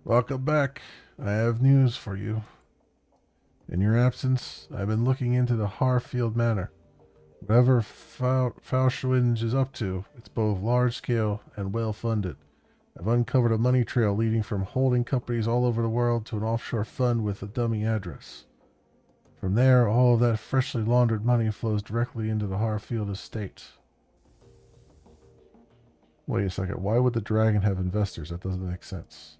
Welcome back. I have news for you. In your absence, I've been looking into the Harfield Manor. Whatever Faustwinge is up to, it's both large-scale and well-funded. I've uncovered a money trail leading from holding companies all over the world to an offshore fund with a dummy address. From there, all of that freshly laundered money flows directly into the Harfield estate. Wait a second, why would the dragon have investors? That doesn't make sense.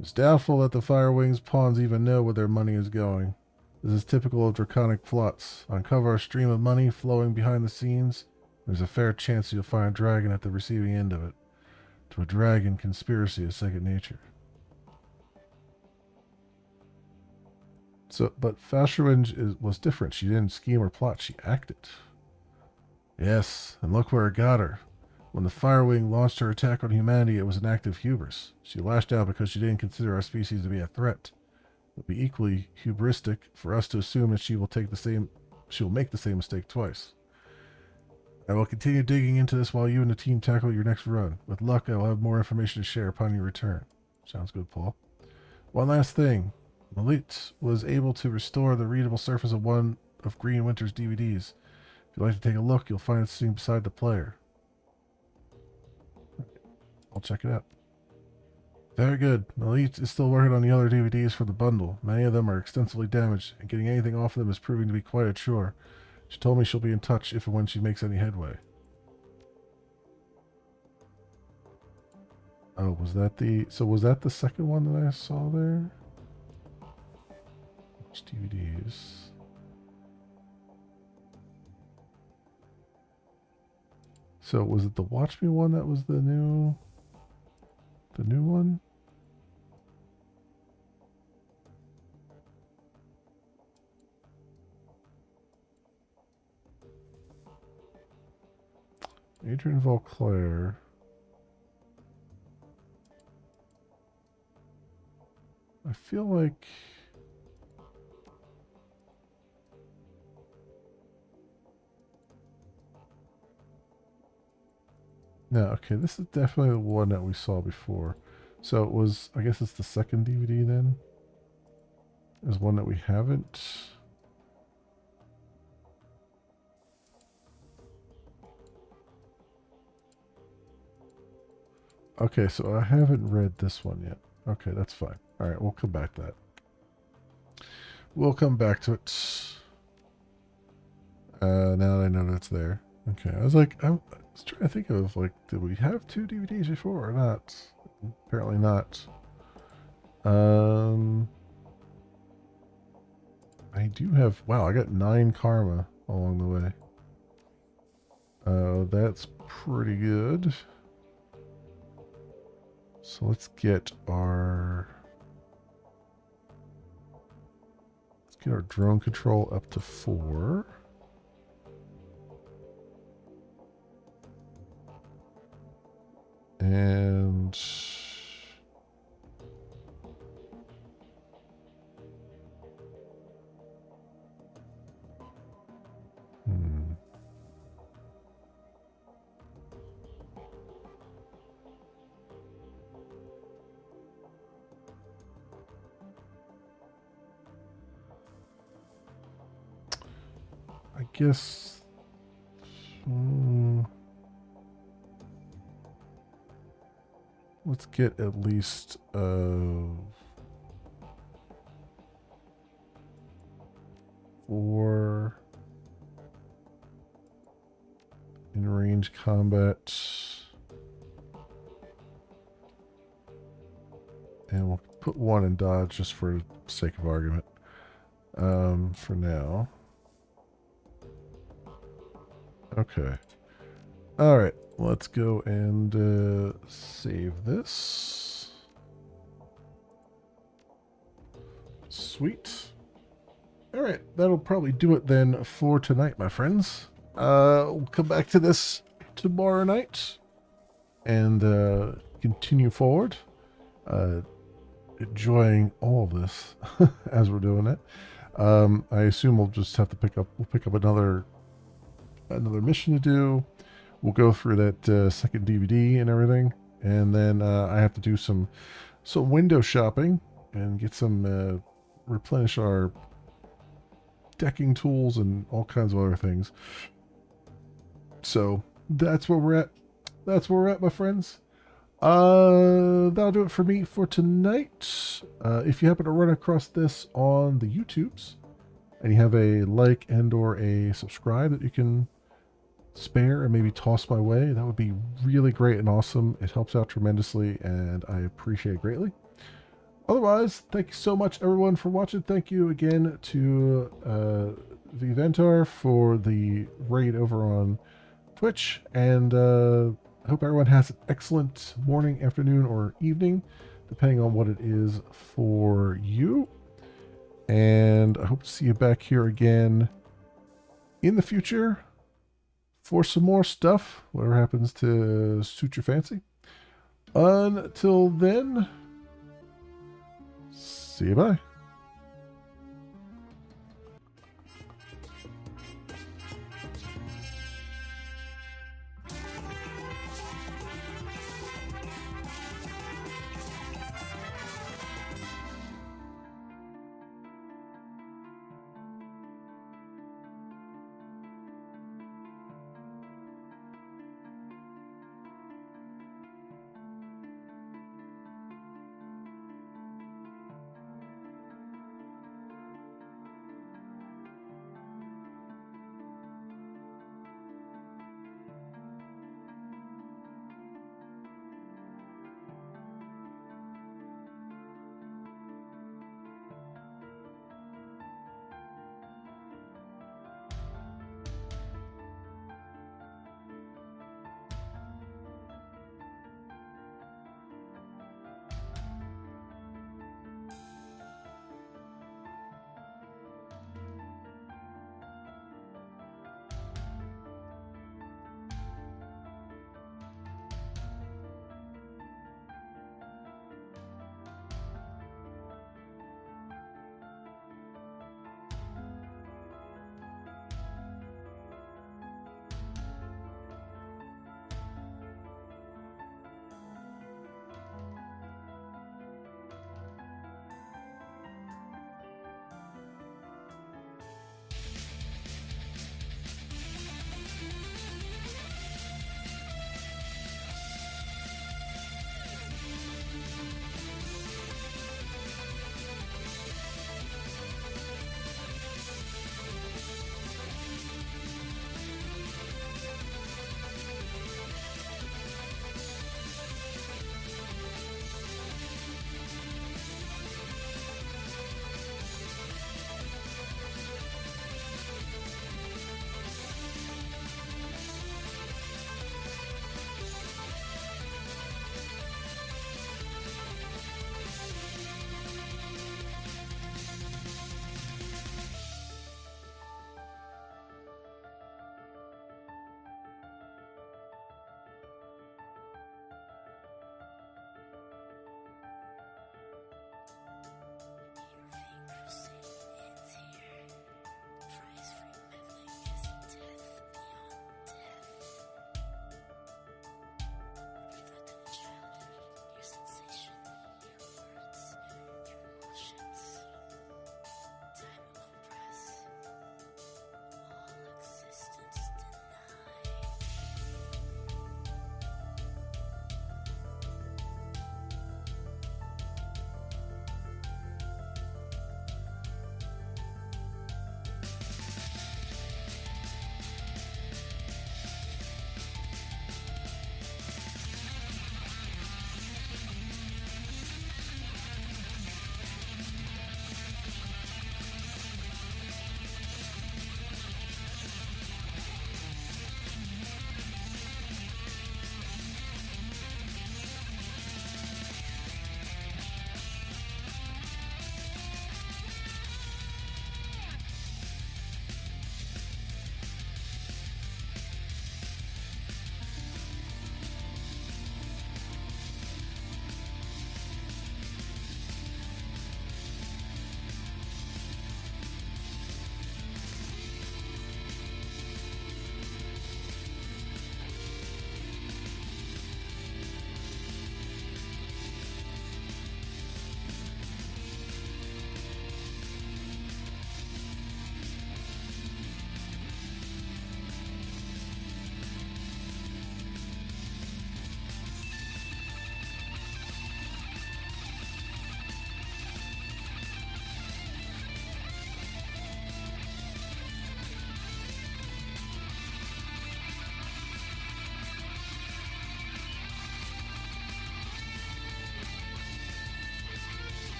It's doubtful that the Firewings pawns even know where their money is going. This is typical of draconic plots. Uncover a stream of money flowing behind the scenes. There's a fair chance you'll find a dragon at the receiving end of it. To a dragon, conspiracy is second nature. So, but Faustwinge was different. She didn't scheme or plot. She acted. Yes, and look where it got her. When the Firewing launched her attack on humanity, it was an act of hubris. She lashed out because she didn't consider our species to be a threat. It would be equally hubristic for us to assume that she will make the same mistake twice. I will continue digging into this while you and the team tackle your next run. With luck, I will have more information to share upon your return. Sounds good, Paul. One last thing. Malit was able to restore the readable surface of one of Green Winter's DVDs. If you'd like to take a look, you'll find it sitting beside the player. I'll check it out. Very good. Malit is still working on the other DVDs for the bundle. Many of them are extensively damaged, and getting anything off of them is proving to be quite a chore. She told me she'll be in touch if and when she makes any headway. Oh, was that the second one that I saw there? Which DVDs? So was it the Watch Me one that was the new one? Adrian Vauclair. I feel like no, okay, this is definitely the one that we saw before. So it was, I guess it's the second DVD then? There's one that we haven't. Okay, so I haven't read this one yet. Okay, that's fine. Alright, we'll come back to that. We'll come back to it. Now that I know that's there. Okay, I was trying to think of, like, did we have 2 DVDs before or not? Apparently not. I do have, wow, I got 9 karma along the way. That's pretty good. So let's get our drone control up to 4. And I guess let's get at least 4 in range combat, and we'll put 1 in dodge just for sake of argument for now. Okay. All right. Let's go and save this. Sweet. All right. That'll probably do it then for tonight, my friends. We'll come back to this tomorrow night and continue forward. Enjoying all of this as we're doing it. I assume we'll just have to pick up another mission to do. We'll go through that second DVD and everything, and then I have to do some window shopping and get some replenish our decking tools and all kinds of other things. So that's where we're at. That's where we're at, my friends. That'll do it for me for tonight. If you happen to run across this on the YouTubes and you have a like and or a subscribe that you can spare and maybe toss my way, that would be really great and awesome. It helps out tremendously and I appreciate it greatly. Otherwise, thank you so much everyone for watching. Thank you again to Viventar for the raid over on Twitch, and I hope everyone has an excellent morning, afternoon, or evening, depending on what it is for you. And I hope to see you back here again in the future for some more stuff, whatever happens to suit your fancy. Until then, see you bye.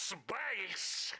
space!